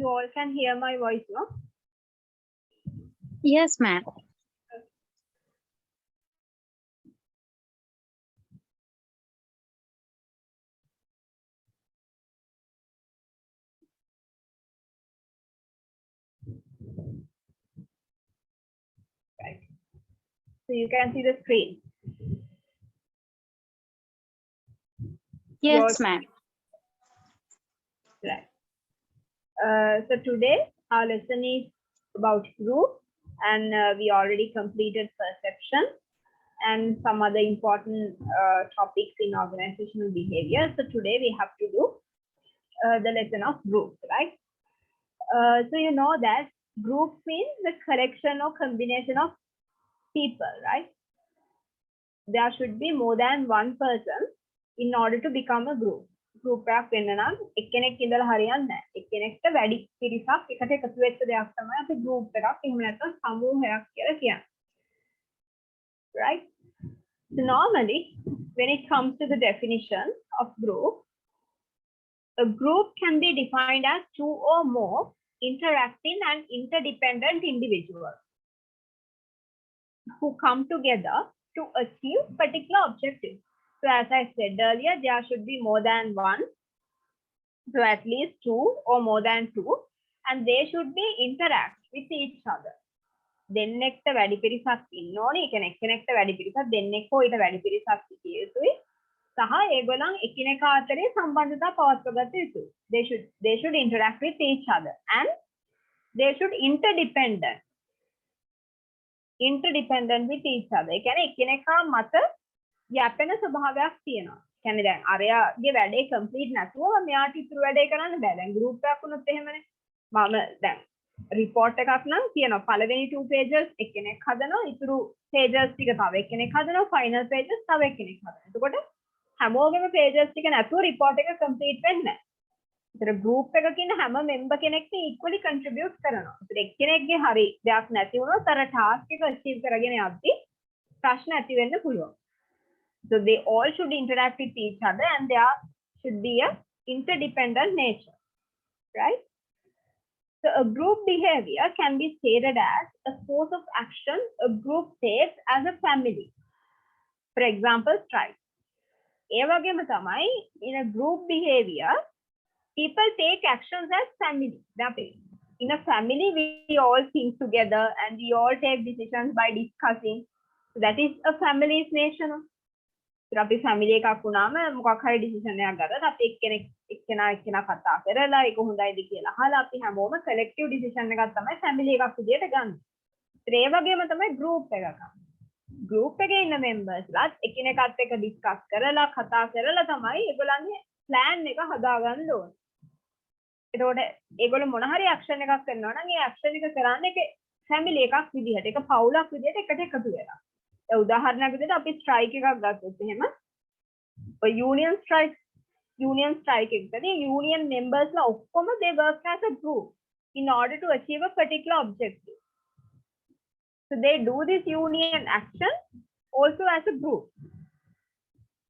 You all can hear my voice, no? Yes, ma'am. Right. So you can see the screen. Yes, ma'am. Right. So today our lesson is about group, and we already completed perception and some other important topics in organizational behavior. So today we have to do the lesson of groups, right? So you know that group means the collection or combination of people, right? There should be more than one person in order to become a group. Group එකක් වෙන්න නම් එක්කෙනෙක් ඉඳලා හරියන්නේ නැහැ. එක්කෙනෙක්ට වැඩි පිරිසක් එකට එකතු වෙච්ච දෙයක් තමයි අපි group එකක් එහෙම නැත්නම් සමූහයක් කියලා කියන්නේ. Right? So normally when it comes to the definition of group, a group can be defined as two or more interacting and interdependent individuals who come together to achieve particular objectives. So as I said earlier, there should be more than one. So at least two or more than two, and they should be interact with each other. දෙන්නෙක්ට වැඩි පිරිසක් ඉන්න ඕනේ. ඒ කියන්නේ එක්කෙනෙක්ට වැඩි පිරිසක් දෙන්නෙක් හෝ ඊට වැඩි පිරිසක් සිටිය යුතුයි. සහ ඒගොල්ලන් එකිනෙකා අතරේ සම්බන්ධතා පවත්වාගත යුතුයි. They should interact with each other and they should interdependent with each other. ඒ කියන්නේ එකිනෙකා මත යැපෙන ස්වභාවයක් තියෙනවා. කියන්නේ දැන් අරයාගේ වැඩේ කම්ප්ලීට් නැතුව මෙයාට ඉතුරු වැඩේ කරන්න බෑ. දැන් group එකක් වුණොත් එහෙමනේ. මම දැන් report එකක් නම් කියනවා පළවෙනි 2 pages එක්කෙනෙක් හදනවා, ඉතුරු pages ටික තව එක්කෙනෙක් හදනවා, final pages තව එක්කෙනෙක් හදනවා. එතකොට හැමෝගෙම pages ටික නැතුව report එක complete වෙන්නේ නැහැ. ඒතර group එකකින් හැම member කෙනෙක්ට equally contribute කරනවා. ඒතර එක්කෙනෙක්ගේ හරි දෙයක් නැති වුණොත් අර task එක achieve කරගෙන යද්දි ප්‍රශ්න ඇති වෙන්න පුළුවන්. So they all should interact with each other and there should be a interdependent nature, right? So a group behavior can be stated as a course of action a group takes as a family. For example, strike. ඒ වගේම තමයි in a group behavior, people take actions as family. In a family, we all think together and we all take decisions by discussing. So that is a family's nature. අපි family එකක් වුණාම මොකක් හරි decision එකක් ගත්තත් අපි එක්කෙනා කතා කරලා ඒක හොඳයිද කියලා අහලා අපි හැමෝම කලෙක්ටිව් ඩිසිෂන් එකක් තමයි ෆැමිලි එකක් විදියට ගන්න. ඒ වගේම තමයි ගෲප් එකක්. ගෲප් එකේ ඉන්න මෙම්බර්ස්ලාත් එකිනෙකාත් එක්ක ඩිස්කස් කරලා කතා කරලා තමයි ඒගොල්ලන්ගේ ප්ලෑන් එක හදාගන්න ඕනේ. එතකොට ඒගොල්ලෝ මොන හරි ඇක්ෂන් එකක් කරනවා නම් ඒ ඇක්ෂන් එක කරන්නේ ෆැමිලි එකක් විදියට, ඒක පවුලක් විදියට එකට එකතු වෙලා. උදාහරණයක් විදිහට අපි ස්ට්‍රයික් එකක් ගත්තොත් එහෙම යූනියන් ස්ට්‍රයික් එකකදී යූනියන් මෙම්බර්ස්ලා ඔක්කොම they work as a group in order to achieve a particular objective. So they do this union action also as a group.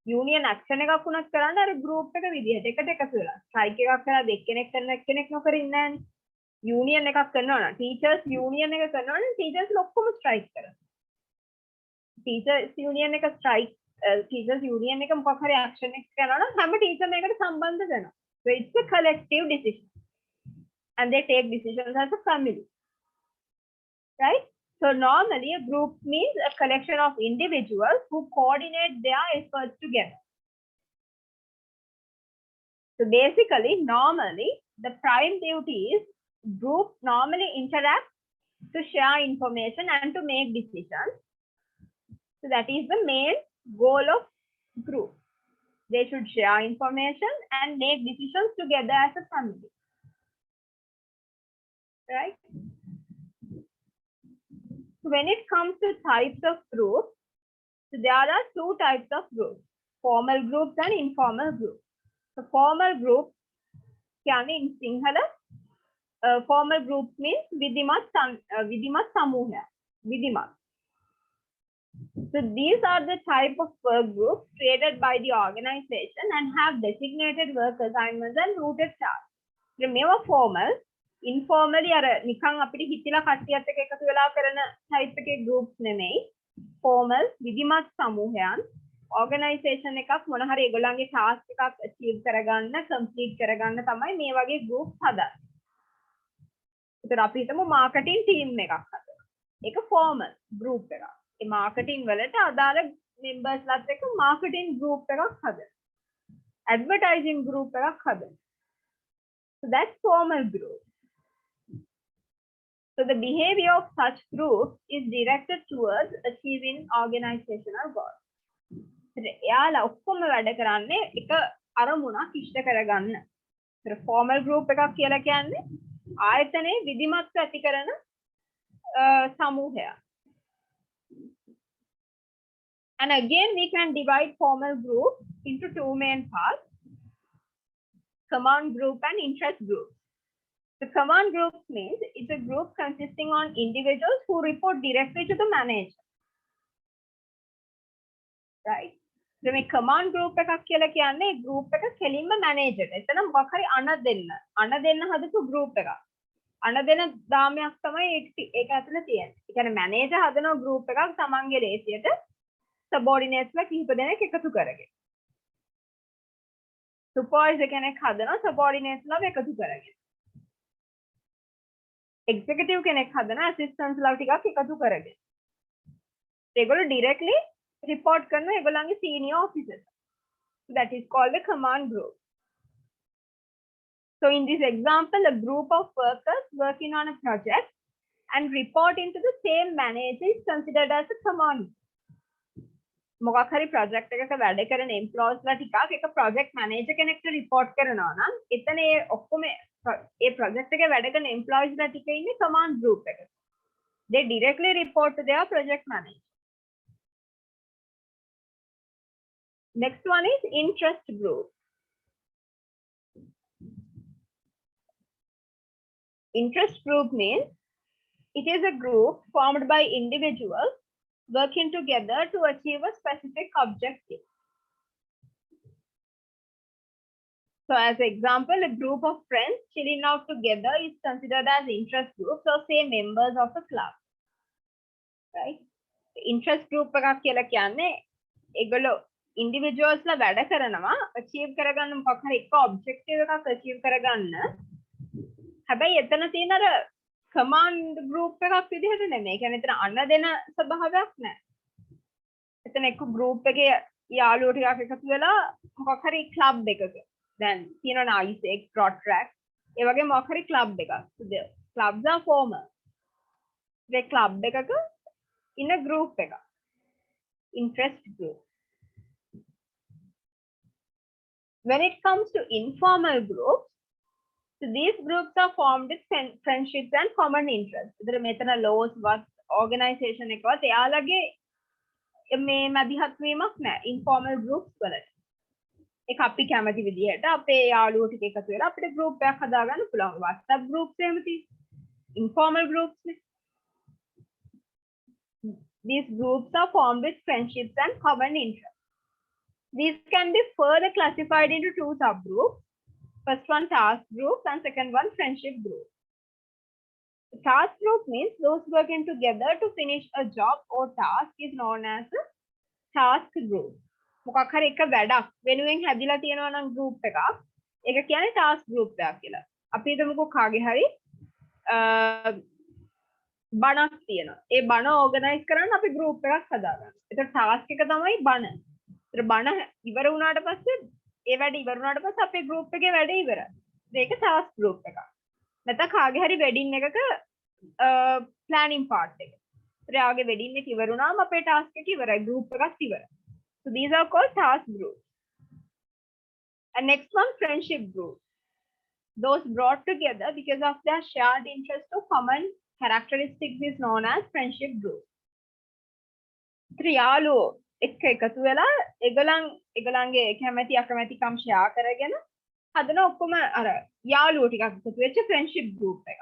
Union action එකක් වුණත් කරන්නේ අර group එක විදිහට එකට එකතු වෙලා. ස්ට්‍රයික් එකක් කරලා දෙක්කෙනෙක් කරන එක්කෙනෙක් නොකර ඉන්නේ නැහැනේ. යූනියන් එකක් කරනවා නම් ටීචර්ස් යූනියන් එක කරනවා නම් ටීචර්ස් ඔක්කොම ස්ට්‍රයික් කරනවා. टीचर्स यूनियन එක strike teachers union එක මොකක් හරි action එකක් කරනවා නම් හැම ටීචර් එකකට සම්බන්ධ වෙනවා. So it's a collective decision and they take decisions as a family, right? So normally a group means a collection of individuals who coordinate their efforts together. So basically normally the prime duty is group normally interact to share information and to make decisions. So that is the main goal of group. They should share information and make decisions together as a family. Right? So when it comes to types of groups, so there are two types of groups, formal groups and informal groups. So formal group can in Sinhala, formal group means Vidimat Samuha. Vidimat. So these are the type of work groups created by the organization and have designated work assignments and routed tasks. Remember formal, informally අර නිකන් අපිට හිතිලා කට්ටියත් එක්ක එකතු වෙලා කරන type එකේ groups නෙමෙයි formal විධිමත් සමූහයන් organization එකක් මොන හරි ඒගොල්ලන්ගේ task එකක් achieve කරගන්න complete කරගන්න තමයි මේ වගේ groups හදන්නේ. ඒතර අපි හිතමු marketing team එකක් හදනවා. ඒක formal group එකක්. ඒ marketing වලට අදාළ members ලත් එක්ක marketing group එකක් හදනවා. advertising group එකක් හදනවා. So that's formal group. So the behavior of such groups is directed towards achieving organizational goals. එයාලා ඔක්කොම වැඩ කරන්නේ එක අරමුණක් ඉෂ්ට කරගන්න. ඒතර formal group එකක් කියලා කියන්නේ ආයතනයේ විධිමත් ඇති කරන සමූහයක්. And again we can divide formal group into two main parts, command group and interest group. The command group means it's a group consisting on individuals who report directly to the manager. Right? So මේ command group එකක් කියලා කියන්නේ group එක කෙලින්ම manager. එතන මොකක් හරි අණ දෙන්න හදපු group එකක්. අණ දෙන දාමයක් තමයි ඒක ඇතුළේ තියෙන්නේ. ඒ කියන්නේ manager හදන group එකක් තමන්ගේ ලේසියට subordinates ලා කිහිප දෙනෙක් එකතු කරගෙන. supervisor කෙනෙක් හදන subordinates ලා එකතු කරගෙන. executive කෙනෙක් හදන assistants ලා ටිකක් එකතු කරගෙන. ඒගොල්ලෝ directly report කරන ඒගොල්ලන්ගේ senior officers. That is called the command group. So in this example, a group of workers working on a project and reporting to the same manager is considered as a command. මොකක් හරි project එකක වැඩ කරන employees ලා ටිකක් එක project manager කෙනෙක්ට report කරනවා නම් එතන ඒ ඔක්කොම ඒ project එකේ වැඩ කරන employees ලා ටික ඉන්නේ command group එකක. They directly report to their project manager. Next one is interest group. Interest group means it is a group formed by individuals working together to achieve a specific objective. So as an example, a group of friends chilling out together is considered as interest group. So say members of a club. Right? Interest group එකක් කියලා කියන්නේ ඒගොල්ලෝ individuals ලා වැඩ කරනවා achieve කරගන්න මොකක් හරි එක objective එකක් achieve කරගන්න. හැබැයි එතන තියෙන අර command group එකක් විදිහට නෙමෙයි. ඒ කියන්නේ එතන අන්න දෙන ස්වභාවයක් නැහැ. එතන එක group එකේ යාළුවෝ ටිකක් එකතු වෙලා මොකක් හරි club එකක. දැන් තියෙනවා ISEC, Rotaract. ඒ වගේ මොකක් හරි club එකක්. The clubs are formal. A club එකක in a group එකක්. Interest group. When it comes to informal groups, so these groups are formed with friendships and common interests. ඉතින් මෙතන laws වත් organization එකවත් එයාලගේ මේ මැදිහත් වීමක් නැහැ informal groups වලට. ඒක අපි කැමති විදිහට අපේ යාළුවෝ ටික එකතු වෙලා අපිට group එකක් හදාගන්න පුළුවන්. WhatsApp groups එහෙම තියෙනවා. Informal groups නේ. These groups are formed with friendships and common interests. These can be further classified into two subgroups. First one task group and second one friendship group. The task group means those working together to finish a job or task is known as a task group. මොකක් හරි එක වැඩක් වෙනුවෙන් හැදිලා තියෙනවා නම් group එකක් ඒක කියන්නේ task group එකක් කියලා. අපි හිතමුකෝ කාගේ හරි බණක් තියෙනවා. ඒ බණ organize කරන්න අපි group එකක් හදාගන්නවා. ඒතර task එක තමයි බණ. ඒතර බණ ඉවර වුණාට පස්සේ ඒ වැඩ ඉවර වුණාට පස්සේ අපේ group එකේ වැඩ ඉවරයි. ඒක task group එකක්. නැත්නම් කාගේ හරි wedding එකක planning part එක. ඒතර ආගේ wedding එක ඉවර වුණාම අපේ task එක ඉවරයි. group එකක් ඉවරයි. So these are called task groups. And next one, friendship group. Those brought together because of their shared interest or common characteristics is known as friendship group. ත්‍රියාලෝ එක්ක එකතු වෙලා ඒගොල්ලන්ගේ කැමැති අකමැතිකම් ෂෙයා කරගෙන හදන ඔක්කොම අර යාළුවෝ ටිකක් එකතු වෙච්ච friendship group එක.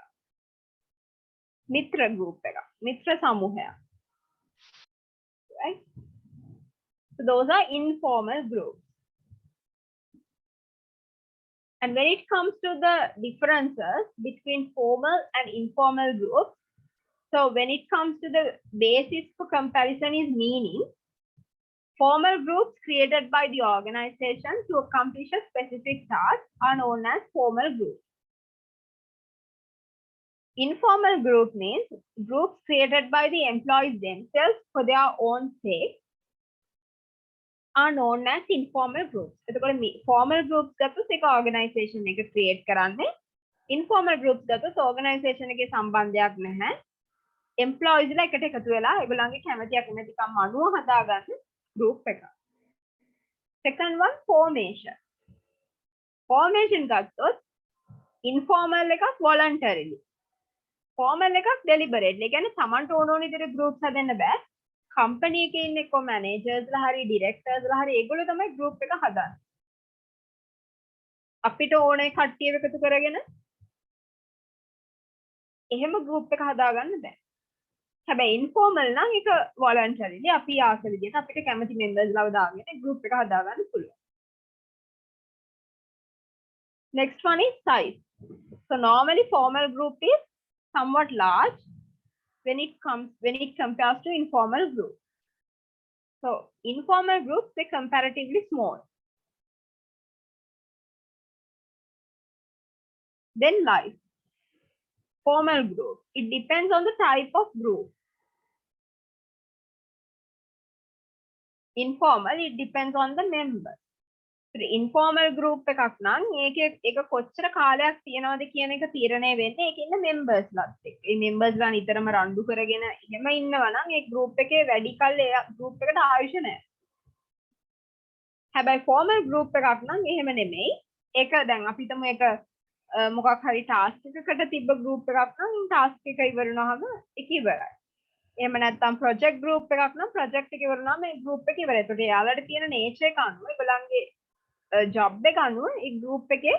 මිත්‍ර group එක. මිත්‍ර සමූහයක්. Right? So those are informal groups. And when it comes to the differences between formal and informal groups, so when it comes to the basis for comparison is meaning, formal groups created by the organization to accomplish a specific task are known as formal groups. Informal group means groups created by the employees themselves for their own sake are known as informal groups. එතකොට formal groups ගත්තොත් ඒක organization එක create කරන්නේ. Informal groups ගත්තොත් organization එකේ සම්බන්ධයක් නැහැ. Employees ලා එකට එකතු වෙලා ඒගොල්ලන්ගේ කැමැති අකමැතිකම් අනුව හදාගන්න group එක. Second one, formation. Formation ගත්තොත් informal එකක් voluntarily. Formal එකක් deliberately. ඒ කියන්නේ තමන්ට ඕන ඕන විදිහට groups හදන්න බෑ. company එකේ ඉන්න කො managers ලා හරි directors ලා හරි ඒගොල්ලෝ තමයි group එක හදන්නේ. අපිට ඕනේ කට්ටියව එකතු කරගෙන එහෙම group එක හදාගන්න බෑ. හැබැයි informal නම් ඒක voluntarily අපි ආස විදිහට අපිට කැමති members ලාව දාගෙන group එක හදාගන්න පුළුවන්. Next one is size. So normally formal group is somewhat large when it compares to informal group. So informal groups are comparatively small. Then life. Formal group. It depends on the type of group. Informal, it depends on the member. Informal group එකක් නම් ඒක කොච්චර කාලයක් තියනවද කියන එක තීරණය වෙන්නේ ඒකේ ඉන්න මෙම්බර්ස් ලාත් එක්ක. ඒ මෙම්බර්ස් ලා නිතරම රණ්ඩු කරගෙන එහෙම ඉන්නවා නම් ඒ ගෲප් එකේ වැඩි කල් ඒ ගෲප් එකට ආයුෂ නැහැ. හැබැයි ෆෝමල් ගෲප් එකක් නම් එහෙම නෙමෙයි. ඒක දැන් අපි හිතමු ඒක මොකක් හරි ටාස්ක් එකකට තිබ්බ ගෲප් එකක් නම් ටාස්ක් එක ඉවර වුණාම ඒක ඉවරයි. එහෙම නැත්නම් ප්‍රොජෙක්ට් ගෲප් එකක් නම් ප්‍රොජෙක්ට් එක ඉවර වුණාම ඒ ගෲප් එක ඉවරයි. ඒකට යාළුවට තියෙන නේචර් එක අනුව ඒගොල්ලන්ගේ ජොබ් එක අනුව ඒ ගෲප් එකේ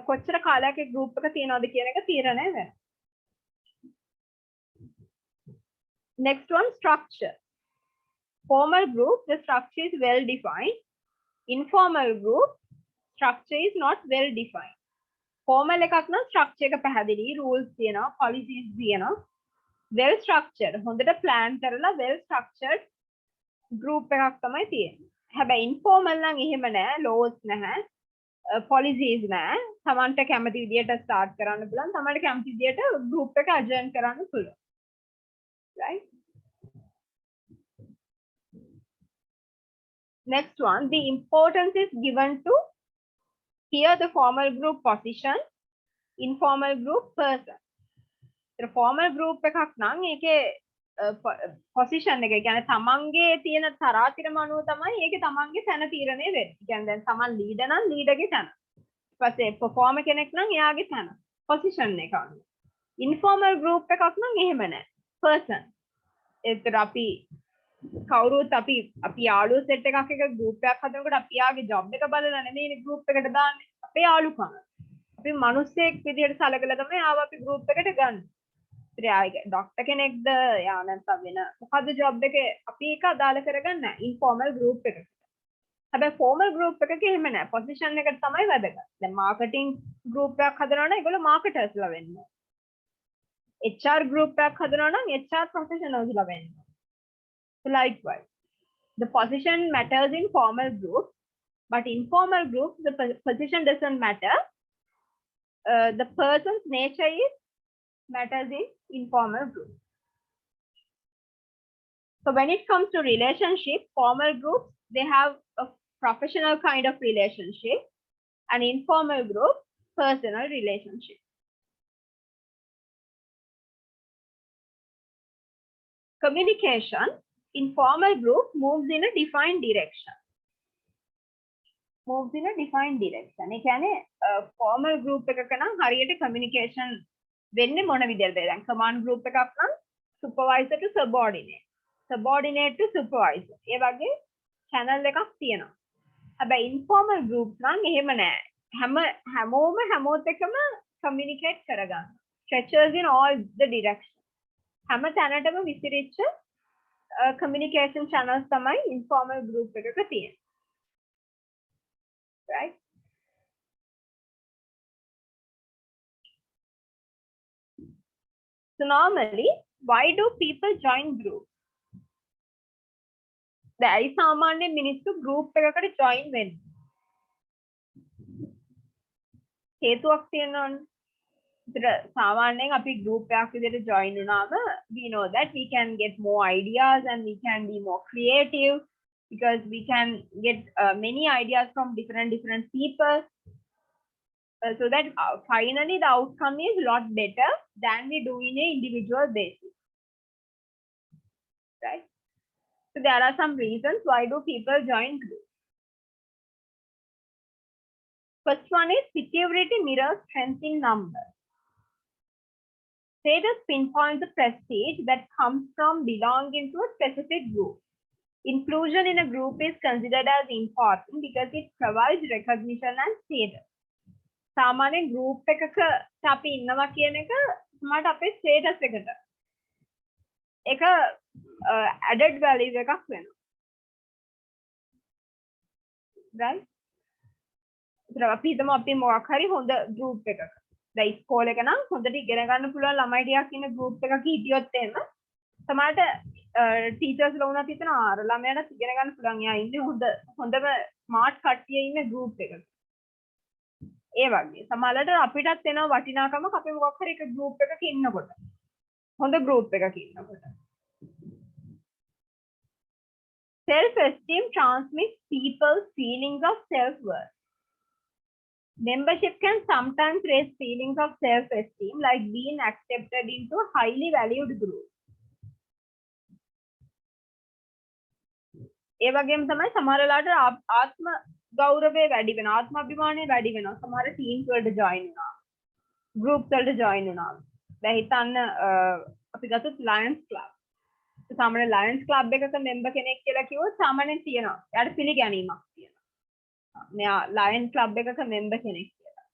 කොච්චර කාලයක් ඒ ගෲප් එක තියනවද කියන එක තීරණය වෙනවා. Next one, structure. Formal group, the structure is well defined. Informal group, structure is not well defined. Formal එකක් නම් structure එක පැහැදිලි, rules තියෙනවා, policies තියෙනවා. Well structured, හොඳට plan කරලා well structured group එකක් තමයි තියෙන්නේ. හැබැයි informal නම් එහෙම නැහැ, laws නැහැ, policies නැහැ. තමන්ට කැමති විදියට start කරන්න පුළුවන්, තමන්ට කැමති විදියට group එක adjourn කරන්න පුළුවන්. Right? Next one, the importance is given to here the formal group position, informal group person. The formal group එකක් නම් ඒකේ position එක කියන්නේ තමන්ගේ තියෙන තරාතිරම අනුව තමයි ඒකේ තමන්ගේ තැන තීරණය වෙන්නේ. කියන්නේ දැන් තමන් leader නම් leader ගේ තැන. ඊට පස්සේ performer කෙනෙක් නම් එයාගේ තැන. position එක අනුව. informal group එකක් නම් එහෙම නැහැ. person. ඒතර අපි කවුරුත් අපි යාළුවෝ set එකක් එක group එකක් හදනකොට අපි යාගේ job එක බලලා නෙමෙයි group එකට දාන්නේ. අපේ යාළුකම. අපි මිනිස්සෙක් විදියට සලකලා තමයි ආව අපි group එකට ගන්න. ඩොක්ටර් කෙනෙක්ද යා නැත්නම් වෙන මොකද්ද ජොබ් එකේ අපි ඒක අදාළ කරගන්න ඉන්ෆෝමල් ගෲප් එකකට. හැබැයි ෆෝමල් ගෲප් එකක එහෙම නැහැ. පොසිෂන් එකට තමයි වැදගත්. දැන් මාකටිං ගෲප් එකක් හදනවා නම් ඒගොල්ලෝ මාකටර්ස්ලා වෙන්න ඕන. HR ගෲප් එකක් හදනවා නම් HR ප්‍රොෆෙෂනල්ස්ලා වෙන්න ඕන. So likewise, the position matters in formal groups, but informal groups the position doesn't matter. The person's nature is matters in informal group. So when it comes to relationship, formal groups, they have a professional kind of relationship, and informal group, personal relationship. Communication, informal group moves in a defined direction. Moves in a defined direction. ඒ කියන්නේ formal group එකක නම් හරියට communication වෙන්නේ මොන විදිහටද? දැන් command group එකක් නම් supervisor to subordinate, subordinate to supervisor. ඒ වගේ channel එකක් තියෙනවා. හැබැයි informal groups නම් එහෙම නැහැ. හැමෝම හැමෝත් එක්කම communicate කරගන්න. Stretches in all the directions. හැම තැනටම විසිරිච්ච communication channels තමයි informal group එකක තියෙන්නේ. Right? So normally, why do people join groups? දැයි සාමාන්‍ය මිනිස්සු group එකකට join වෙන්නේ. හේතුවක් තියෙනවනේ. ඒතර සාමාන්‍යයෙන් අපි group එකක් විදිහට join වුණාම we know that we can get more ideas and we can be more creative because we can get many ideas from different people. So that finally the outcome is a lot better than we do in an individual basis, right? So there are some reasons why do people join groups. First one is security mirrors strength in numbers. Status pinpoints the prestige that comes from belonging to a specific group. Inclusion in a group is considered as important because it provides recognition and status. सामान्य group එකක අපි ඉන්නවා කියන එක සමහරට අපේ status එකට ඒක added value එකක් වෙනවා. right? ඒතර අපි හිතමු අපි මොකක් හරි හොඳ group එකක. දැන් ඉස්කෝලේ එක නම් හොඳට ඉගෙන ගන්න පුළුවන් ළමයි ටිකක් ඉන්න group එකක හිටියොත් එහෙම සමහරට teachers ලා වුණත් හිතනවා අර ළමයාට ඉගෙන ගන්න පුළුවන්. යා ඉන්නේ හොඳම smart කට්ටිය ඉන්න group එකක. ඒ වගේ සමහරවිට අපිටත් එනවා වටිනාකමක් අපි මොකක් හරි එක group එකක ඉන්නකොට. හොඳ group එකක ඉන්නකොට. Self-esteem transmits people's feelings of self-worth. Membership can sometimes raise feelings of self-esteem, like being accepted into a highly valued group. ඒ වගේම තමයි සමහර වෙලාවට ආත්ම ගෞරවය වැඩි වෙනවා, ආත්මාභිමානය වැඩි වෙනවා. සමහර teams වලට join වෙනවා, groups වලට join වෙනවා. දැන් හිතන්න අපි ගත්තොත් Lions Club. සාමාන්‍ය Lions Club එකක member කෙනෙක් කියලා කිව්වොත් සාමාන්‍යයෙන් තියෙනවා. එයාට පිළිගැනීමක් තියෙනවා. මෙයා Lion Club එකක member කෙනෙක් කියලා.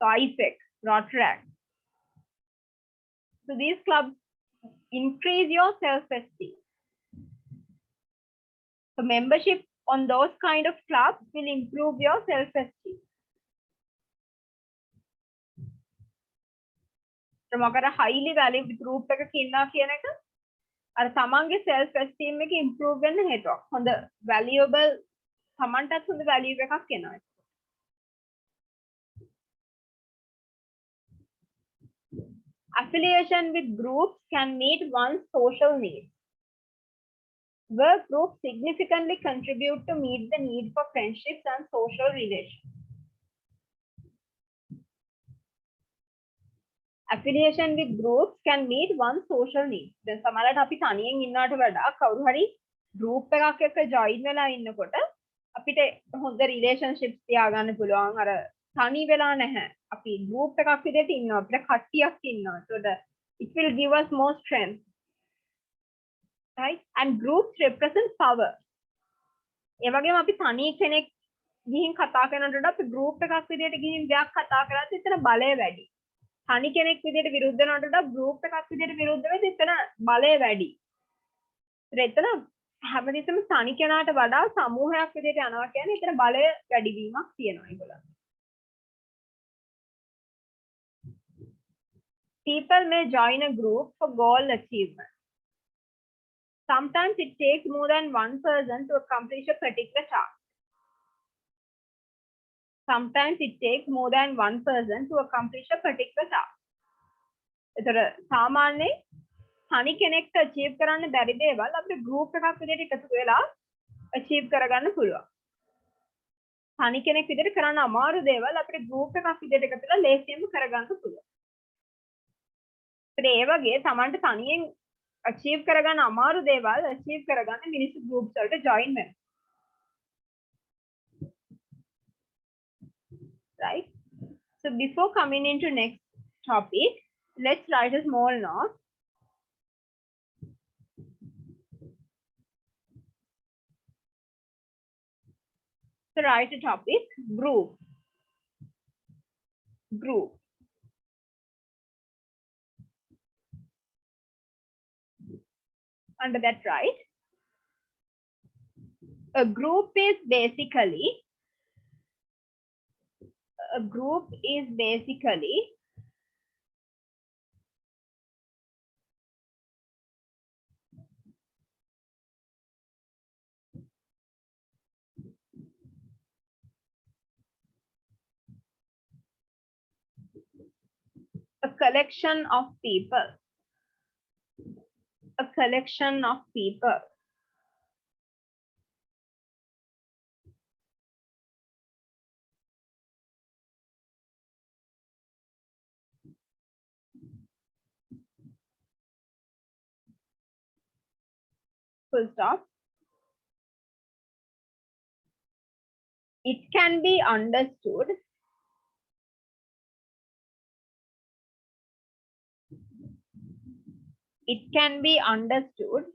So LPEC, Rotaract. So these clubs increase your self-esteem. So membership on those kind of clubs will improve your self-esteem. So මොකද highly valued group එකක ඉන්නවා කියන එක අර තමන්ගේ self-esteem එක improve වෙන්න හේතුවක්. හොඳ valuable තමන්ටත් හොඳ value එකක් එනවා. Affiliation with groups can meet one's social needs. Work groups significantly contribute to meet the need for friendships and social relations. Affiliation with groups can meet one's social needs. දැන් සමහරවිට අපි තනියෙන් ඉන්නවට වඩා කවුරු හරි group එකක් එක්ක join වෙලා ඉන්නකොට අපිට හොඳ relationships තියාගන්න පුළුවන්. අර තනි වෙලා නැහැ. අපි group එකක් විදිහට ඉන්නවා. අපිට කට්ටියක් ඉන්නවා. So it will give us more strength. Right? And groups represent power. ඒ වගේම අපි තනි කෙනෙක් ගිහින් කතා කරනකොට අපි group එකක් විදිහට ගිහින් දෙයක් කතා කරද්දී එතන බලය වැඩි. තනි කෙනෙක් විදිහට විරුද්ධ වෙනකොට group එකක් විදිහට විරුද්ධ වෙද්දී එතන බලය වැඩි. එතන හැමදෙස්සම තනි කෙනාට වඩා සමූහයක් විදිහට යනවා කියන්නේ එතන බලය වැඩි වීමක් තියෙනවා ඒගොල්ලන්. People may join a group for goal achievement. Sometimes it takes more than one person to accomplish a particular task. Sometimes it takes more than one person to accomplish a particular task. ඒතර සාමාන්‍යයෙන් තනි කෙනෙක්ට achieve කරන්න බැරි දේවල් අපේ group එකක් විදිහට එකතු වෙලා achieve කරගන්න පුළුවන්. තනි කෙනෙක් විදිහට කරන්න අමාරු දේවල් අපේ group එකක් විදිහට එකතු වෙලා ලේසියෙන්ම කරගන්න පුළුවන්. ඒ වගේ Tamanට තනියෙන් achieve කරගන්න අමාරු දේවල් achieve කරගන්න මිනිස්සු groups වලට join වෙනවා. Right? So before coming into next topic, let's write a small note. So write a topic, group. Group. Under that, write. A group is basically collection of people. A collection of people. Full stop. It can be understood. It can be understood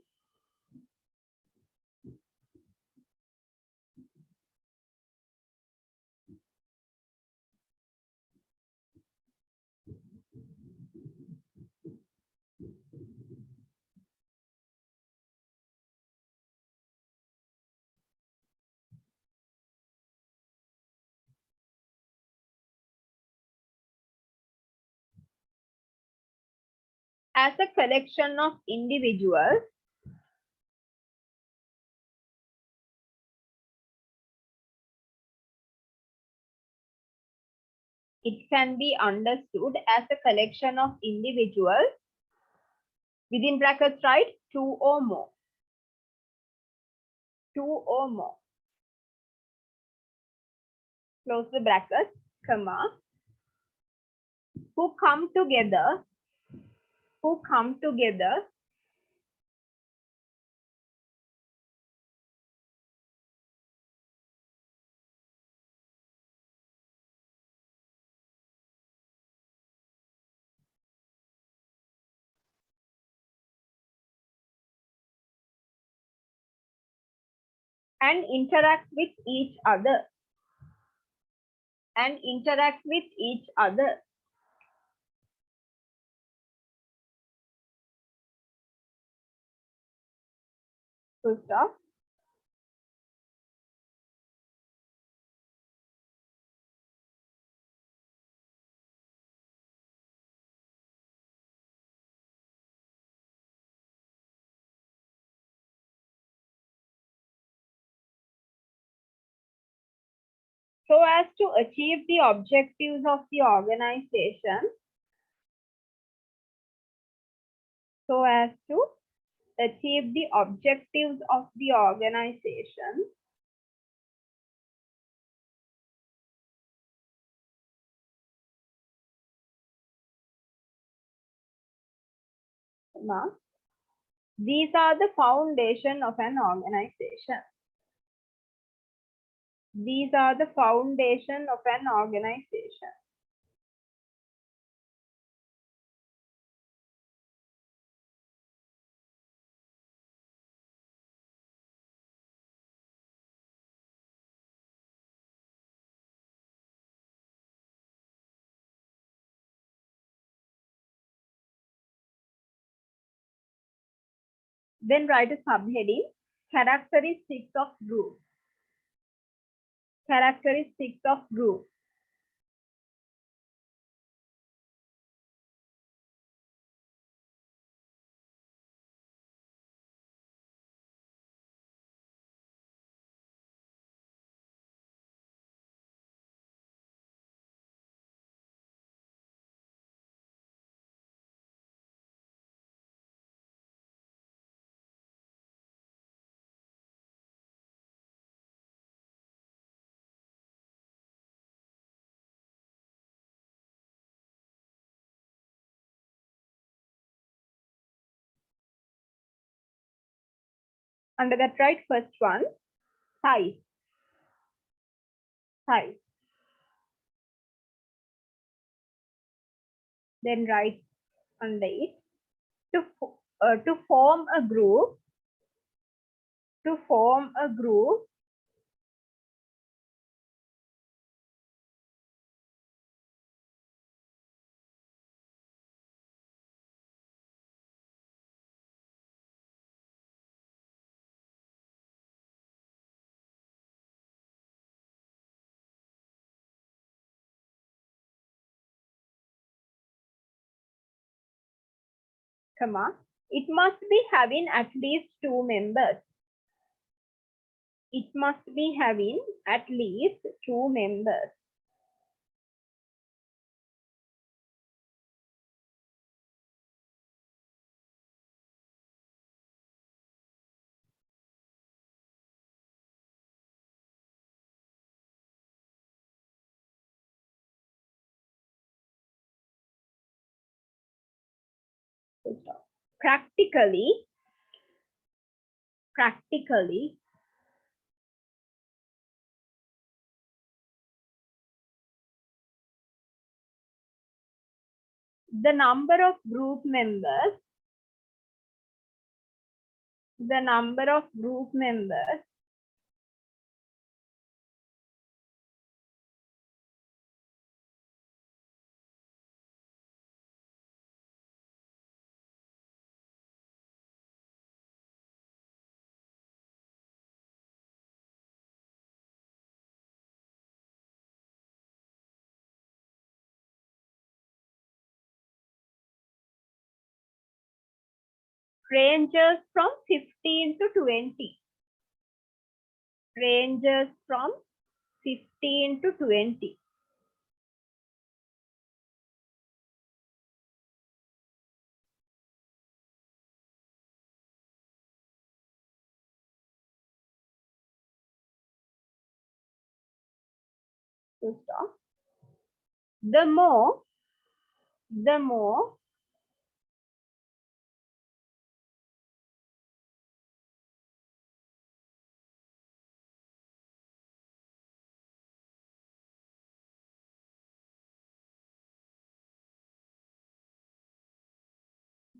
as a collection of individuals it can be understood as a collection of individuals within brackets, right? Two or more. Two or more. Close the brackets, comma, who come together and interact with each other. And interact with each other. Full stop. So as to achieve the objectives of the organization, so as to achieve the objectives of the organization, these are the foundation of an organization. These are the foundation of an organization. Then write a subheading, characteristics of group. Characteristics of group. Under that, write first one, size. Size. Then write under it, to form a group, comma, it must be having at least 2 members. It must be having at least 2 members. Full stop. Practically, the number of group members ranges from 15 to 20. Ranges from 15 to 20. Full stop. The more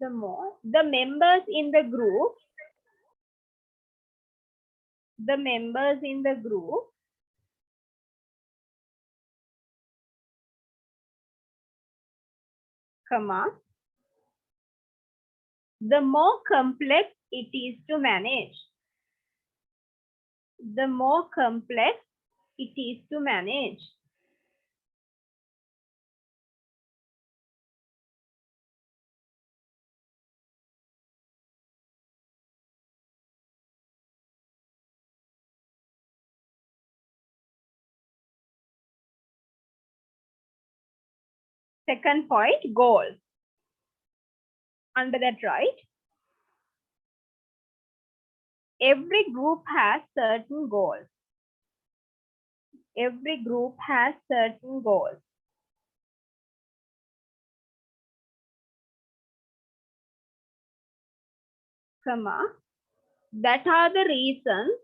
the members in the group comma, the more complex it is to manage. The more complex it is to manage. Second point, goals. Under that, right? Every group has certain goals. Every group has certain goals. Comma, that are the reasons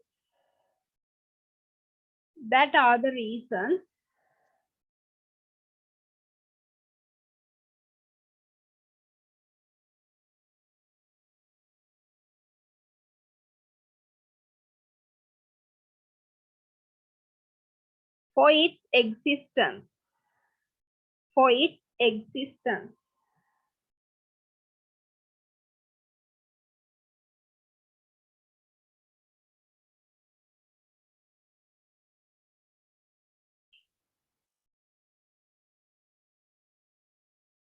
for its existence. For its existence.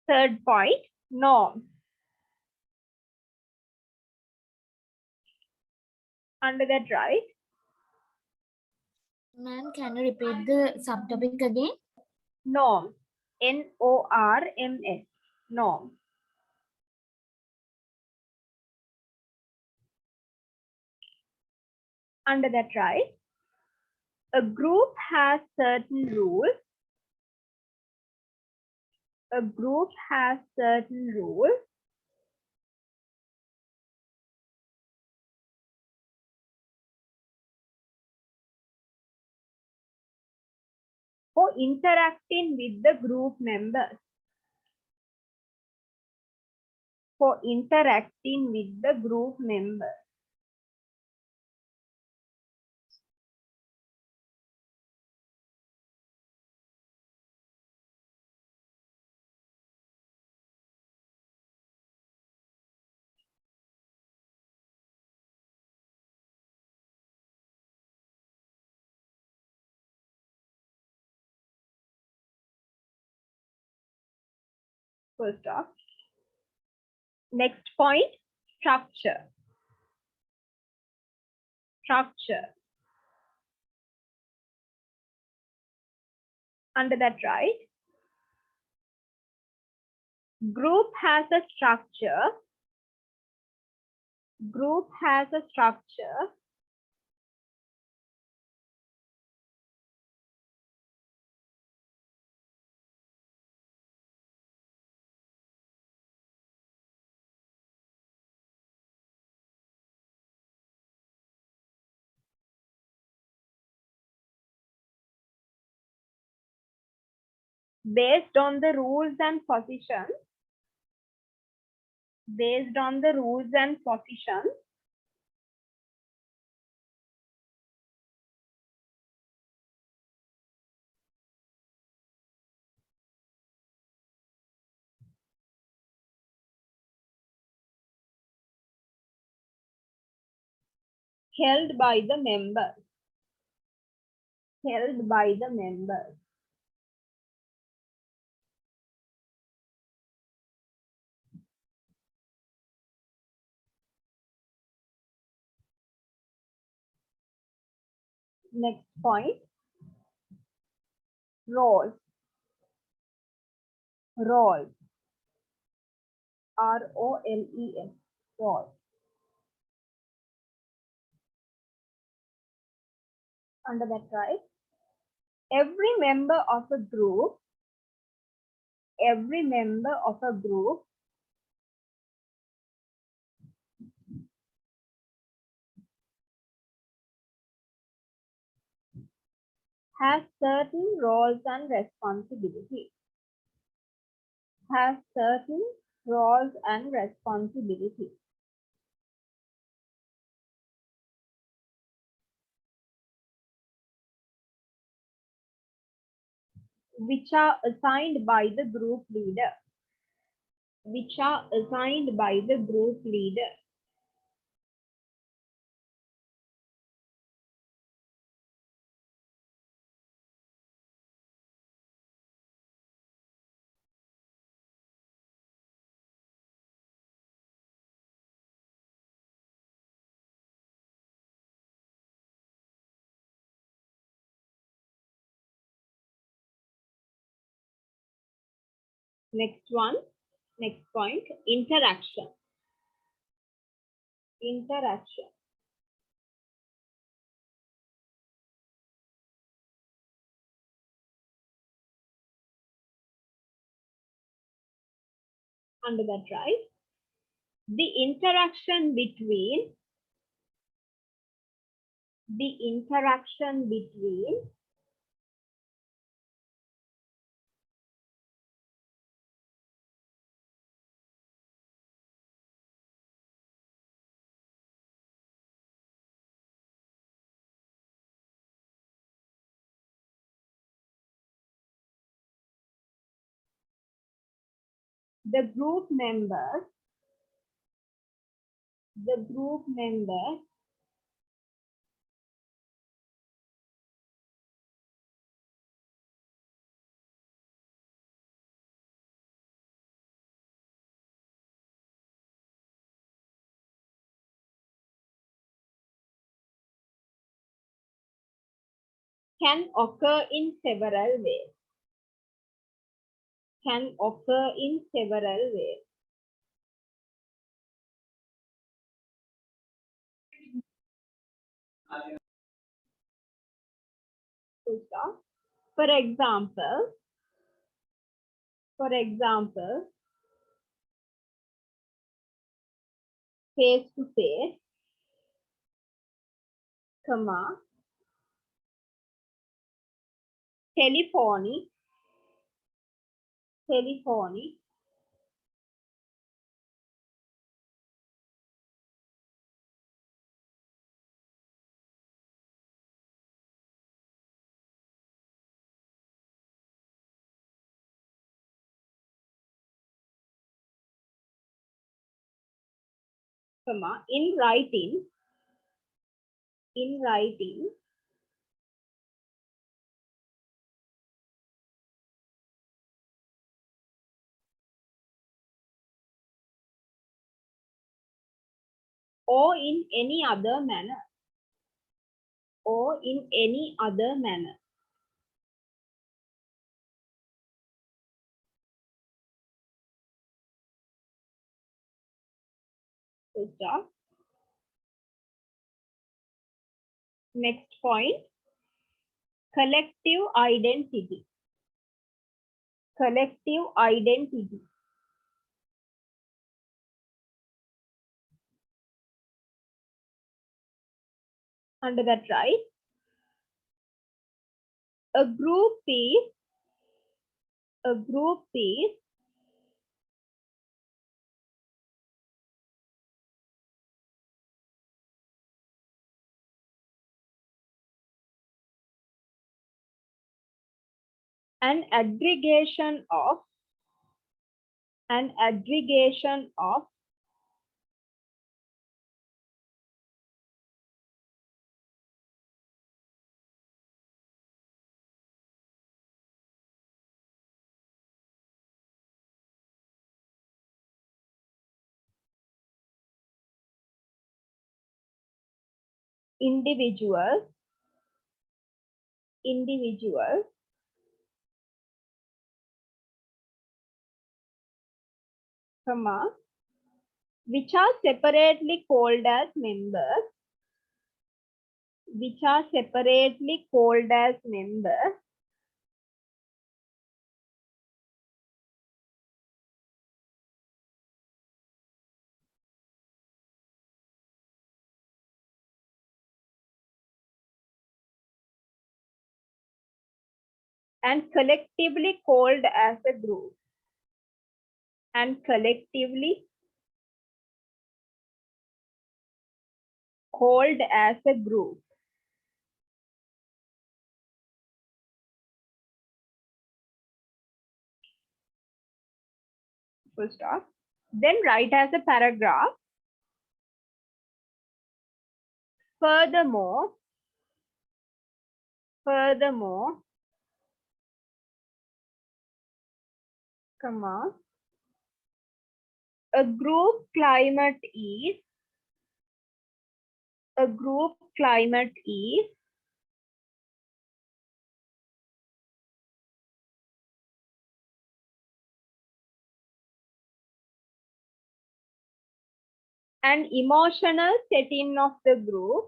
Third point, norms. Under that, right? Ma'am, can you repeat the subtopic again? Norms. Norms. Norms. Under that, right? A group has certain rules. A group has certain rules for interacting with the group members. For interacting with the group members. First off. Next point, structure. Structure. Under that, right? Group has a structure. Group has a structure. based on the rules and positions, based on the rules and positions held by the members, held by the members. Next point, roles, roles, R-O-L-E-S, roles. Under that, right? Every member of a group, every member of a group has certain roles and responsibilities, has certain roles and responsibilities, which are assigned by the group leader, which are assigned by the group leader. Next one, next point, interaction, interaction. Under that, right? The interaction between the group members, the group members can occur in several ways, can occur in several ways. For example, face to face, comma, telephonic, telephonic, comma, in writing, or in any other manner, or in any other manner. Good job. Next point, collective identity, collective identity. Under that, right? A group is A group is an aggregation of individuals, comma, which are separately called as members, and collectively called as a group. Full stop. Then write as a paragraph. Furthermore, comma, a group climate is an emotional setting of the group,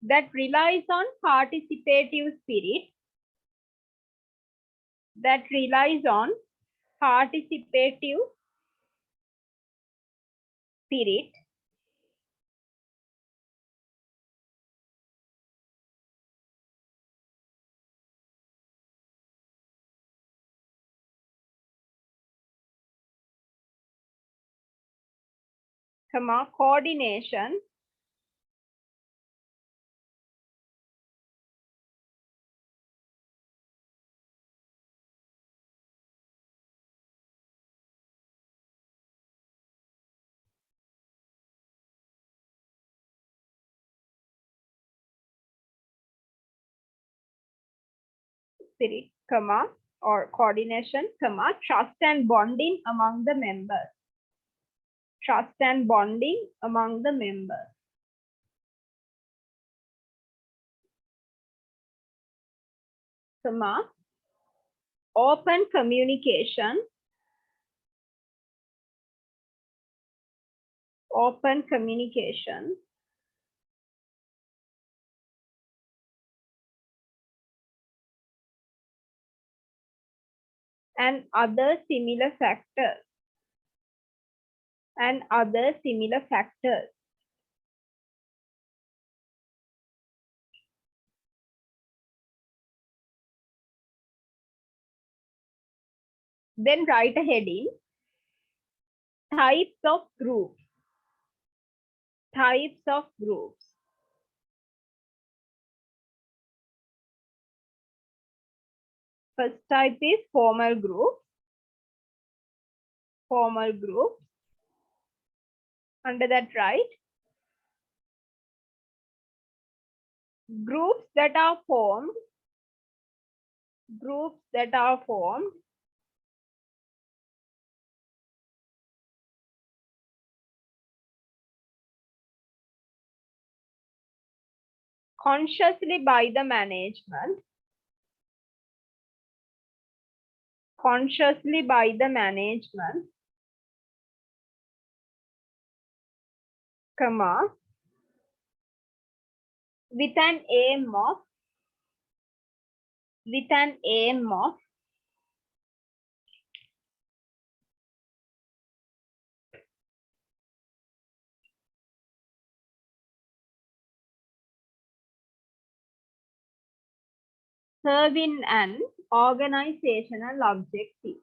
that relies on participative spirit, comma, coordination, spirit, comma, or coordination, comma, trust and bonding among the members. Comma, open communication, and other similar factors. Then write a heading, types of groups. First type is formal group. Under that, write groups that are formed consciously by the management, comma, with an aim of with an aim of serving an organizational objective.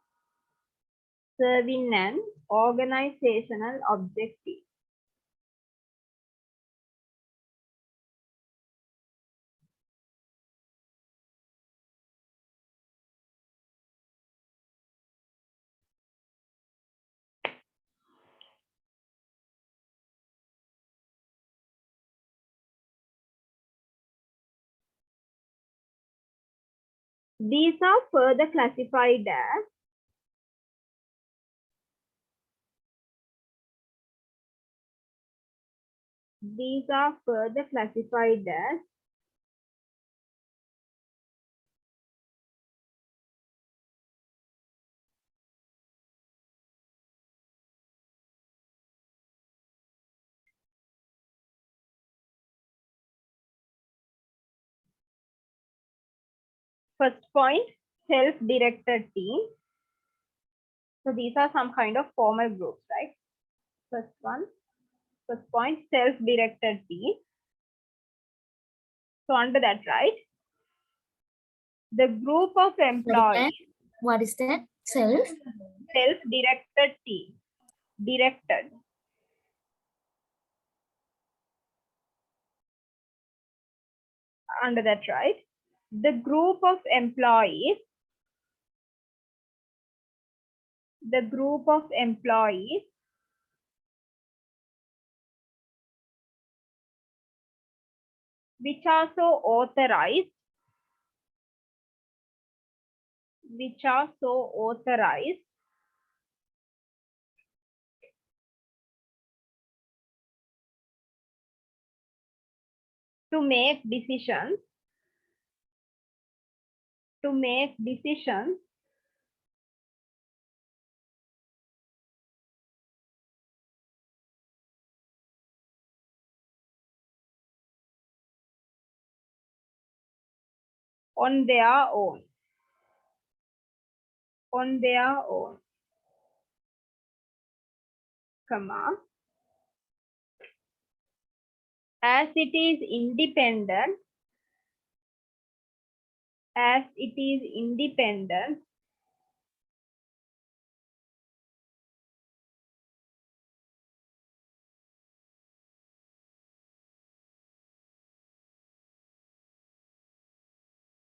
Serving an organizational objective. These are further classified as first point, self-directed team. So these are some kind of formal groups, right? First point, self-directed team. So under that, right? The group of employees. What is that? Self-directed team. Directed. Under that, right? The group of employees. The group of employees which are so authorized to make decisions on their own. Comma, as it is independent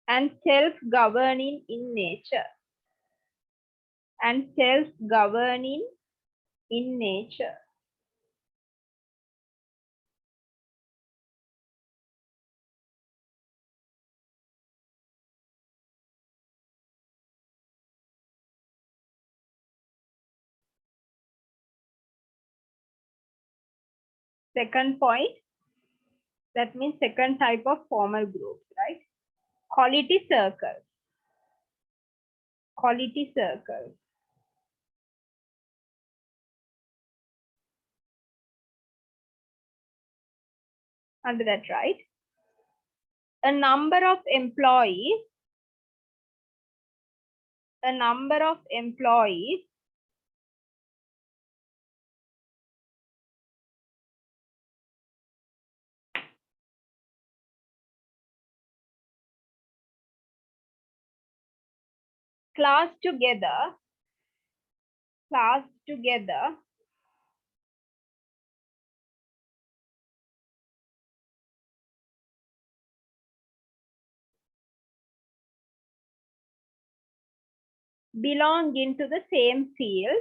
and self-governing in nature. Second point, that means second type of formal groups, right? Quality circles. Under that, right? A number of employees class together belong into the same field,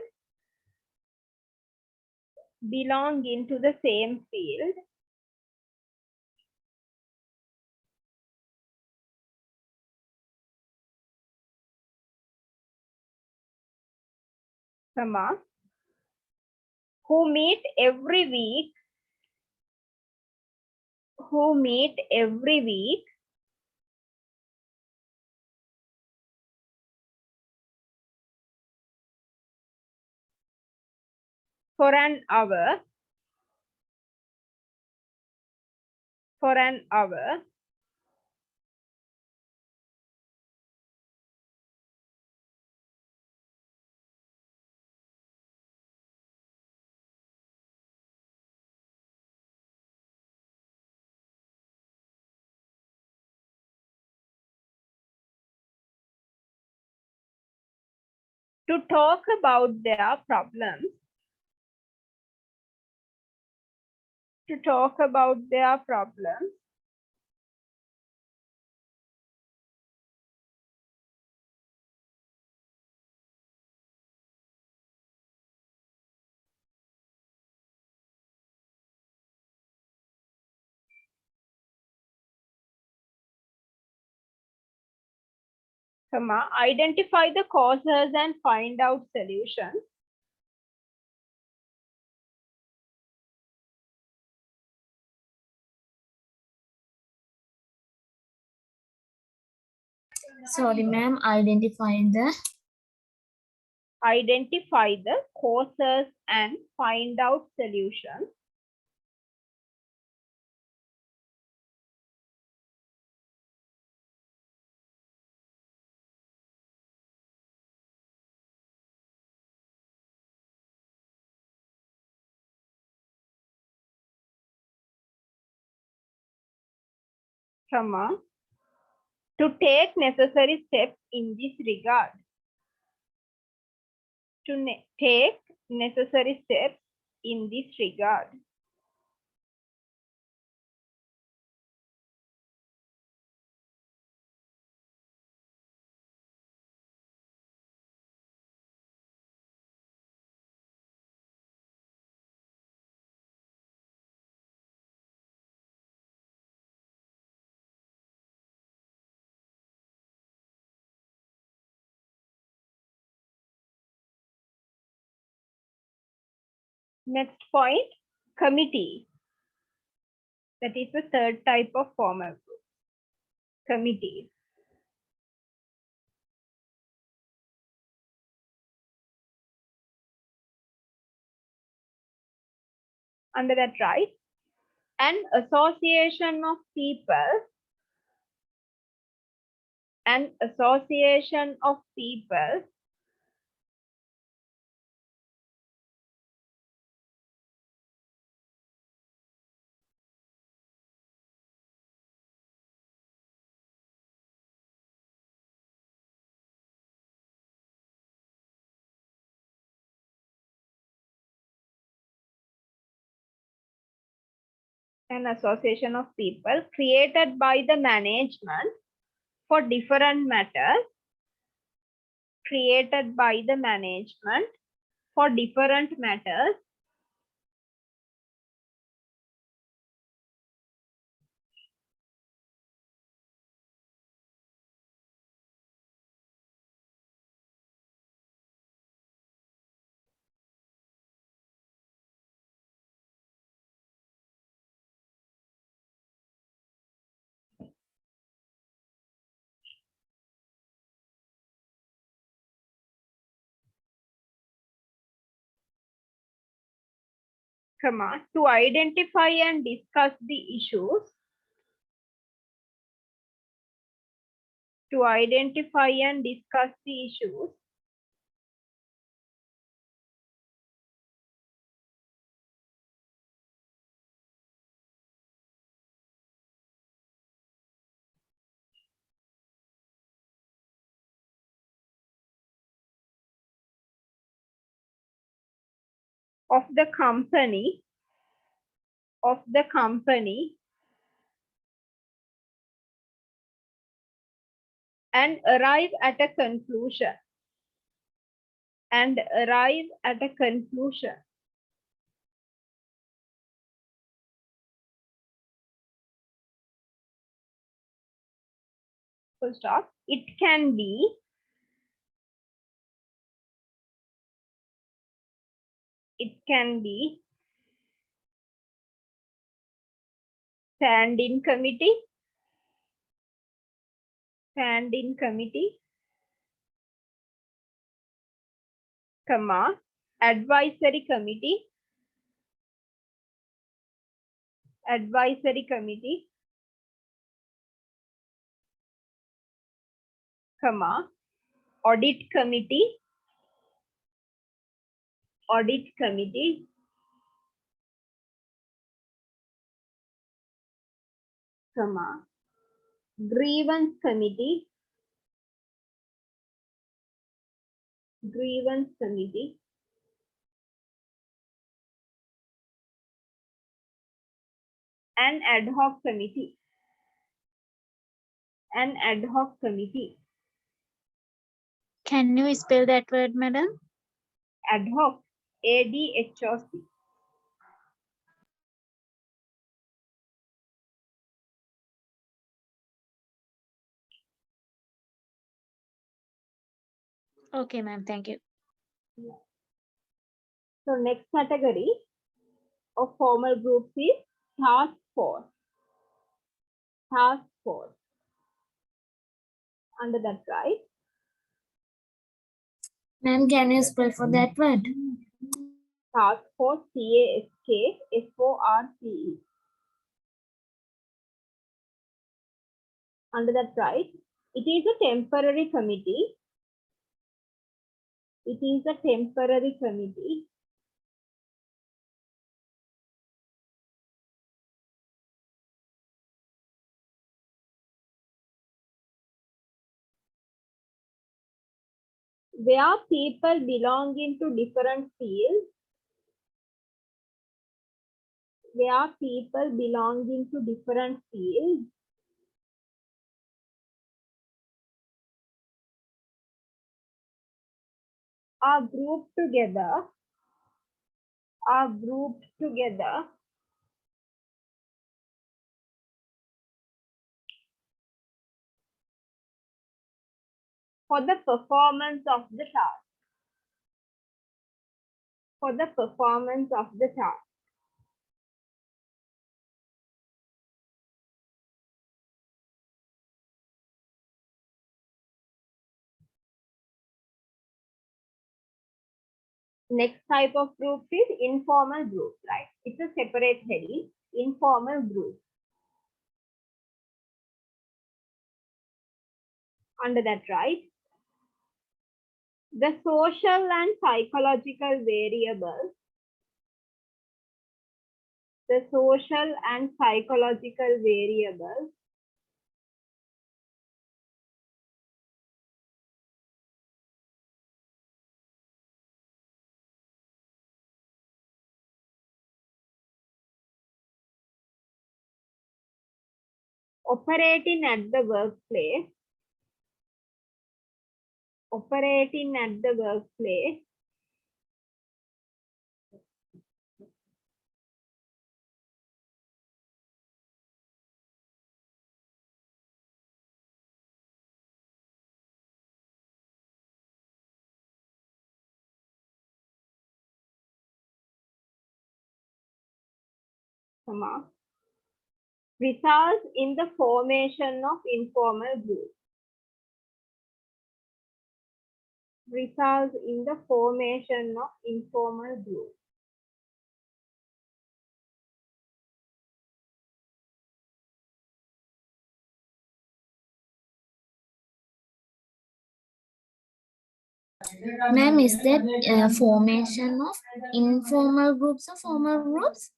comma, who meet every week for an hour to talk about their problems, to talk about their problems, comma, identify the causes and find out solutions, Sorry, ma'am. Identifying the identify the causes and find out solutions, comma, to take necessary steps in this regard, to take necessary steps in this regard. Next point, committee. That is the third type of formal group, committees. Under that, right? An association of people, an association of people an association of people created by the management for different matters, created by the management for different matters, comma, to identify and discuss the issues, to identify and discuss the issues, of the company, of the company, and arrive at a conclusion, and arrive at a conclusion. Full stop. It can be standing committee, standing committee, comma, advisory committee, advisory committee, comma, audit committee, audit committee, comma, grievance committee, grievance committee, an ad hoc committee, an ad hoc committee, Can you spell that word, madam? ad hoc, ADHOC. Okay, ma'am. Thank you. So next category of formal groups is task force. Task force. Under that, right? Ma'am, can you spell for that word? Task force, TASKFORCE. Under that, right? It is a temporary committee. It is a temporary committee where people belonging to different fields, are grouped together for the performance of the task. For the performance of the task. Next type of group is informal group, right? It's a separate heading, informal group. Under that, right? The social and psychological variables, operating at the workplace, results in the formation of informal groups. Ma'am, is that formation of informal groups or formal groups?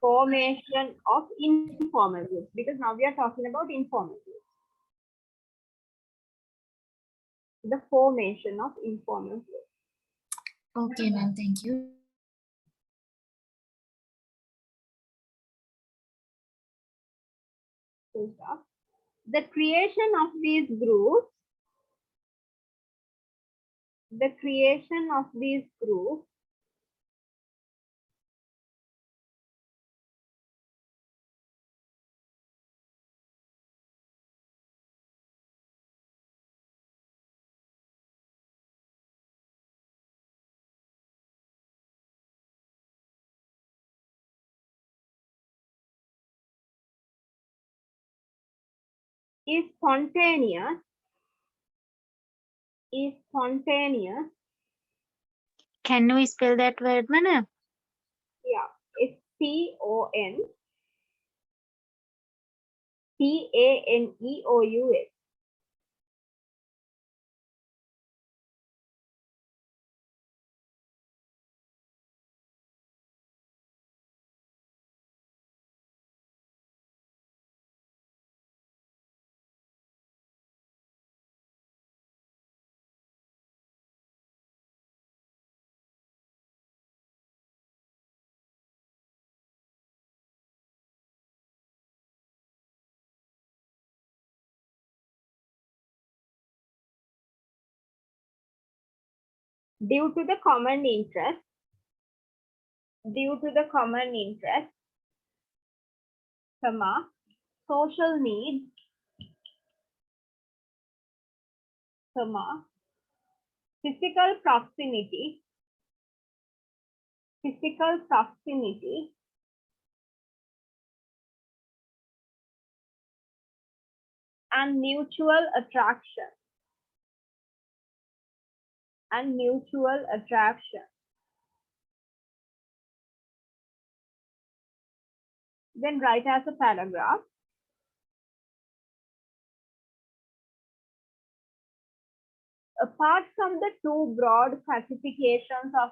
Formation of informal groups, because now we are talking about informal groups. The formation of informal groups. Okay, ma'am. Thank you. The creation of these groups is spontaneous. Can you spell that word, madam? Yeah, it's spontaneous. due to the common interest, comma, social needs, comma, physical proximity, and mutual attraction, Then write as a paragraph. Apart from the two broad classifications of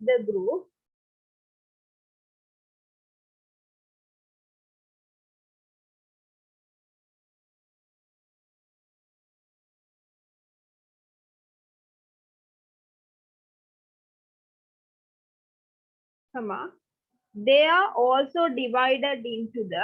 the group, comma, they are also divided into the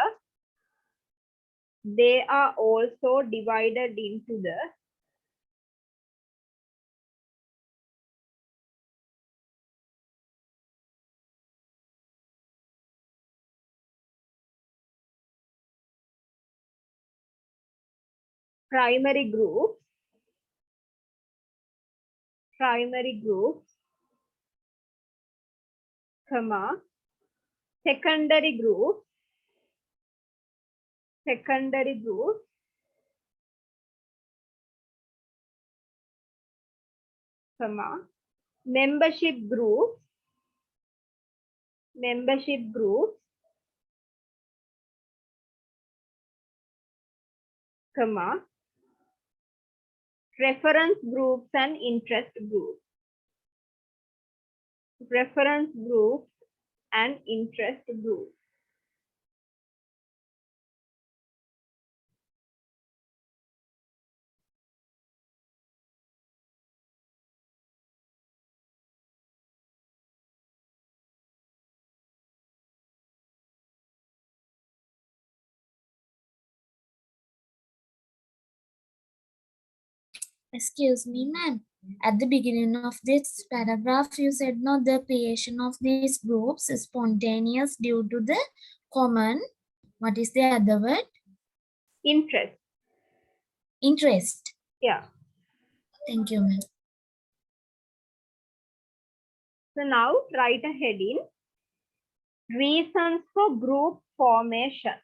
primary groups, comma, secondary groups, comma, membership groups, comma, reference groups and interest groups. Excuse me, ma'am. At the beginning of this paragraph, you said no, the creation of these groups is spontaneous due to the common. What is the other word? Interest. Interest. Yeah. Thank you, ma'am. So now write a heading. Reasons for group formation.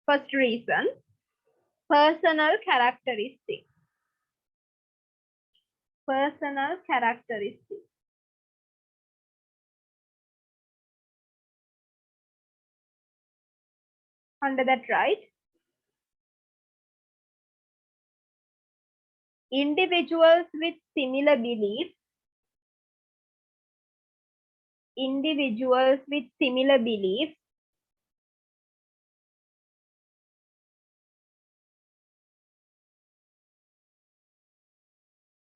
First reason, personal characteristics. Under that, right? Individuals with similar beliefs.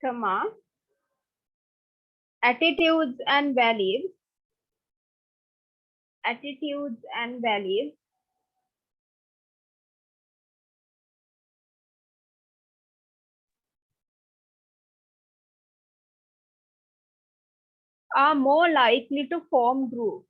Comma, attitudes and values. Are more likely to form groups.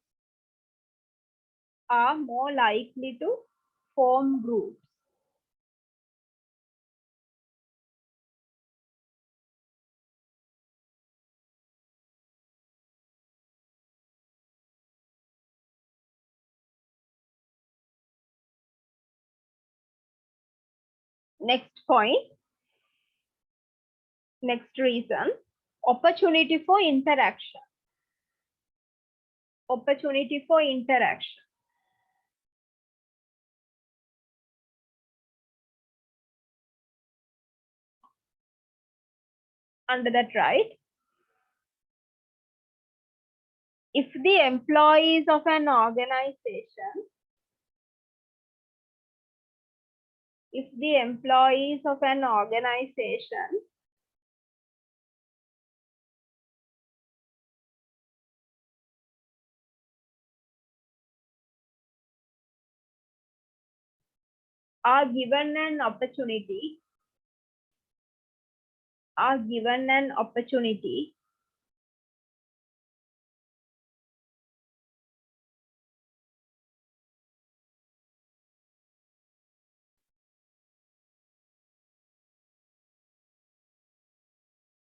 Next point. Next reason, opportunity for interaction. Under that, right? If the employees of an organization if the employees of an organization are given an opportunity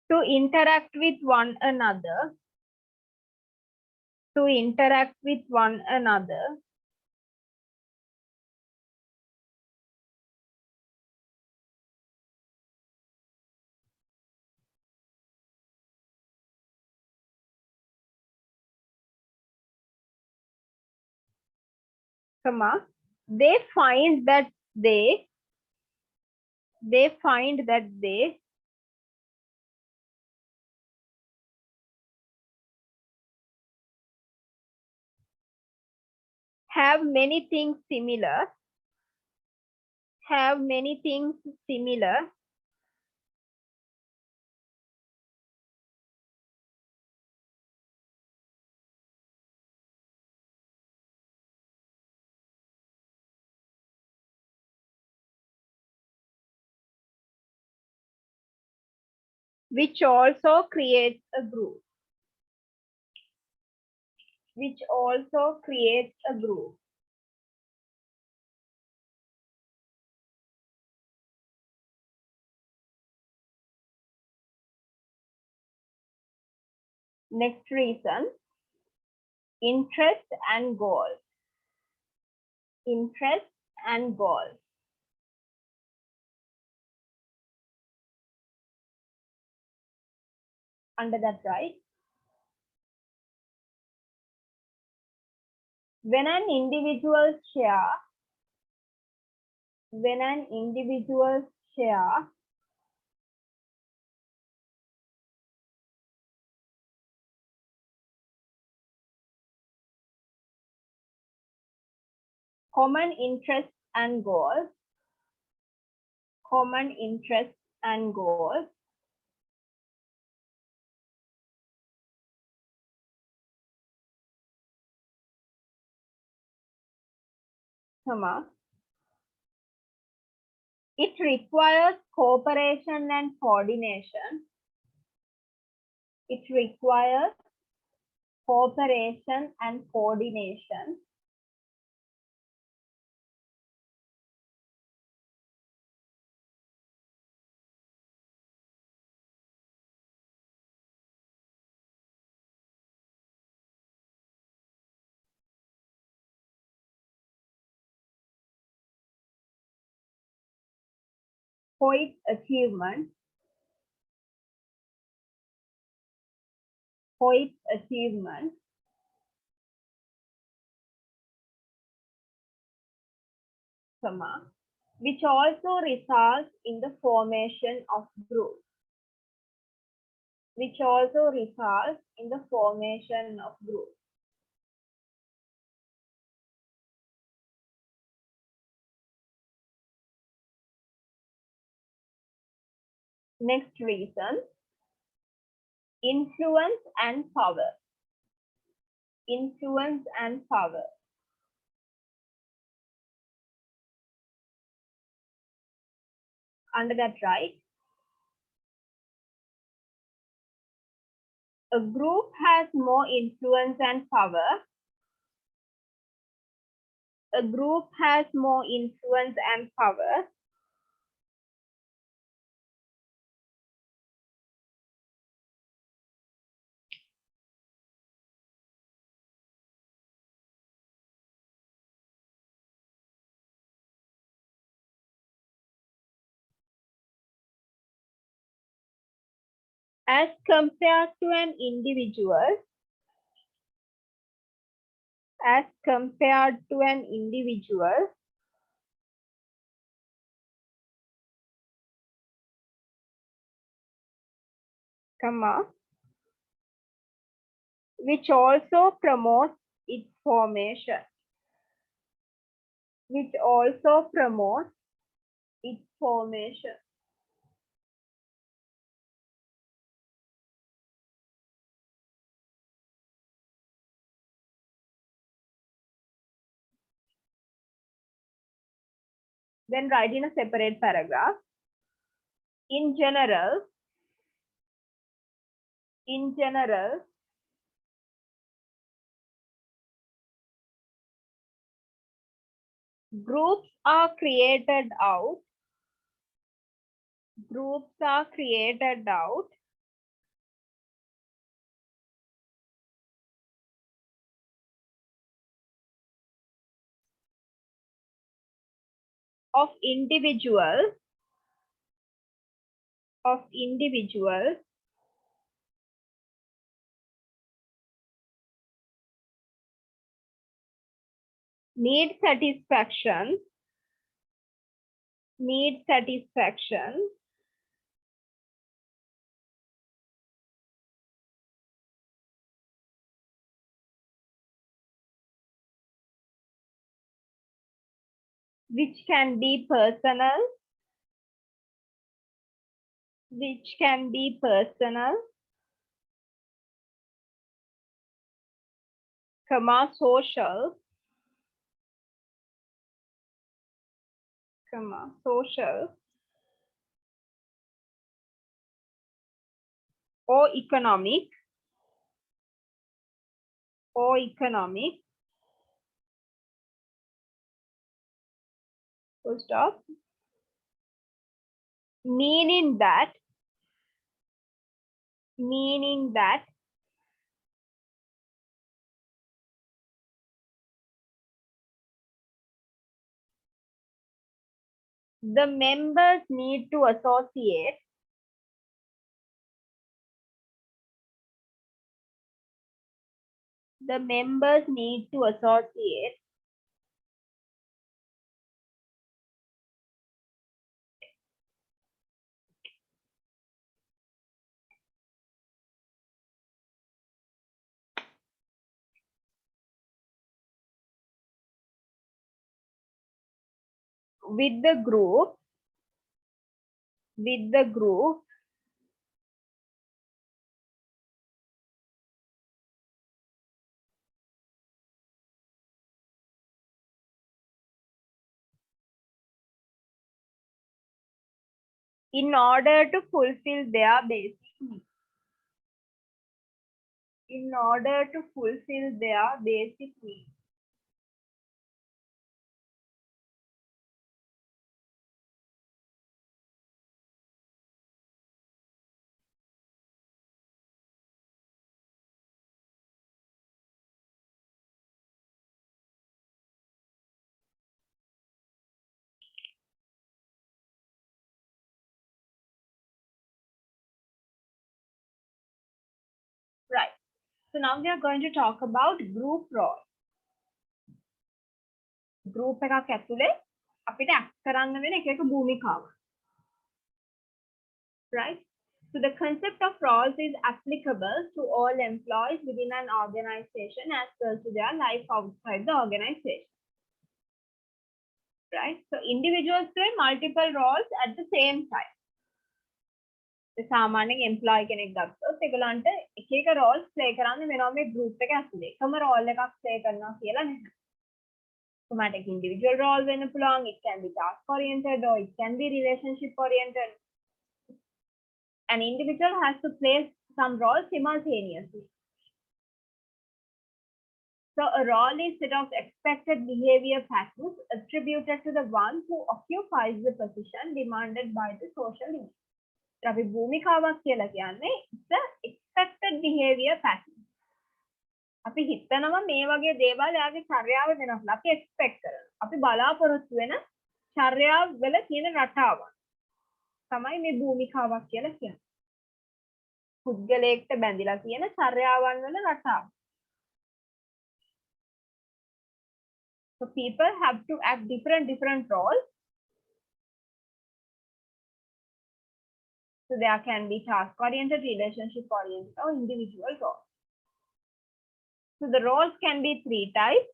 to interact with one another, comma, they find that they have many things similar, which also creates a group. Next reason, interest and goals. Under that, right? When an individual share common interests and goals, comma, it requires cooperation and coordination. For its achievement, comma, which also results in the formation of groups. Next reason, influence and power. Under that, right? A group has more influence and power. As compared to an individual, comma, which also promotes its formation. its formation. Then write in a separate paragraph. In general, groups are created out of individuals need satisfaction which can be personal, social, or economic, full stop, meaning that the members need to associate with the group in order to fulfill their basic needs. Right. So now we are going to talk about group role. Group එකක් ඇතුලේ අපිට act කරන්න වෙන එක භූමිකාව. Right? So the concept of roles is applicable to all employees within an organization as well to their life outside the organization. Right? So individuals play multiple roles at the same time. සාමාන්‍යයෙන් employee කෙනෙක් ගත්තොත් ඒගොල්ලන්ට එක එක roles play කරන්න වෙනවා මේ group එක ඇතුලේ. එකම role එකක් play කරනවා කියලා නැහැ. Somatic individual role වෙන්න පුළුවන්. It can be task oriented or it can be relationship oriented. An individual has to play some roles simultaneously. So a role is set of expected behavior patterns attributed to the one who occupies the position demanded by the social need. අපි භූමිකාවක් කියලා කියන්නේ the expected behavior pattern. අපි හිතනවා මේ වගේ දේවල් යාගේ චර්යාව වෙනස්ලා අපි expect කරනවා. අපි බලාපොරොත්තු වෙන චර්යාව වල තියෙන රටාව තමයි මේ භූමිකාවක් කියලා කියන්නේ. පුද්ගලයෙක්ට බැඳිලා තියෙන චර්යාවන් වල රටාව. So people have to act different roles. So there can be task-oriented, relationship-oriented, or individual roles. So the roles can be three types.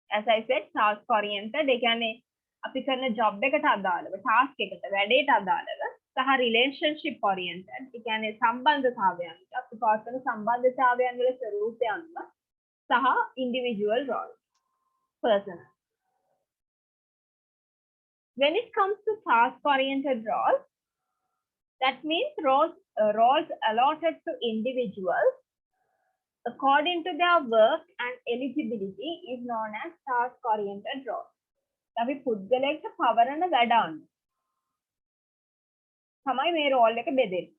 As I said, task-oriented. They can අපි කරන ජොබ් එකට අදාළව ටාස්ක් එකට වැඩේට අදාළව සහ relationship oriented ඒ කියන්නේ සම්බන්ධතාවයන් අපි පාස් කරන සම්බන්ධතාවයන් වල ස්වරූපය අනුව සහ individual role personal. When it comes to task oriented roles, that means roles allotted to individuals according to their work and eligibility is known as task oriented roles. අපි පුද්ගලයෙක්ට පවරන වැඩ අනුව තමයි මේ රෝල් එක බෙදෙන්නේ.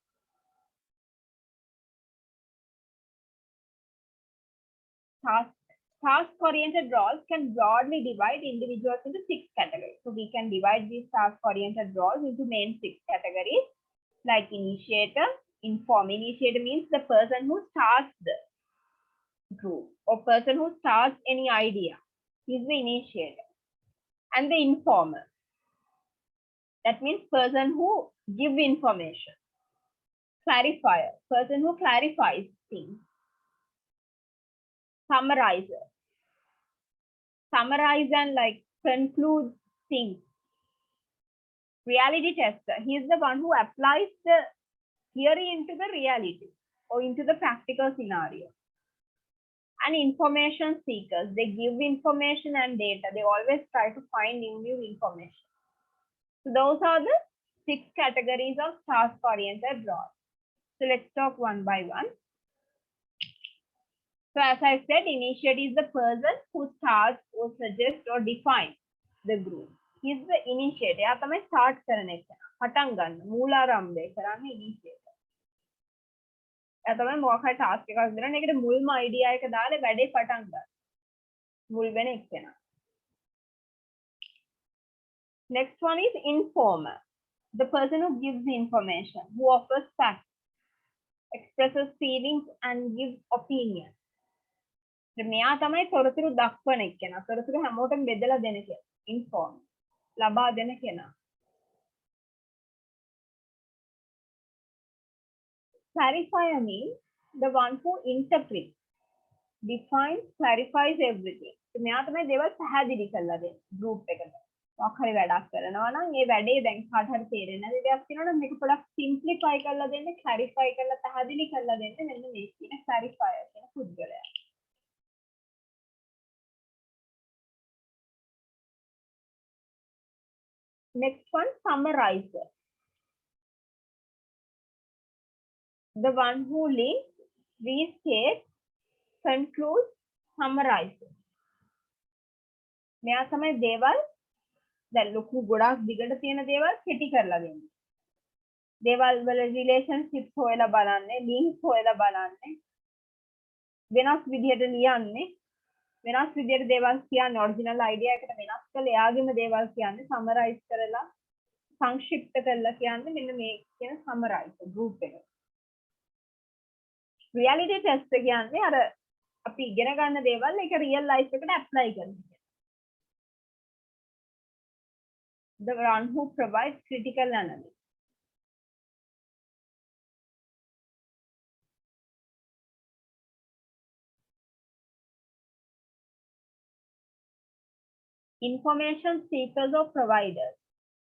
Task-oriented roles can broadly divide individuals into 6 categories. So we can divide these task-oriented roles into main 6 categories, like initiator. Initiator means the person who starts the group or person who starts any idea. He is the initiator. And the informer. That means person who gives information. Clarifier, person who clarifies things. Summarizer. Summarize and like conclude things. Reality tester. He is the one who applies the theory into the reality or into the practical scenario. And information seekers. They give information and data. They always try to find new information. So those are the 6 categories of task-oriented roles. So let's talk one by one. So as I said, initiate is the person who starts or suggests or defines the group. He is the initiator. එයා තමයි start කරන එක. පටන් ගන්න. මූලාරම්භය කරන්නේ initiator. එයා තමයි මොකක් හරි task එකක් දෙනවා. ඒකට මුල්ම idea එක දාලා වැඩේ පටන් ගන්න. මුල් වෙන එක්කෙනා. Next one is informer. The person who gives the information, who offers facts, expresses feelings and gives opinions. මෙයා තමයි තොරතුරු දක්වන එක්කෙනා. තොරතුරු හැමෝටම බෙදලා දෙන කෙනා. Inform. ලබා දෙන කෙනා. Clarifier means the one who interprets, defines, clarifies everything. මෙයා තමයි දේවල් පැහැදිලි කරලා දෙන්නේ group එකට. මොකක් හරි වැඩක් කරනවා නම් ඒ වැඩේ දැන් කාට හරි තේරෙන්නේ නැති දෙයක් තියෙනවා නම් මේක පොඩ්ඩක් simplify කරලා දෙන්න, clarify කරලා පැහැදිලි කරලා දෙන්න මෙන්න මේ කියන clarifier කියන පුද්ගලයා. Next one, summarizer. The one who links, restates, concludes, summarizes. මෙයා තමයි දේවල් දැන් ලොකු ගොඩාක් දිගට තියෙන දේවල් කෙටි කරලා දෙන්නේ. දේවල් වල relationships හොයලා බලන්නේ, links හොයලා බලන්නේ. වෙනස් විදිහට ලියන්නේ. වෙනස් විදිහට දේවල් කියන්නේ ඔරිජිනල් අයිඩියා එකට වෙනස් කරලා එයාගේම දේවල් කියන්නේ සමරයිස් කරලා සංක්ෂිප්ත කරලා කියන්නේ මෙන්න මේ කියන සමරයිස් ගෲප් එක. රියැලිටි ටෙස්ට් කියන්නේ අර අපි ඉගෙන ගන්න දේවල් ඒක රියල් ලයිෆ් එකට ඇප්ලයි කරන එක. The one who provides critical analysis. Information seekers or providers.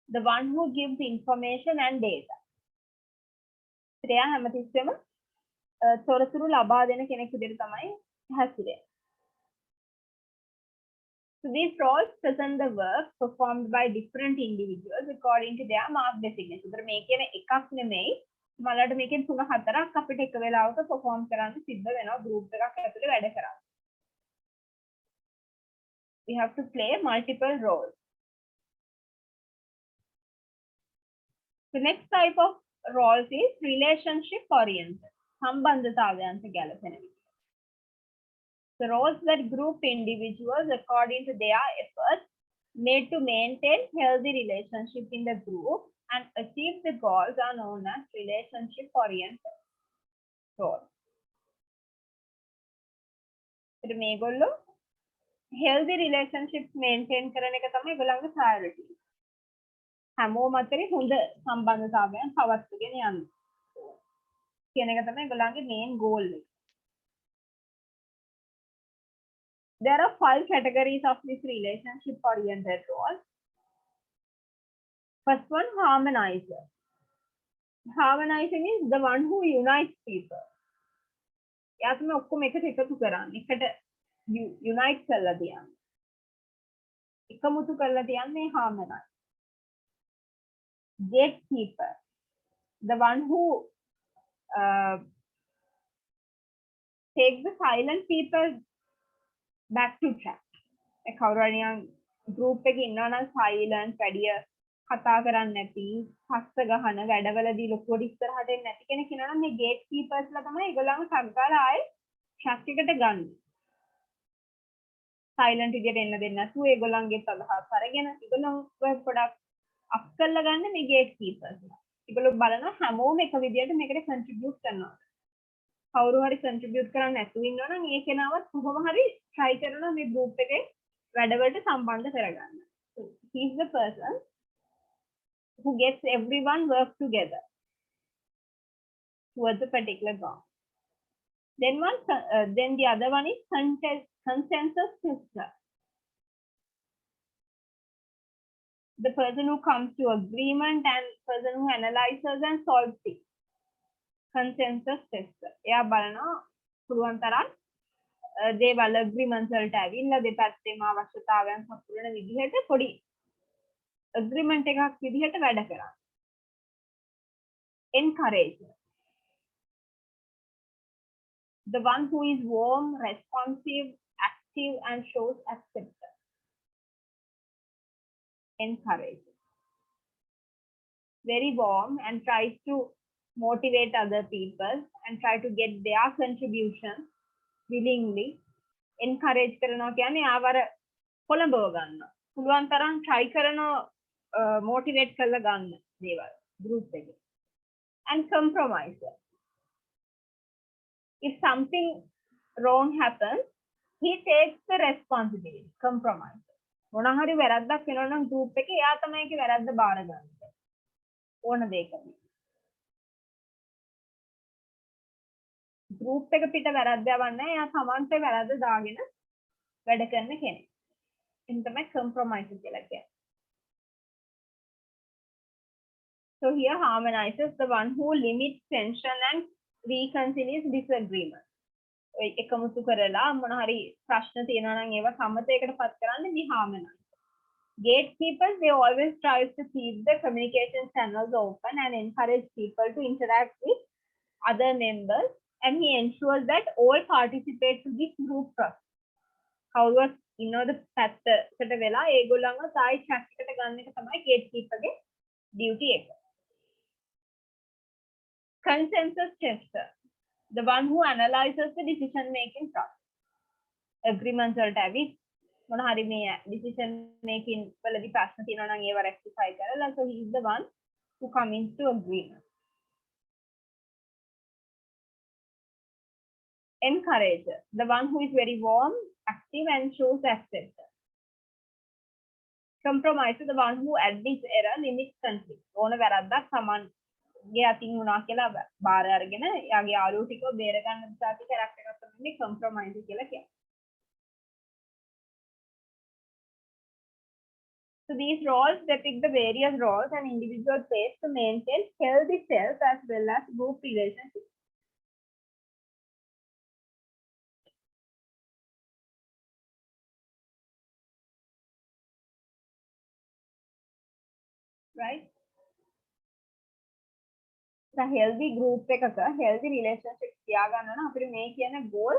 The one who gives information and data. එයා හැමතිස්සෙම තොරතුරු ලබා දෙන කෙනෙක් විදිහට තමයි හැසිරෙන්නේ. So these roles present the work performed by different individuals according to their mark designation. ඒතර මේ කියන එකක් නෙමෙයි මලට මේකෙන් 3-4ක් අපිට එක වෙලාවක perform කරන්න සිද්ධ වෙනවා group එකක් ඇතුලේ වැඩ කරන්න. We have to play multiple roles. The next type of roles is relationship oriented. සම්බන්ධතාවයන්ට ගැලපෙන විදිහ. The roles that group individuals according to their efforts made to maintain healthy relationship in the group and achieve the goals are known as relationship oriented roles. ඉතින් මේගොල්ලෝ healthy relationships maintain කරන එක තමයි ඒගොල්ලන්ගේ priority. හැමෝම අතරේ හොඳ සම්බන්ධතාවයන් පවත්වාගෙන යන්න. කියන එක තමයි ඒගොල්ලන්ගේ main goal එක. There are 5 categories of this relationship oriented role. First one, harmonizer. Harmonizer means the one who unites people. या तुम्हें ඔක්කොම එකට එකතු කරන්නේ. එකට unite කරලා තියන්නේ. එකමුතු කරලා තියන්නේ harmonize. Gatekeeper. The one who takes the silent people back to track. ඒ කවුරු හරි නිකන් group එකේ ඉන්නවා නම් silent වැඩිය කතා කරන්නේ නැති, හස්ස ගහන වැඩවලදී ලොකුවට ඉස්සරහට එන්නේ නැති කෙනෙක් ඉන්නවා නම් මේ gatekeepers ලා තමයි ඒගොල්ලන්ව සංකාර ආයේ track එකට ගන්න. silent විදියට එන්න දෙන්නේ නැතුව ඒගොල්ලන්ගේ අදහස් අරගෙන ඒගොල්ලන්ව පොඩක් up කරලා ගන්න මේ gatekeepers ලා. ඒගොල්ලෝ බලනවා හැමෝම එක විදියට මේකට contribute කරනවා. කවුරු හරි contribute කරන්න නැතුව ඉන්නවා නම් ඒ කෙනාවත් කොහොම හරි try කරනවා මේ group එකේ වැඩවලට සම්බන්ධ කරගන්න. So he is the person who gets everyone work together towards a particular goal. Then the other one is consensus tester. The person who comes to agreement and person who analyzes and solves things. Consensus tester. එයා බලනවා පුළුවන් තරම් දේවල් agreements වලට ඇවිල්ලා දෙපැත්තේම අවශ්‍යතාවයන් සපුරන විදිහට පොඩි agreement එකක් විදිහට වැඩ කරා. Encourager. The one who is warm, responsive, active and shows acceptance. Encourager. Very warm and tries to motivate other people and try to get their contribution willingly. Encourage කරනවා කියන්නේ ආවර කොළඹව ගන්න. පුළුවන් තරම් try කරනවා motivate කරලා ගන්න දේවල් group එකේ. And compromiser. If something wrong happens, he takes the responsibility. Compromiser. මොන හරි වැරද්දක් වෙනවා නම් group එකේ එයා තමයි ඒකේ වැරද්ද බාර ගන්න. ඕන දෙයකට. group එක පිට වැරද්ද යවන්නේ එයා තමන්ට වැරද්ද දාගෙන වැඩ කරන කෙනෙක්. එන්න තමයි compromiser කියලා කියන්නේ. So here harmonizes the one who limits tension and reconciliates disagreement. එකමුතු කරලා මොන හරි ප්‍රශ්න තියෙනවා නම් ඒවා සම්මතයකටපත් කරන්නේ මේ harmonize. Gatekeepers, they always strive to keep the communication channels open and encourage people to interact with other members, and he ensures that all participate to this group process. However, the පැත්තකට වෙලා ඒගොල්ලන්ව සායි track එකට ගන්න එක තමයි gatekeeper ගේ duty එක. Consensus tester. The one who analyzes the decision making process. Agreements වලට ඇවිත් මොන හරි මේ decision making වලදී ප්‍රශ්න තියෙනවා නම් ඒව rectify කරලා, so he is the one who comes into agreement. Encourager. The one who is very warm, active and shows acceptance. Compromiser. The one who admits error, limits conflict. ඕන වැරද්දක් සමන් ගේ අතින් වුණා කියලා බාර අරගෙන යාගේ යාළුවෝ ටිකව බේර ගන්න විදිහට කැරක්ටර් එකක් තමයි compromiser කියලා කියන්නේ. So these roles depict the various roles an individual plays to maintain healthy self as well as group relationships. Right? The healthy group එකක healthy relationships තියාගන්න නම් අපිට මේ කියන goal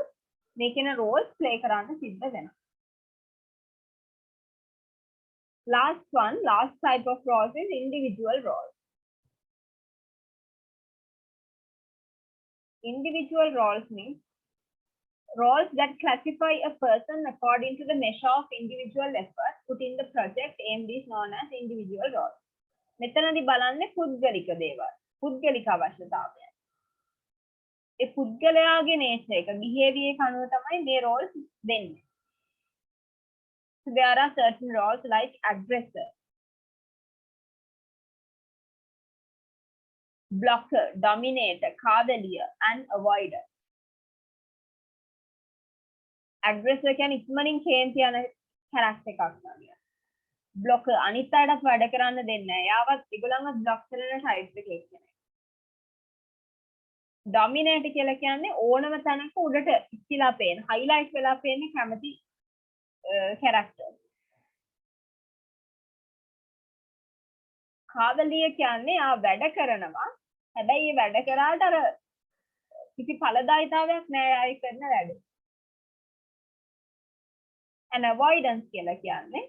මේ කියන roles play කරන්න සිද්ධ වෙනවා. Last type of roles is individual roles. Individual roles means roles that classify a person according to the measure of individual effort put in the project aimed is known as individual roles. මෙතනදී බලන්නේ පුද්ගලික දේවල්. පුද්ගලික අවශ්‍යතාවයන්. ඒ පුද්ගලයාගේ nature එක behavior එක අනුව තමයි මේ roles දෙන්නේ. So there are certain roles like aggressor, blocker, dominator, කාදලිය and avoider. Aggressor කියන්නේ ඉක්මනින් කේන්ති යන character එකක් වගේ. බ්ලොකර් අනිත් අයටත් වැඩ කරන්න දෙන්නේ නැහැ. යාවත් ඒගොල්ලන්ව බ්ලොක් කරන ටයිප් එකක් කෙනෙක්. ඩොමිනේට් කියලා කියන්නේ ඕනම තැනක උඩට ඉස්තිලා පේන, highlight වෙලා පේන කැමති character. කාවලිය කියන්නේ ආ වැඩ කරනවා. හැබැයි මේ වැඩ කරාට අර කිසි ඵලදායීතාවයක් නැහැ ආයි කරන වැඩ. and avoidance කියලා කියන්නේ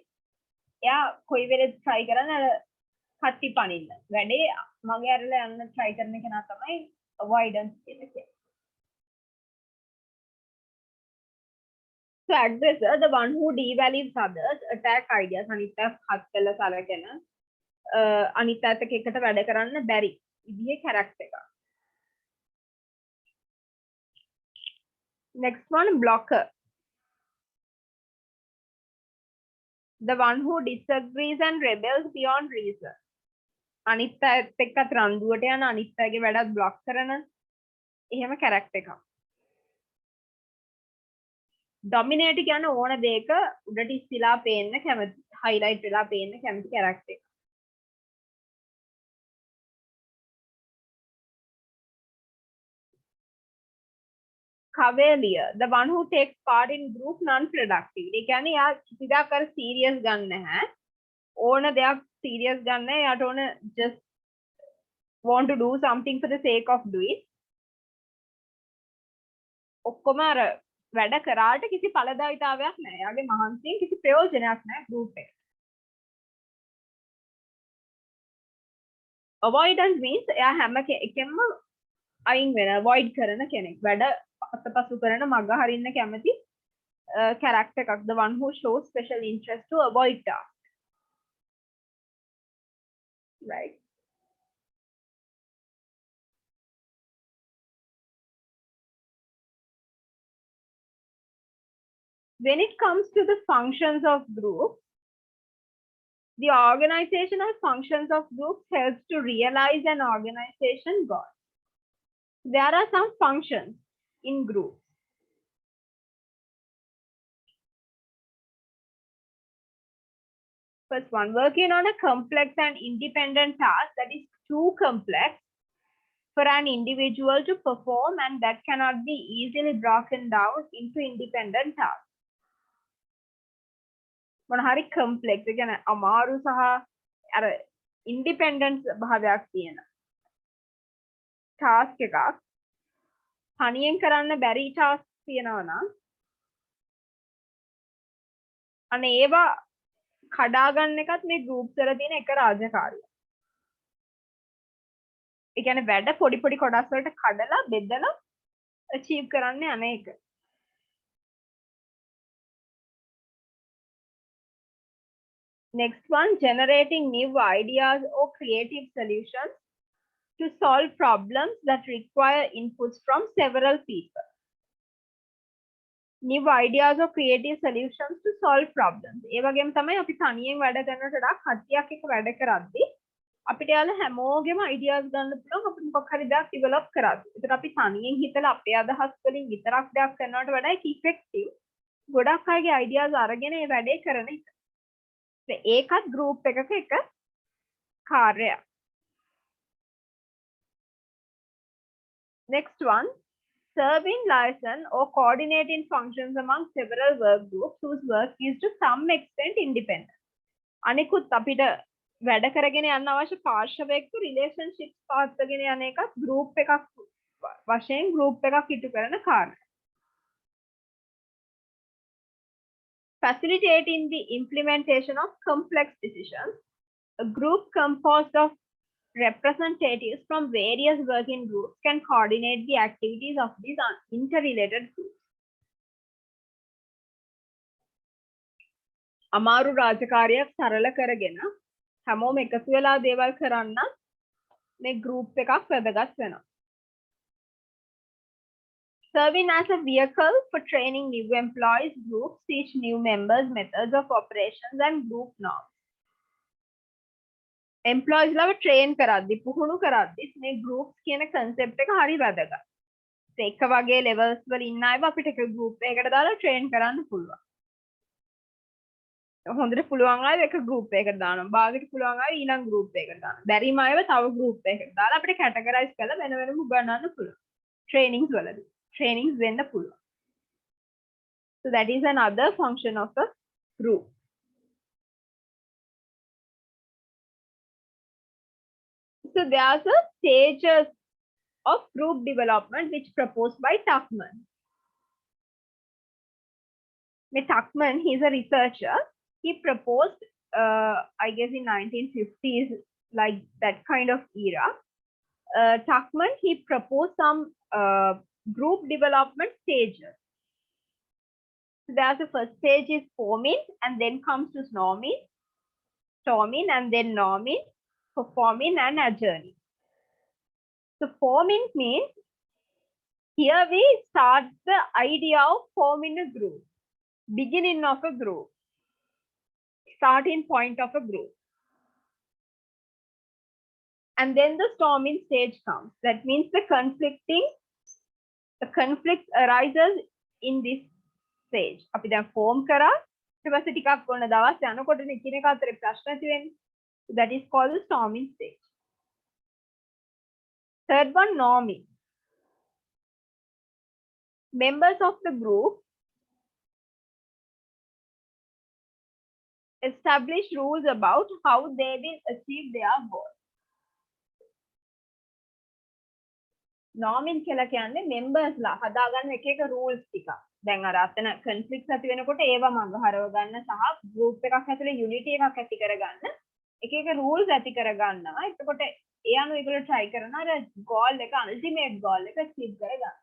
එයා කොයි වෙලෙත් try කරන අර කට්ටි පනින්න. වැඩේ මගේ අරලා යන්න try කරන කෙනා තමයි avoidance කියලා කියන්නේ. So aggressor, the one who devalues others, attack ideas අනිත් අය හත් කළ සලකන අනිත් අයත් එක්ක වැඩ කරන්න බැරි විදිහේ character එකක්. Next one, blocker. The one who disagrees and rebels beyond reason. අනිත් අයත් එක්කත් රණ්ඩුවට යන අනිත් අයගේ වැඩත් බ්ලොක් කරන එහෙම character එකක්. dominate කියන්නේ ඕන දෙයක උඩට ඉස්තිලා පේන්න කැමති, highlight වෙලා පේන්න කැමති character එක. Cavalier, the one who takes part in group non-productive. ඒ කියන්නේ යා කිසිදාක අර serious ගන්න නැහැ. ඕන දෙයක් serious ගන්න නැහැ. යාට ඕන just want to do something for the sake of doing. ඔක්කොම අර වැඩ කරාට කිසි ඵලදායීතාවයක් නැහැ. යාගේ මහන්සියෙන් කිසි ප්‍රයෝජනයක් නැහැ group එකට. Avoidance means එයා හැම එකෙන්ම අයින් වෙන, avoid කරන කෙනෙක්. වැඩ අතපසු කරන මග හරින්න කැමති character එකක්. The one who shows special interest to avoid task. Right. When it comes to the functions of groups, the organizational functions of groups helps to realize an organization goal. There are some functions in groups. First one, working on a complex and independent task that is too complex for an individual to perform and that cannot be easily broken down into independent tasks. මොන හරි complex ඒ කියන්නේ අමාරු සහ අර independent භාවයක් තියෙන task එකක් තනියෙන් කරන්න බැරි task තියෙනවා නම් අනේ ඒවා කඩා ගන්න එකත් මේ groups වල තියෙන එක රාජකාරිය. ඒ කියන්නේ වැඩ පොඩි පොඩි කොටස් වලට කඩලා බෙදලා achieve කරන්න යන එක. Next one, generating new ideas or creative solutions to solve problems that require inputs from several people. New ideas or creative solutions to solve problems. ඒ වගේම තමයි අපි තනියෙන් වැඩ කරනට වඩා කට්ටියක් එක්ක වැඩ කරද්දී අපිට යාළ හැමෝගෙම ideas ගන්න පුළුවන් අපිට මොකක් හරි දෙයක් develop කරද්දී. ඒකට අපි තනියෙන් හිතලා අපේ අදහස් වලින් විතරක් දෙයක් කරනවට වඩා ඒක effective. ගොඩක් අයගේ ideas අරගෙන ඒ වැඩේ කරන එක. ඒකත් group එකක එක කාර්යයක්. Next one, serving liaison or coordinating functions among several work groups whose work is to some extent independent. අනිකුත් අපිට වැඩ කරගෙන යන්න අවශ්‍ය පාර්ශවයක relationships පාත්ගෙන යන එකත් group එකක් වශයෙන් group එකක් ඉටු කරන කාර්යය. Facilitating the implementation of complex decisions, a group composed of representatives from various working groups can coordinate the activities of these interrelated groups. අමාරු රාජකාරියක් සරල කරගෙන හැමෝම එකතු වෙලා දේවල් කරන්න මේ group එකක් වැදගත් වෙනවා. Serving as a vehicle for training new employees, groups teach new members methods of operations and group norms. Employees ලව train කරද්දි පුහුණු කරද්දි මේ groups කියන concept එක හරි වැදගත්. එක වගේ levels වල ඉන්න අයව අපිට එක group එකකට දාලා train කරන්න පුළුවන්. හොඳට පුළුවන් අය එක group එකකට දානවා. භාගයට පුළුවන් අය ඊළඟ group එකකට දානවා. බැරිම අයව තව group එකකට දාලා අපිට categorize කරලා වෙන වෙනම උගන්වන්න පුළුවන්. trainings වලදී. trainings දෙන්න පුළුවන්. So that is another function of a group. So there's a stages of group development which proposed by Tuckman. Tuckman, he's a researcher. He proposed, I guess in 1950s, like that kind of era. Tuckman, he proposed some group development stages. So there's the first stage is forming, and then comes to norming, storming, and then norming, performing, and adjourning. So forming means here we start the idea of forming a group, beginning of a group, starting point of a group. And then the storming stage comes. That means the conflict arises in this stage. අපි දැන් form කරා ඊට පස්සේ ටිකක් ඔන්න දවස් යනකොට එකිනෙක අතර ප්‍රශ්න ඇති වෙන්නේ. That is called the storming stage. Third one, norming. Members of the group establish rules about how they will achieve their goal. Norming කියලා කියන්නේ members ලා හදාගන්න එක එක rules ටික. දැන් අර අතන conflicts ඇති වෙනකොට ඒවා මඟහරව ගන්න සහ group එකක් ඇතුලේ unity එකක් ඇති කරගන්න එක එක rules ඇති කරගන්නවා. එතකොට ඒ අනුව ඒගොල්ලෝ try කරනවා අර goal එක ultimate goal එක achieve කරගන්න.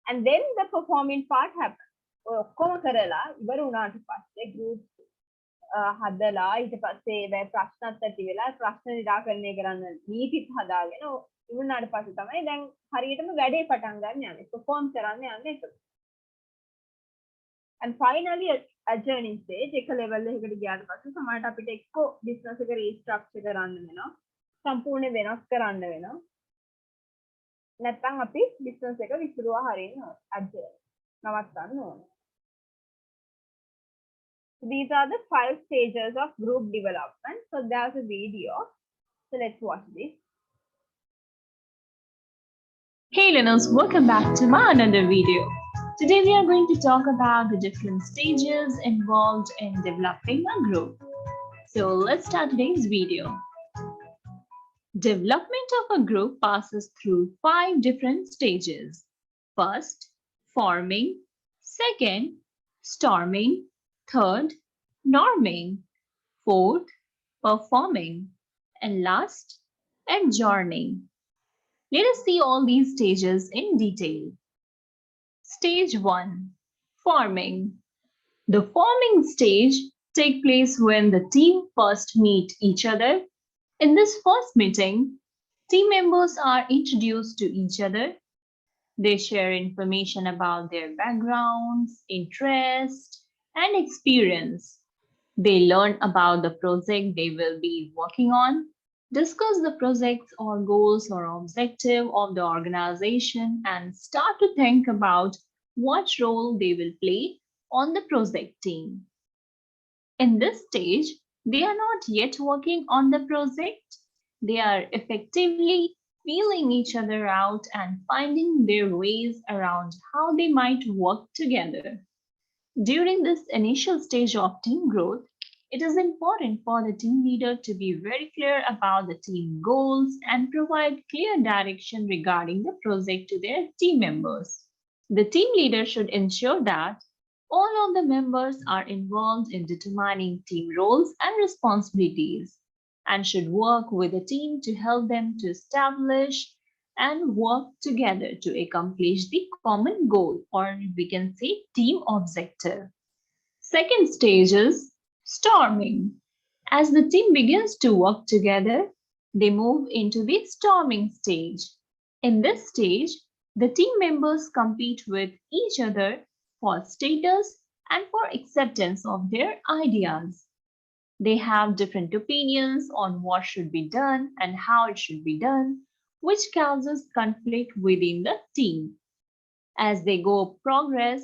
And then the performing part happens. ඔය ඔක්කොම කරලා ඉවර වුණාට පස්සේ group හදලා ඊට පස්සේ ඒ ප්‍රශ්නත් ඇති වෙලා ප්‍රශ්න නිරාකරණය කරන්න නීතිත් හදාගෙන ඉවරනාට පස්සේ තමයි දැන් හරියටම වැඩේ පටන් ගන්න යන්නේ perform කරන්න යන්නේ ඒක. And finally adjourning stage එක level එකකට ගියාට පස්සේ සමහරට අපිට එක්ක business එක restructure කරන්න වෙනවා සම්පූර්ණ වෙනස් කරන්න වෙනවා නැත්නම් අපි business එක විසිරුවා හරින්න adjourn නවත්තන්න ඕනේ. These are the 5 stages of group development. So there's a video. So let's watch this. Hey learners, welcome back to my another video. Today we are going to talk about the different stages involved in developing a group. So let's start today's video. Development of a group passes through 5 different stages. First, forming. Second, storming. Third, norming. Fourth, performing. And last, adjourning. Let us see all these stages in detail. Stage 1, forming. The forming stage takes place when the team first meet each other. In this first meeting, team members are introduced to each other. They share information about their backgrounds, interests, and experience. They learn about the project they will be working on, discuss the projects or goals or objective of the organization, and start to think about what role they will play on the project team. In this stage, they are not yet working on the project. They are effectively feeling each other out and finding their ways around how they might work together. During this initial stage of team growth, it is important for the team leader to be very clear about the team goals and provide clear direction regarding the project to their team members. The team leader should ensure that all of the members are involved in determining team roles and responsibilities and should work with the team to help them to establish and work together to accomplish the common goal, or we can say team objective. Second stage is storming. As the team begins to work together, they move into the storming stage. In this stage, the team members compete with each other for status and for acceptance of their ideas. They have different opinions on what should be done and how it should be done, which causes conflict within the team. As they go progress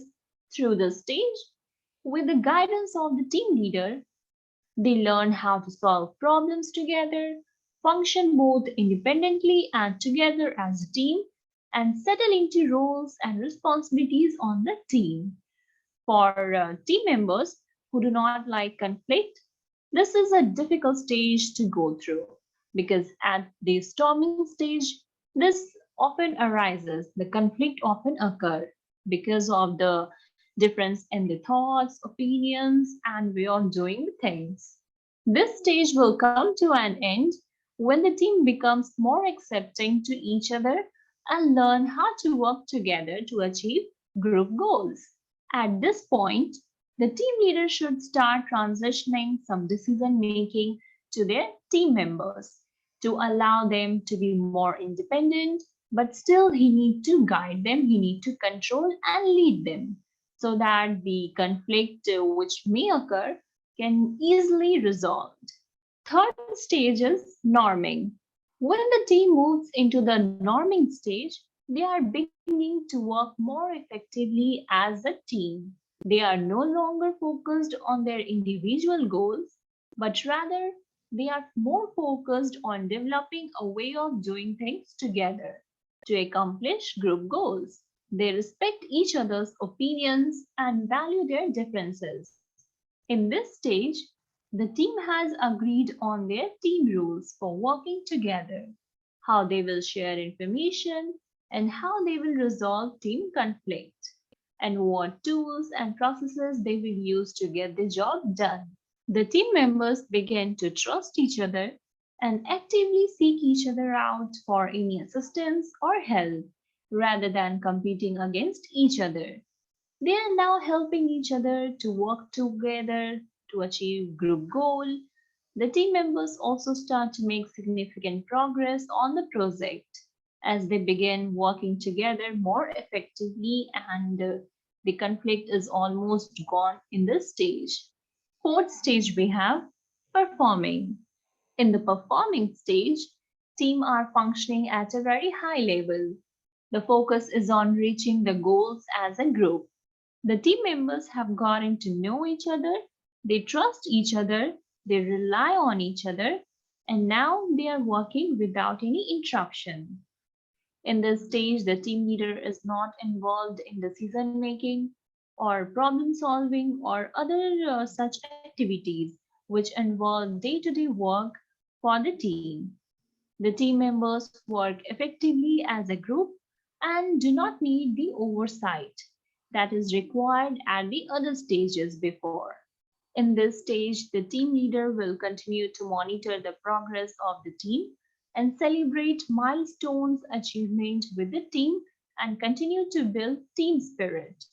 through the stage, With the guidance of the team leader, they learn how to solve problems together, function both independently and together as a team, and settle into roles and responsibilities on the team. For team members who do not like conflict, this is a difficult stage to go through because at the storming stage, this often arises, the conflict often occur because of the difference in the thoughts, opinions, and way of doing things. This stage will come to an end when the team becomes more accepting to each other and learn how to work together to achieve group goals. At this point, the team leader should start transitioning some decision making to their team members to allow them to be more independent, but still he need to guide them, he need to control and lead them so that the conflict which may occur can easily resolved. Third stage is norming. When the team moves into the norming stage, they are beginning to work more effectively as a team. They are no longer focused on their individual goals, but rather they are more focused on developing a way of doing things together to accomplish group goals. They respect each other's opinions and value their differences. In this stage, the team has agreed on their team rules for working together, how they will share information, and how they will resolve team conflict, and what tools and processes they will use to get the job done. The team members begin to trust each other and actively seek each other out for any assistance or help rather than competing against each other. They are now helping each other to work together to achieve group goal. The team members also start to make significant progress on the project as they begin working together more effectively and the conflict is almost gone in this stage. Fourth stage we have performing. In the performing stage, team are functioning at a very high level. The focus is on reaching the goals as a group. The team members have gotten to know each other, they trust each other, they rely on each other, and now they are working without any interruption. In this stage, the team leader is not involved in decision making or problem solving or other such activities which involve day to day work for the team. The team members work effectively as a group and do not need the oversight that is required at the other stages before. In this stage, the team leader will continue to monitor the progress of the team and celebrate milestones achievement with the team and continue to build team spirit.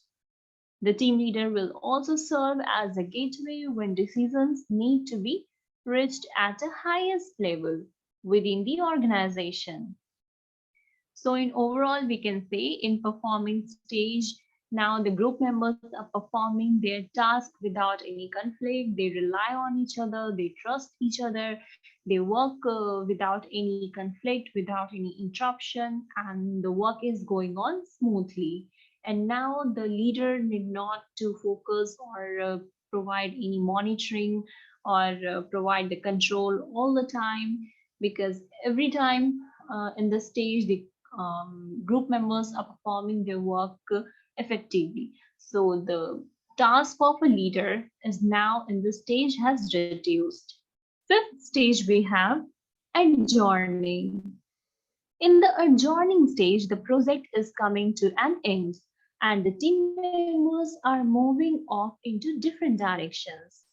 The team leader will also serve as a gateway when decisions need to be reached at a highest level within the organization. So in overall, we can say in performing stage, now the group members are performing their task without any conflict. They rely on each other, they trust each other, they work without any conflict, without any interruption, and the work is going on smoothly. And now the leader need not to focus or provide any monitoring or provide the control all the time because every time in the stage the group members are performing their work effectively. So the task of a leader is now in this stage has reduced. Fifth stage we have adjourning. In the adjourning stage, the project is coming to an end and the team members are moving off into different directions.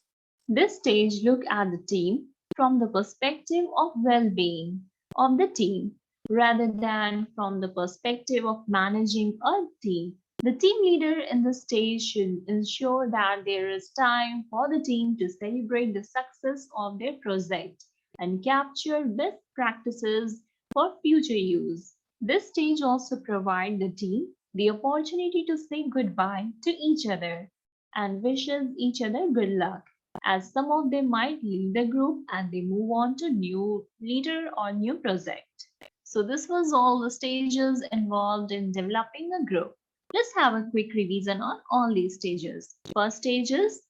This stage look at the team from the perspective of well-being of the team rather than from the perspective of managing a team. The team leader in the stage should ensure that there is time for the team to celebrate the success of their project and capture best practices for future use. This stage also provides the team the opportunity to say goodbye to each other and wishes each other good luck as some of them might leave the group and they move on to new leader or new project. So this was all the stages involved in developing a group. Let's have a quick revision on all these stages. First stage is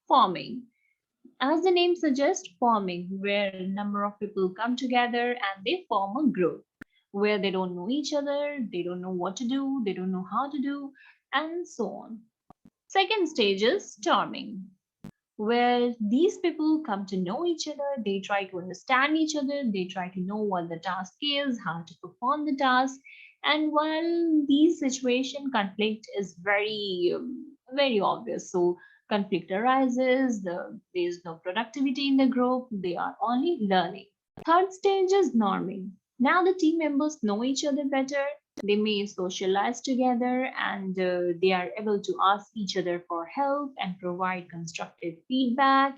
forming. As the name suggests, forming, where a number of people come together and they form a group where they don't know each other, they don't know what to do, they don't know how to do, and so on. Second stage is storming, where these people come to know each other, they try to understand each other, they try to know what the task is, how to perform the task. And while these situation conflict is very obvious, so conflict arises, there's no productivity in the group, they are only learning. Third stage is norming. Now the team members know each other better. They may socialize together and they are able to ask each other for help and provide constructive feedback.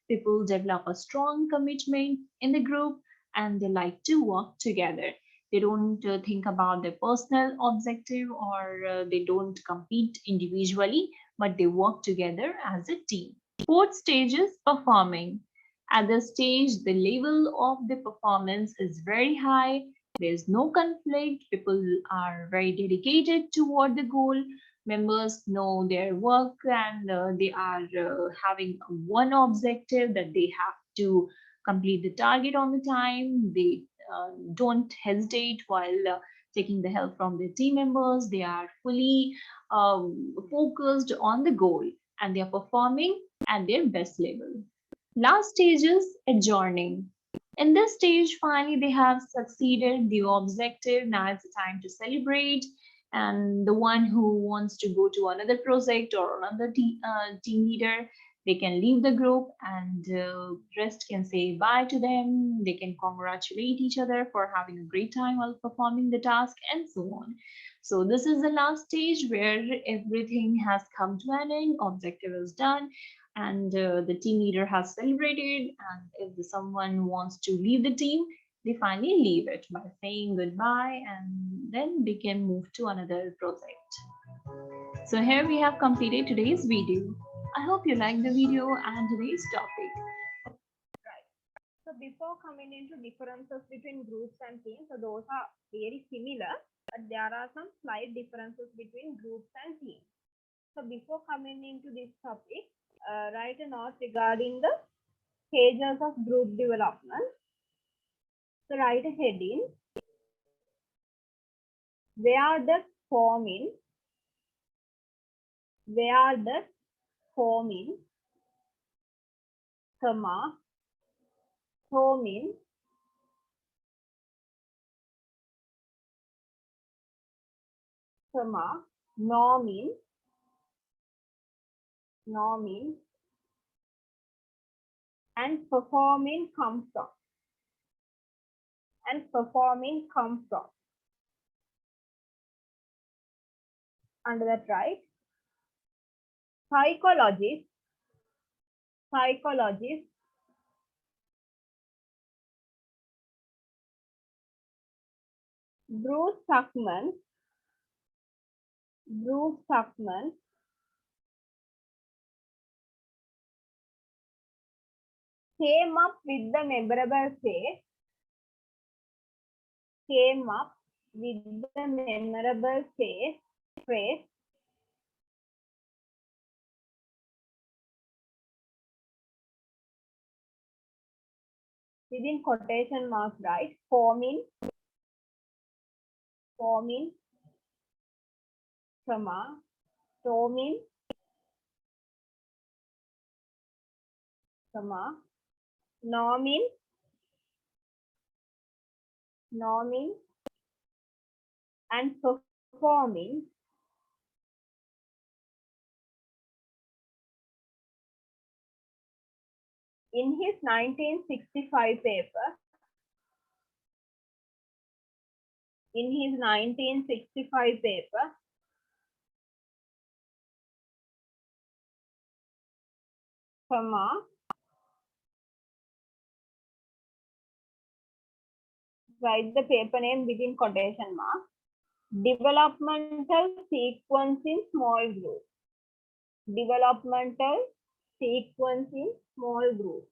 People develop a strong commitment in the group and they like to work together. They don't think about their personal objective or they don't compete individually, but they work together as a team. Fourth stage is performing. At this stage, the level of the performance is very high. There's no conflict. People are very dedicated toward the goal. Members know their work and they are having one objective that they have to complete the target on the time. They don't hesitate while taking the help from their team members. They are fully focused on the goal and they are performing at their best level. Last stage is adjourning. In this stage, finally, they have succeeded the objective. Now it's the time to celebrate. And the one who wants to go to another project or another team leader, they can leave the group and rest can say bye to them. They can congratulate each other for having a great time while performing the task and so on. So this is the last stage where everything has come to an end, objective is done, and the team leader has celebrated. And if someone wants to leave the team, they finally leave it by saying goodbye and then they can move to another project. So here we have completed today's video. I hope you liked the video and today's topic. So before coming into differences between groups and teams, so those are very similar, but there are some slight differences between groups and teams. So before coming into this topic, write a note regarding the stages of group development. So write a heading where the forming, comma, forming, comma, norming, and performing come from. Under that, right? Psychologists, Bruce Tuckman came up with the memorable phrase within quotation marks, right? Forming, comma, storming, comma, norming, and performing. In his 1965 paper, comma, write the paper name within quotation marks. Developmental sequence in small groups.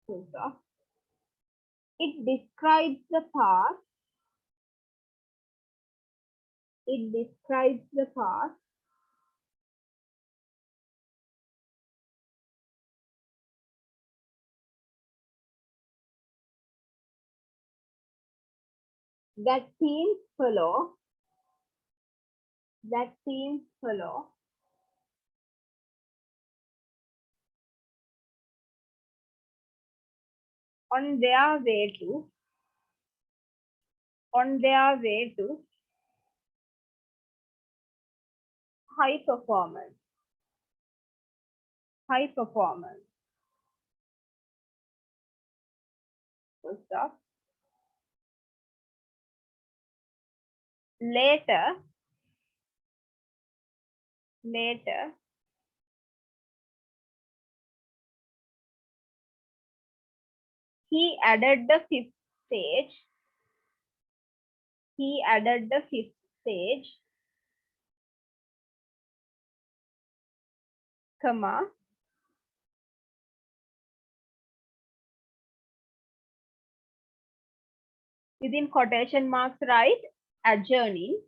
Full stop. It describes the past. It describes the past that teams follow. That teams follow on their way to high performance. High performance. Full stop. Later, he added the fifth stage. He added the fifth stage, comma, within quotation marks, write adjourning,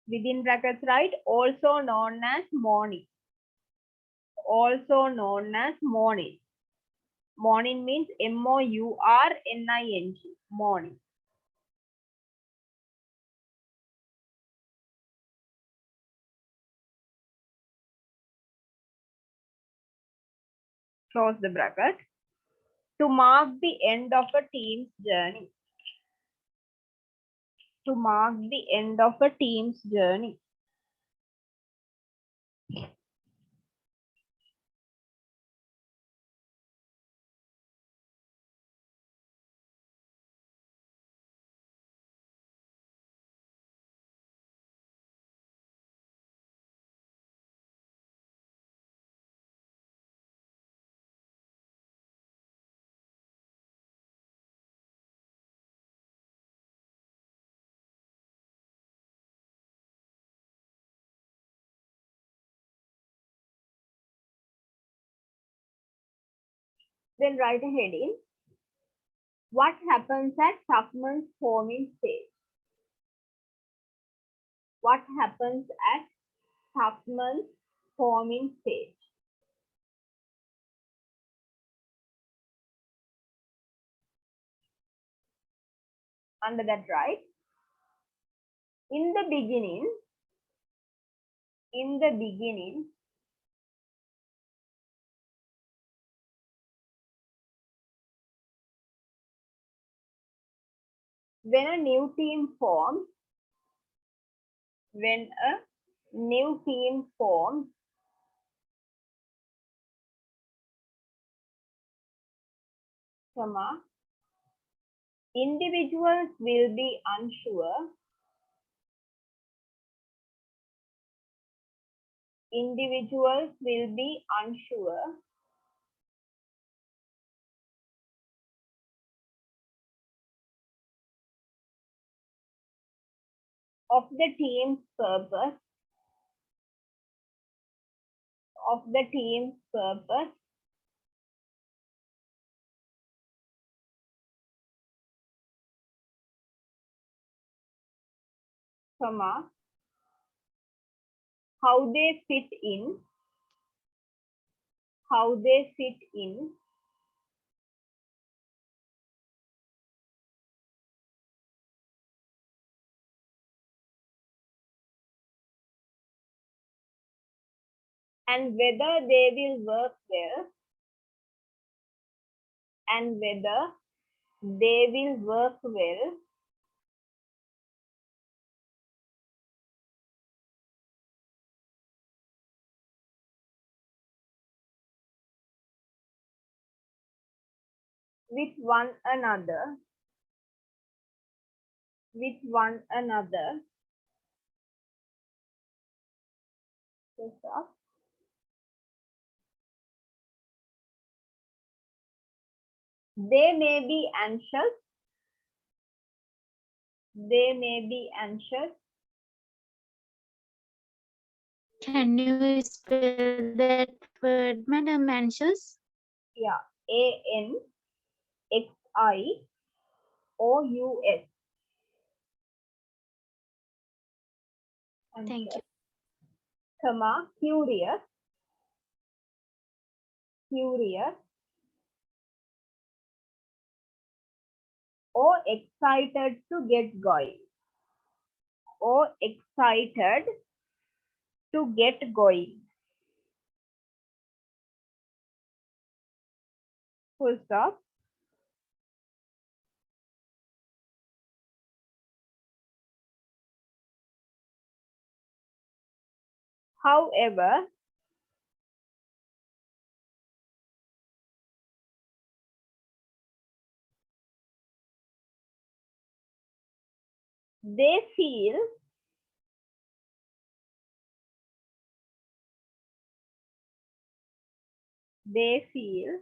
within brackets, write also known as morning. Also known as morning. Morning means MOURNING. Morning. Close the bracket. To mark the end of a team's journey. To mark the end of a team's journey. Then write a heading. What happens at Tuckman's forming stage? What happens at Tuckman's forming stage? Under that, write. In the beginning, when a new team forms, comma, individuals will be unsure. Individuals will be unsure of the team's purpose. Comma, how they fit in, and whether they will work well, with one another. Full stop. They may be anxious. Can you spell that word, Madam Anxious? Yeah, ANXIOUS. Thank you. Comma, curious, curious, or excited to get going, or excited to get going. Full stop. However, they feel they feel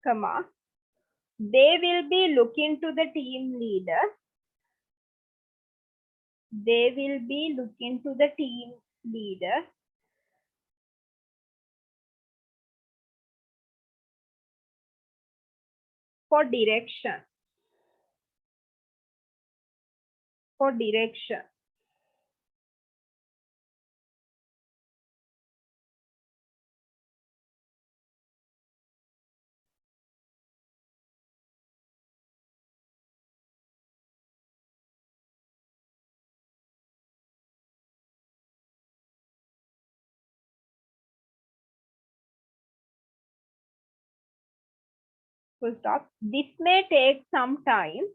comma, they will be looking to the team leader. They will be looking to the team leader for direction. For direction. Full stop. This may take some time.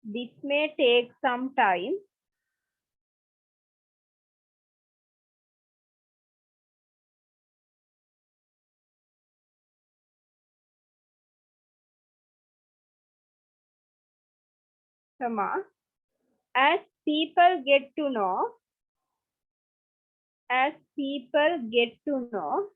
This may take some time. Comma, as people get to know, as people get to know,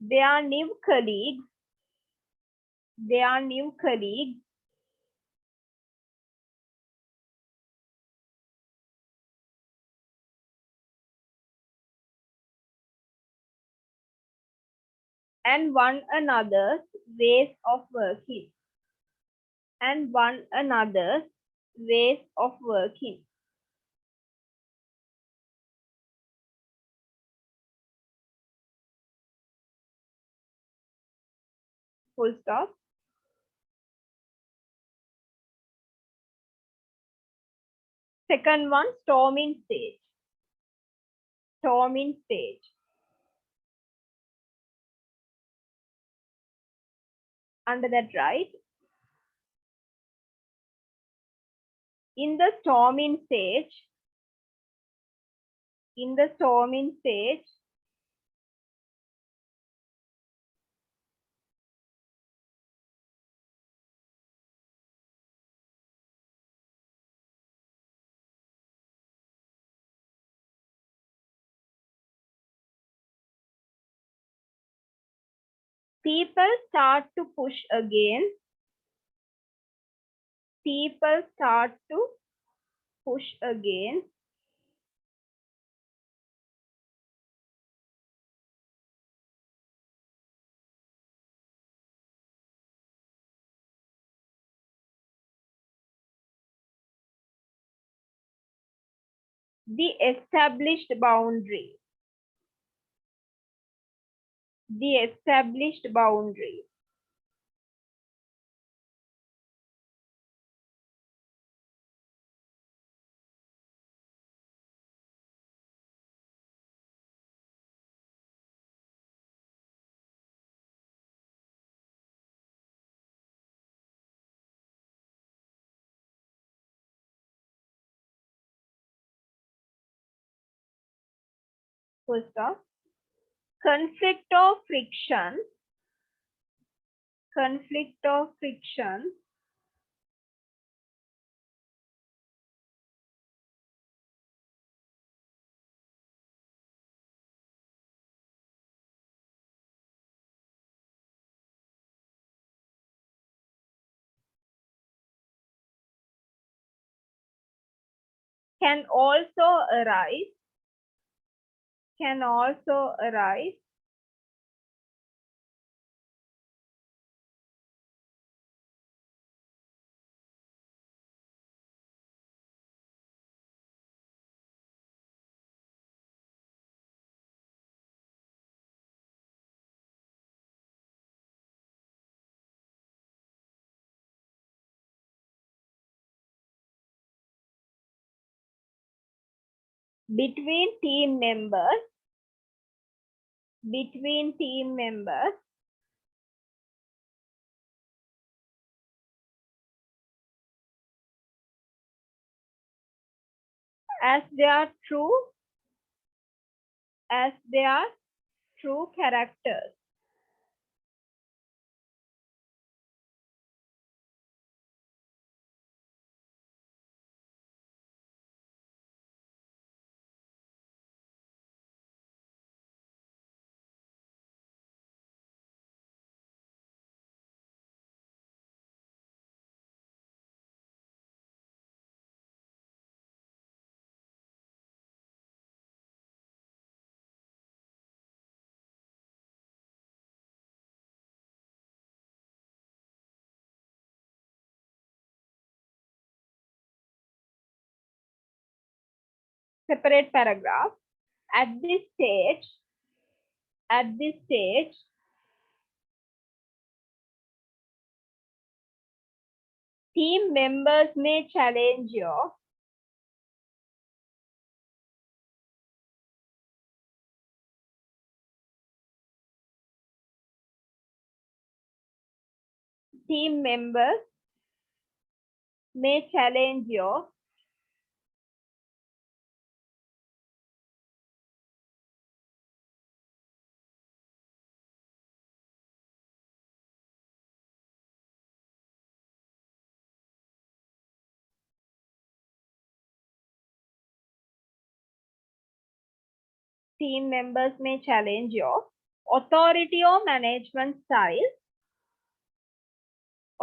their new colleagues, their new colleagues and one another's ways of working. And one another's ways of working. Full stop. Second one, storming stage. Storming stage. Under that, right? In the storming stage, people start to push again. People start to push again. The established boundary. The established boundary. Full stop. Conflict or friction. conflict or friction can also arise between team members as their true characters. Separate paragraph. At this stage, team members may challenge your team members may challenge your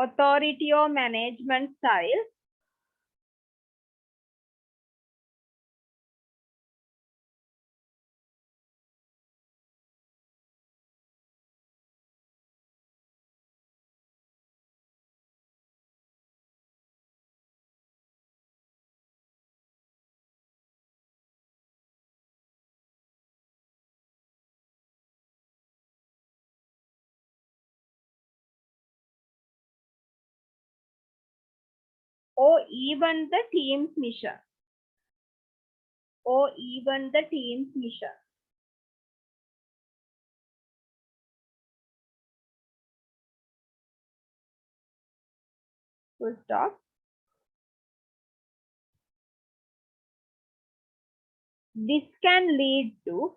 authority or management style, or even the team's mission. Full stop. This can lead to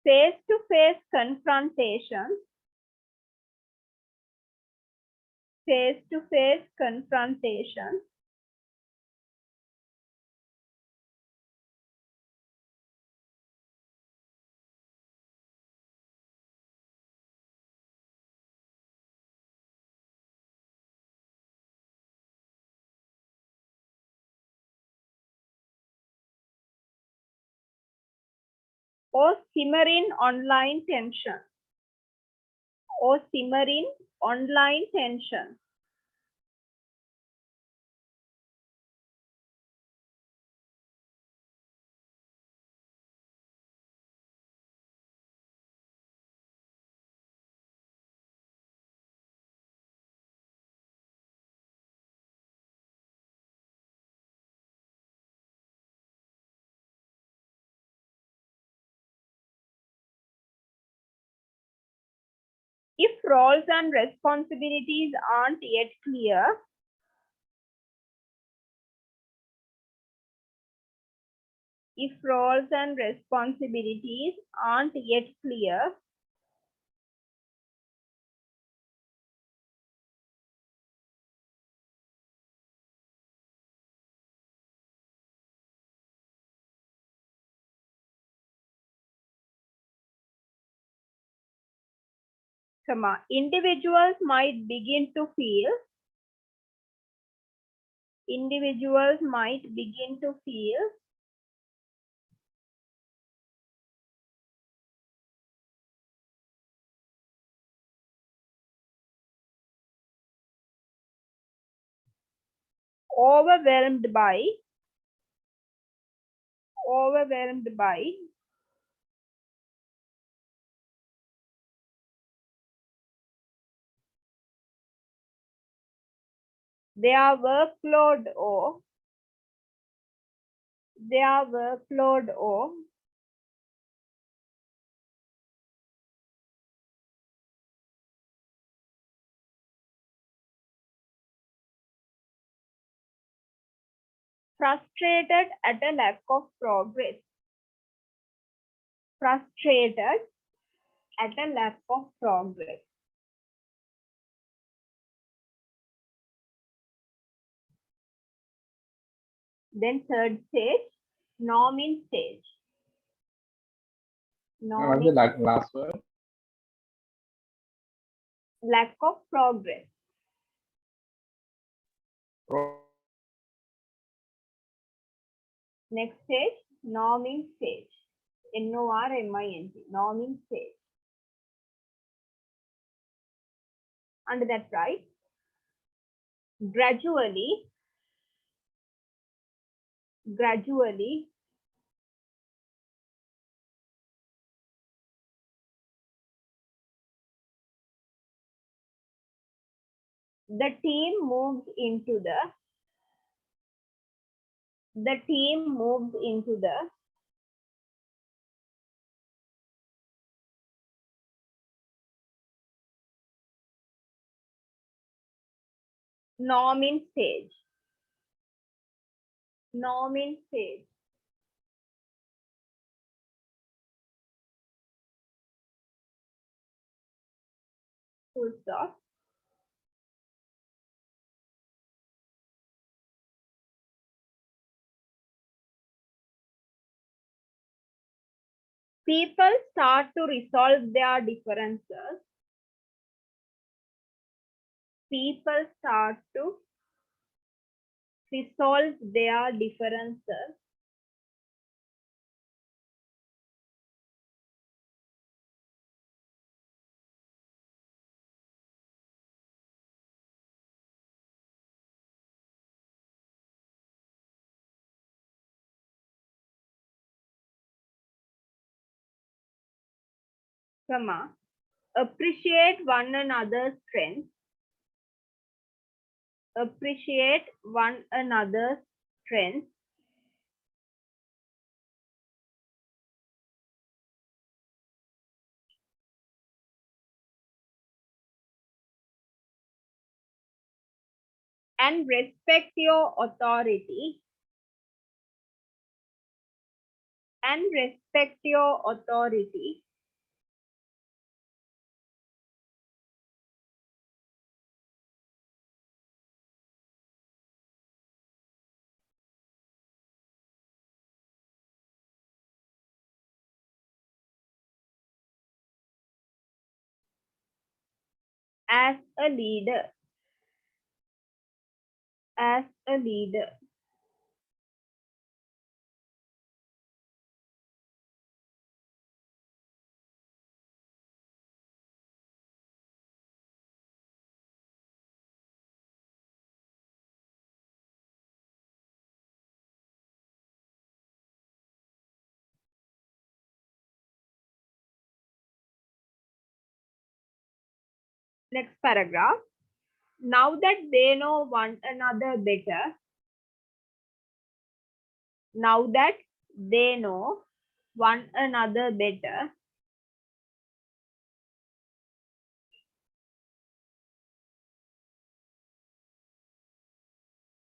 face-to-face confrontations, or simmering online tension. roles and responsibilities aren't yet clear, if roles and responsibilities aren't yet clear, individuals might begin to feel overwhelmed by their workload or frustrated at a lack of progress. Frustrated at a lack of progress. Then third stage, norming stage. What is the last word? Lack of progress. Next stage, norming stage. Norming, norming stage. Under that, right? Gradually, the team moves into the norming stage. Norming stage. Full stop. People start to resolve their differences. People start to resolve their differences. Appreciate one another's strengths. Appreciate one another's strengths. And respect your authority. And respect your authority. As a leader. As a leader. Next paragraph. Now that they know one another better, now that they know one another better,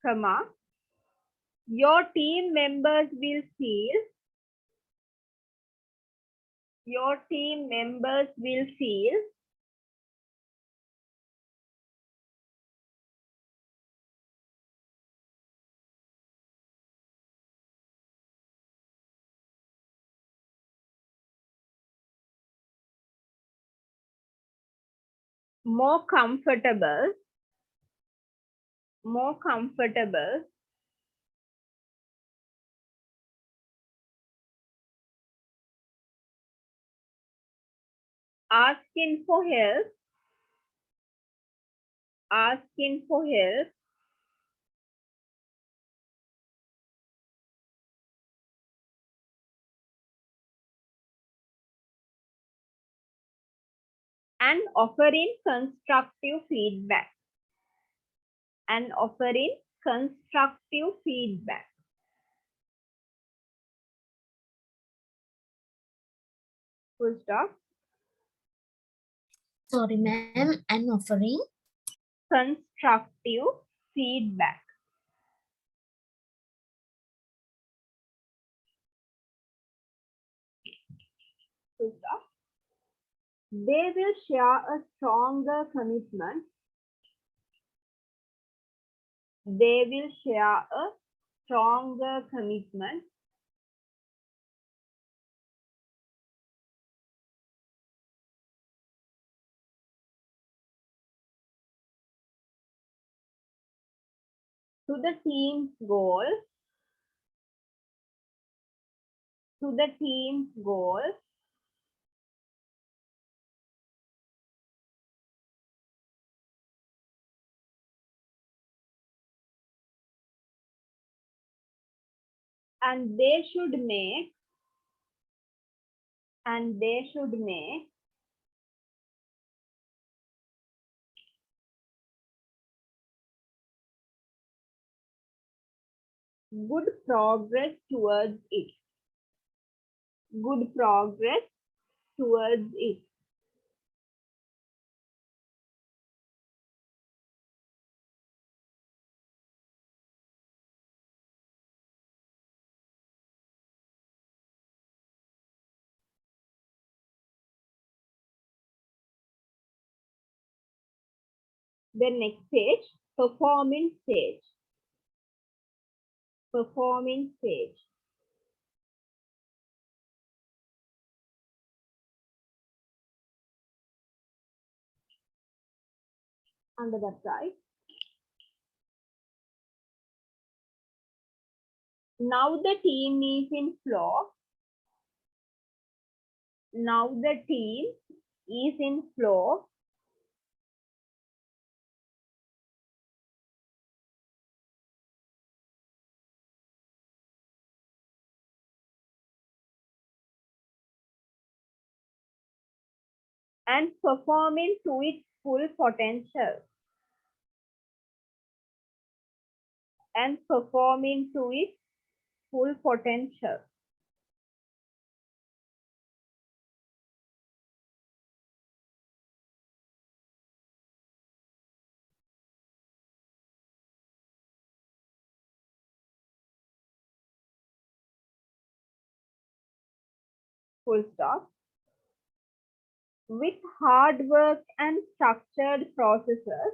comma, your team members will feel more comfortable asking for help and offering constructive feedback. Full stop. Sorry, ma'am. And offering. Constructive feedback. Full stop. They will share a stronger commitment. To the team's goal. And they should make good progress towards it. The next stage, performing stage. Under that side. Now the team is in flow. And performing to its full potential. Full stop. With hard work and structured processes,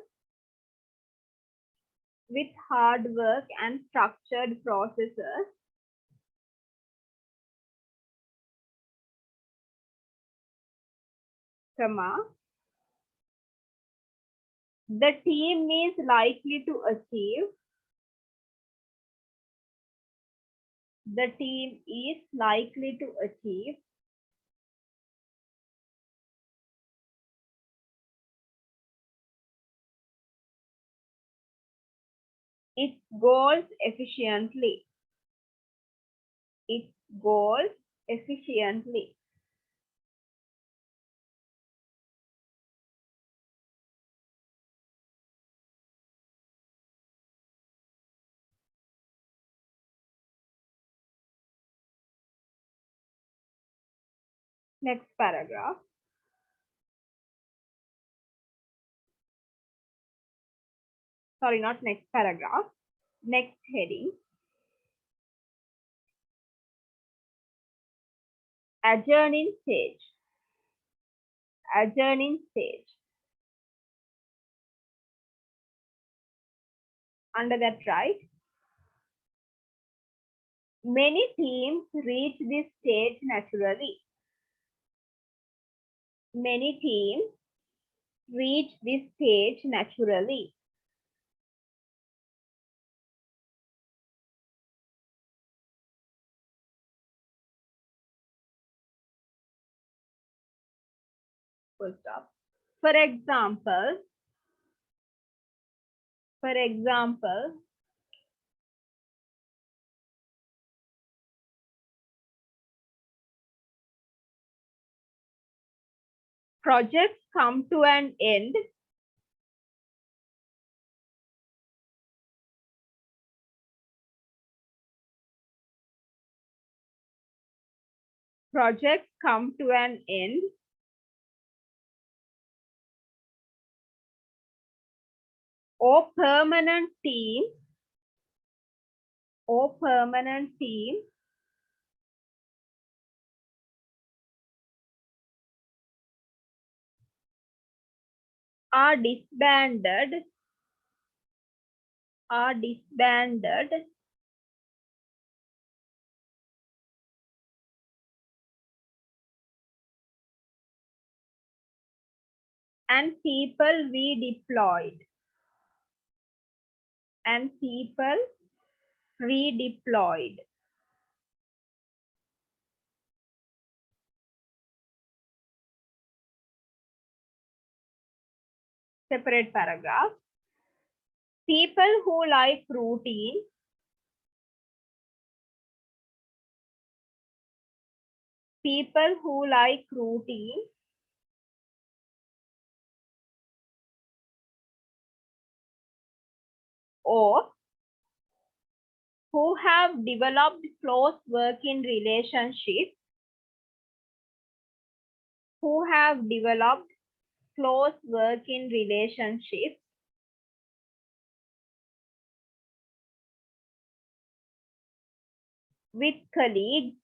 comma, the team is likely to achieve its goals efficiently. Next paragraph. Sorry, not next paragraph. Next heading. Adjourning stage. Adjourning stage. Under that, right? Many teams reach this stage naturally. Many teams reach this stage naturally. Full stop. For example, projects come to an end or permanent teams are disbanded and people redeployed. Separate paragraph. People who like routine or who have developed close working relationships with colleagues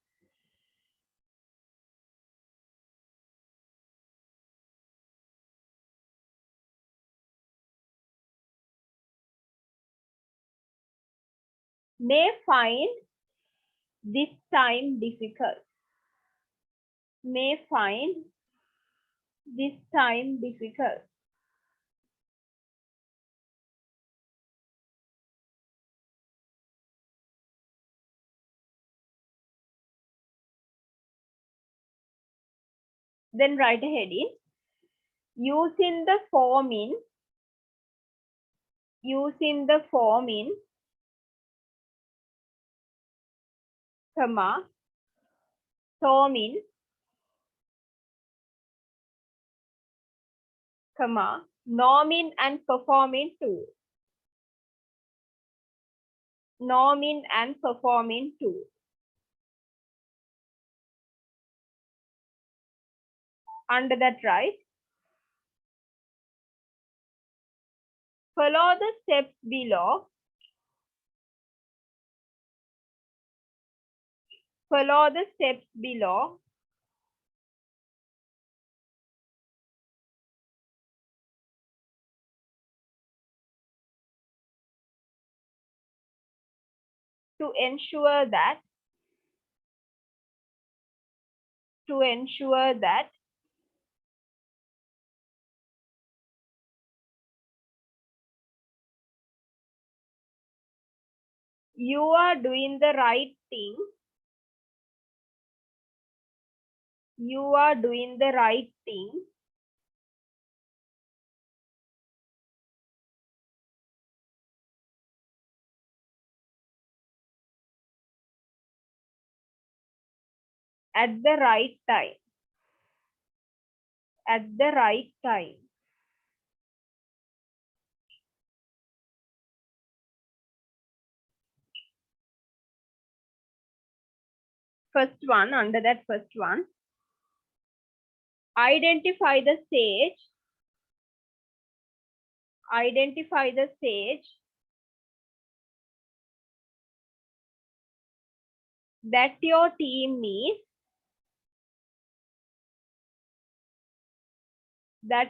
may find this time difficult. Then write a heading. Using the forming comma, storming, comma, norming and performing too. Under that, right? Follow the steps below. To ensure that you are doing the right thing at the right time. First one, under that first one, identify the stage that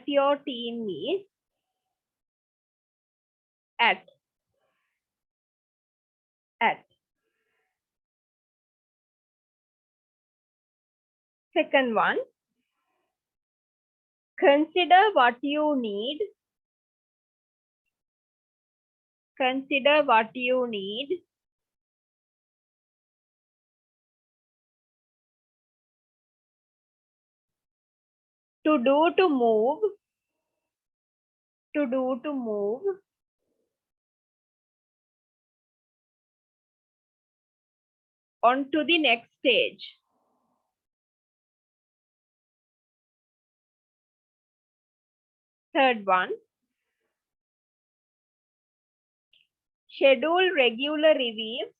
your team is at. Second one, consider what you need. Consider what you need to do to move on to the next stage. Third one, schedule regular reviews.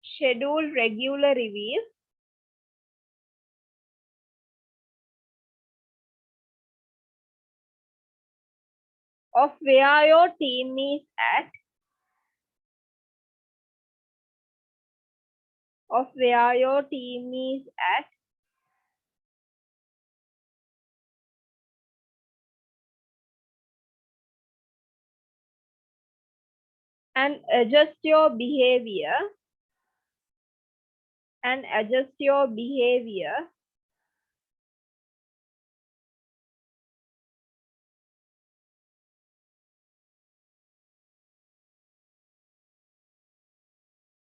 Schedule regular reviews of where your team is at. Of where your team is at. And adjust your behavior. And adjust your behavior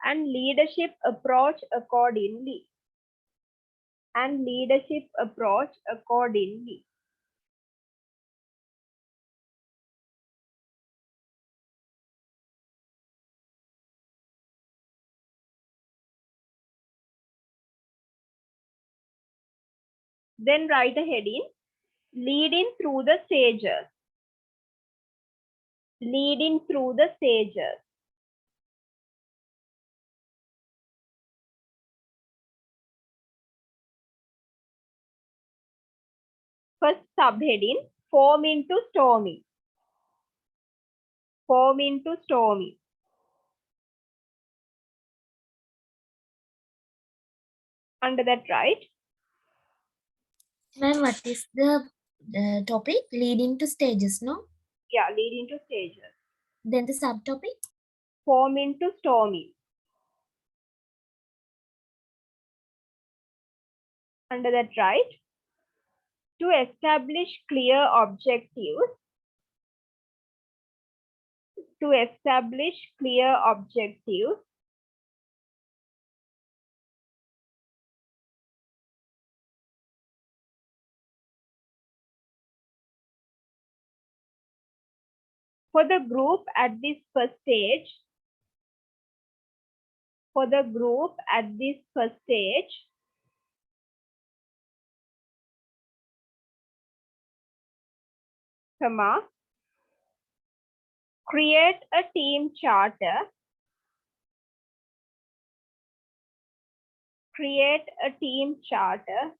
and leadership approach accordingly. And leadership approach accordingly. Then write a heading, leading through the stages. Leading through the stages. First subheading, form into storming. Form into storming. Under that, write, Ma'am, what is the topic? Leading to stages, no? yeah, leading to stages. Then the subtopic? Form into storming. Under that, write, to establish clear objectives. To establish clear objectives. For the group at this first stage. For the group at this first stage. Comma, create a team charter. Create a team charter.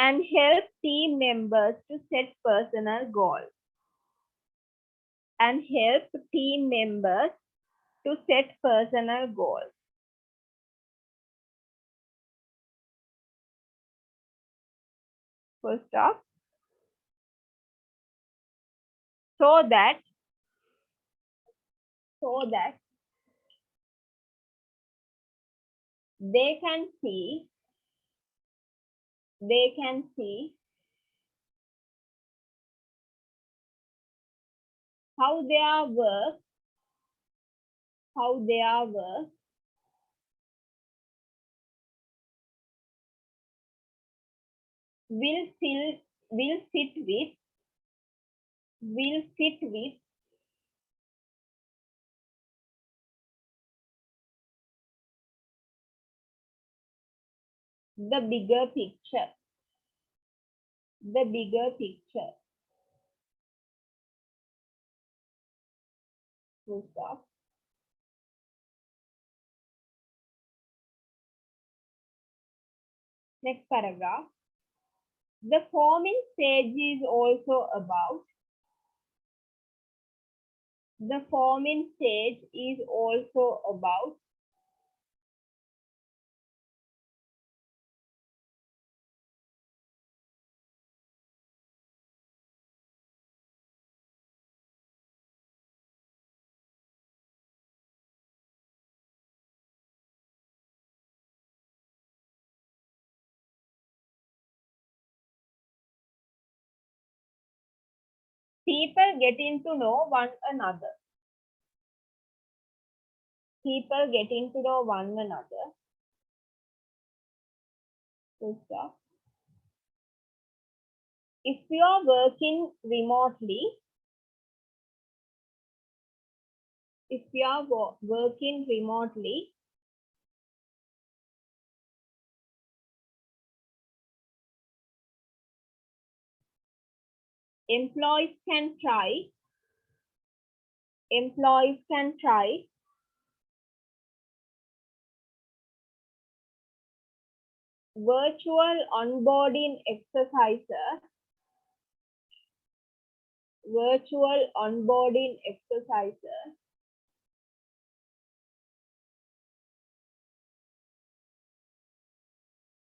And help team members to set personal goals. And help team members to set personal goals. Full stop. So that they can see how their work will fit with the bigger picture. The bigger picture. Full stop. Next paragraph. The forming stage is also about. The forming stage is also about. People getting to know one another. People getting to know one another. Good stuff. If you are working remotely, working remotely, employees can try virtual onboarding exercises,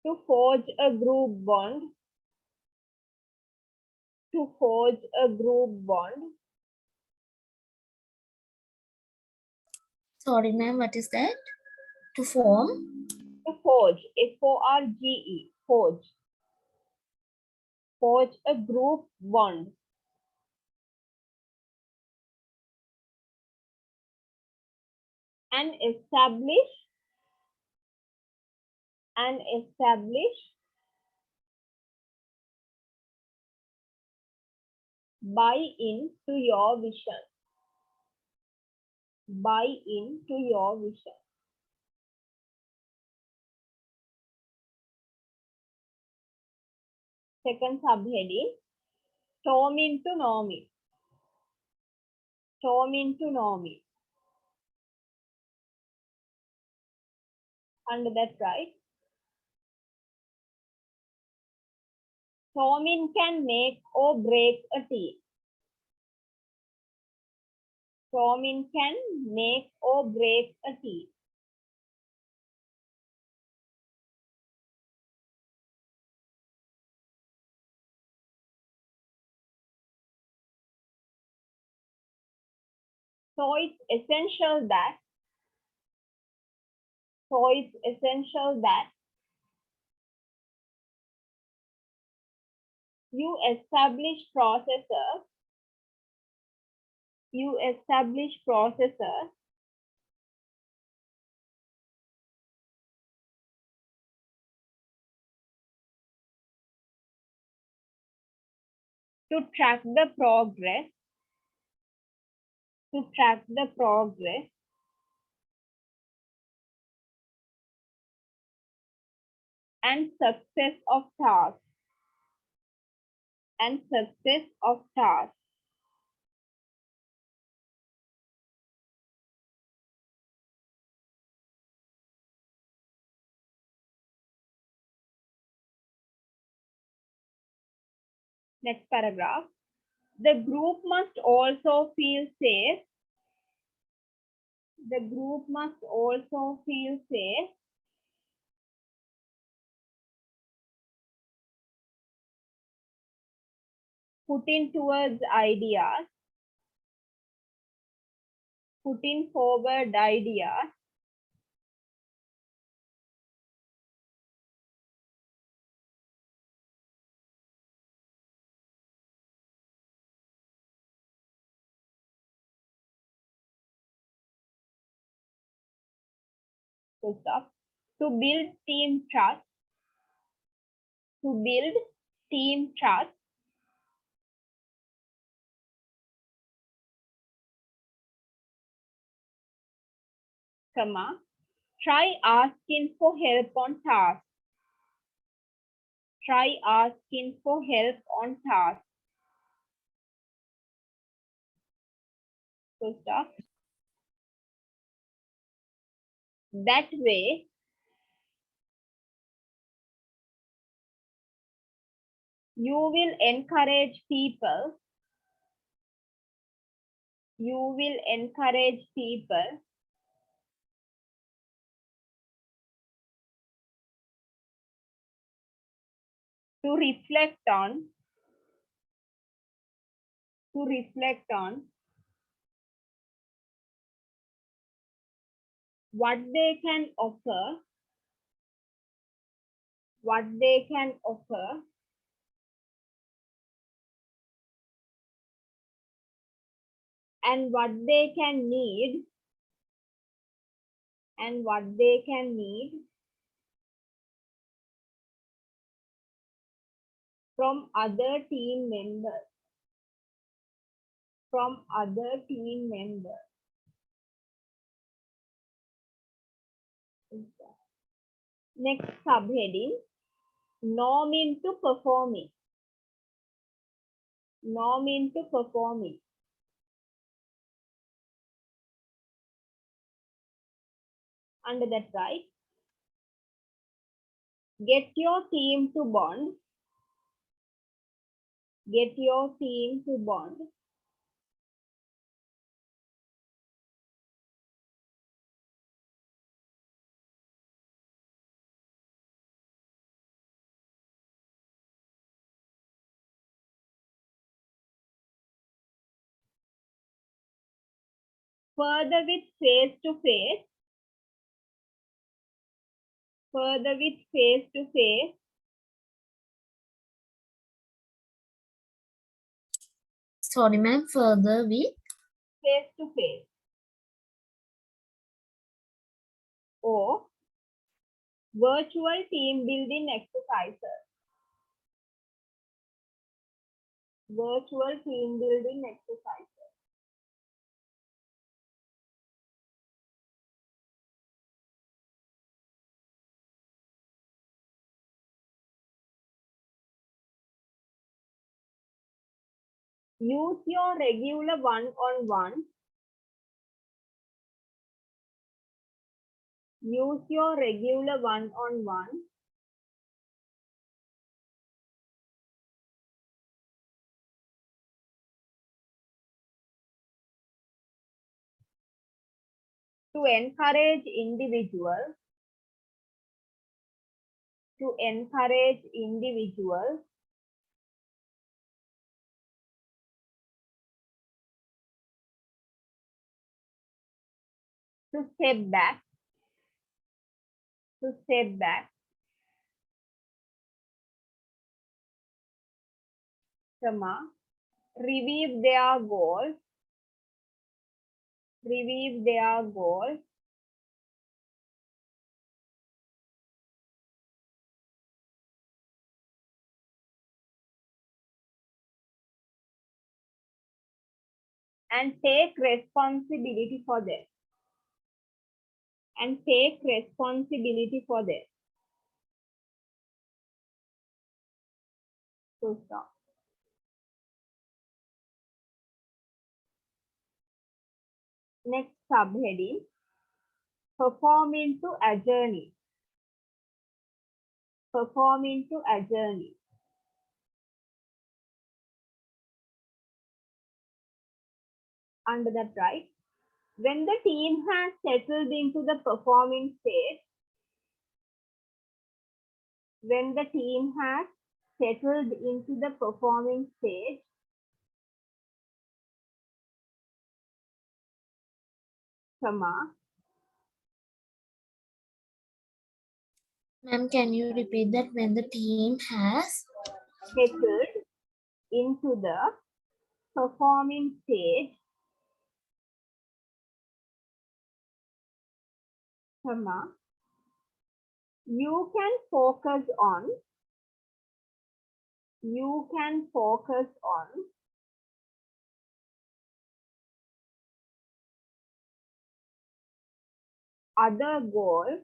to forge a group bond, Sorry, ma'am, what is that? To form? to forge, F-O-R-G-E, forge a group bond. And establish buy into your vision. Second subheading, storm into norming. Under that, right? Storming can make or break a team. So it's essential that you establish processes to track the progress and success of tasks. Next paragraph. The group must also feel safe. Putting forward ideas to build team trust, try asking for help on tasks. So stop. That way, You will encourage people. You will encourage people to reflect on what they can offer, what they can offer and what they can need, and what they can need from other team members, from other team members. Next subheading, norm into performing. Norm into performing. Under that, right? Get your team to bond. Get your team to bond. Further with face to face. Further with face to face. Sorry, ma'am. Further with Face to face. Or virtual team building exercises. Virtual team building exercises. Use your regular one-on-one. Use your regular one-on-one to encourage individuals to step back, comma, review their goals, and take responsibility for them. So stop. Next subheading, perform into a journey. Perform into a journey. Under that, right? When the team has settled into the performing stage, comma, ma'am, can you repeat that? When the team has settled into the performing stage, comma, you can focus on other goals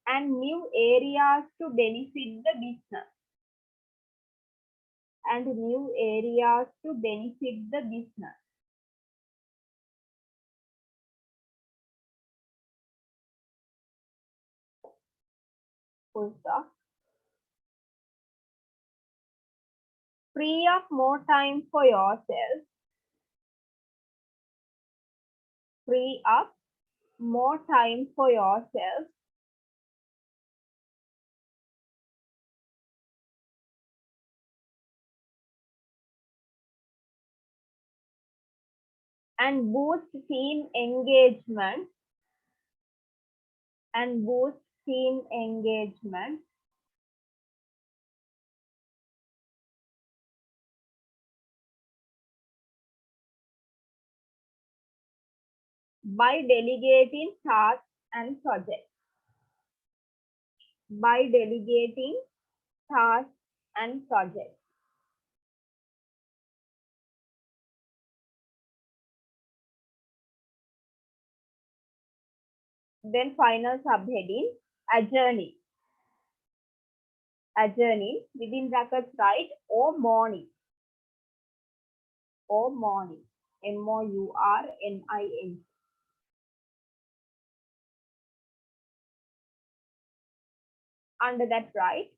and new areas to benefit the business. and new areas to benefit the business. Full stop. Free up more time for yourself. Free up more time for yourself. And boost team engagement. And boost team engagement. By delegating tasks and projects. By delegating tasks and projects. Then final subheading, adjourning. Adjourning, within brackets write or morning. Or morning. MOURNING. Under that write,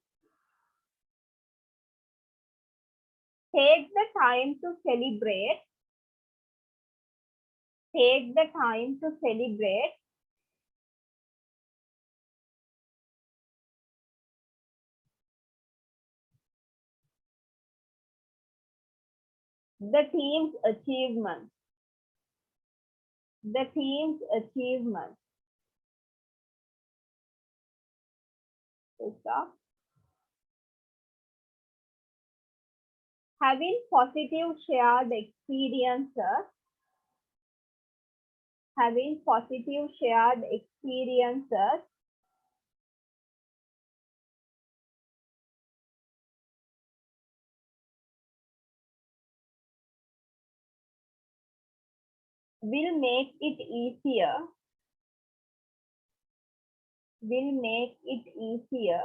take the time to celebrate. Take the time to celebrate the team's achievements. The team's achievements. Stop. Having positive shared experiences. Having positive shared experiences will make it easier. Will make it easier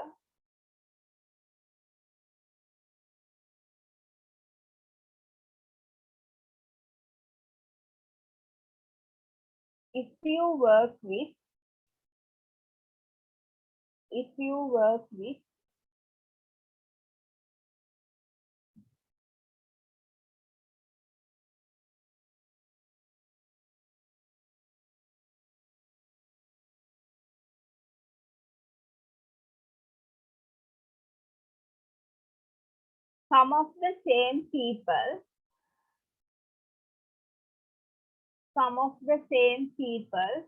if you work with some of the same people. Some of the same people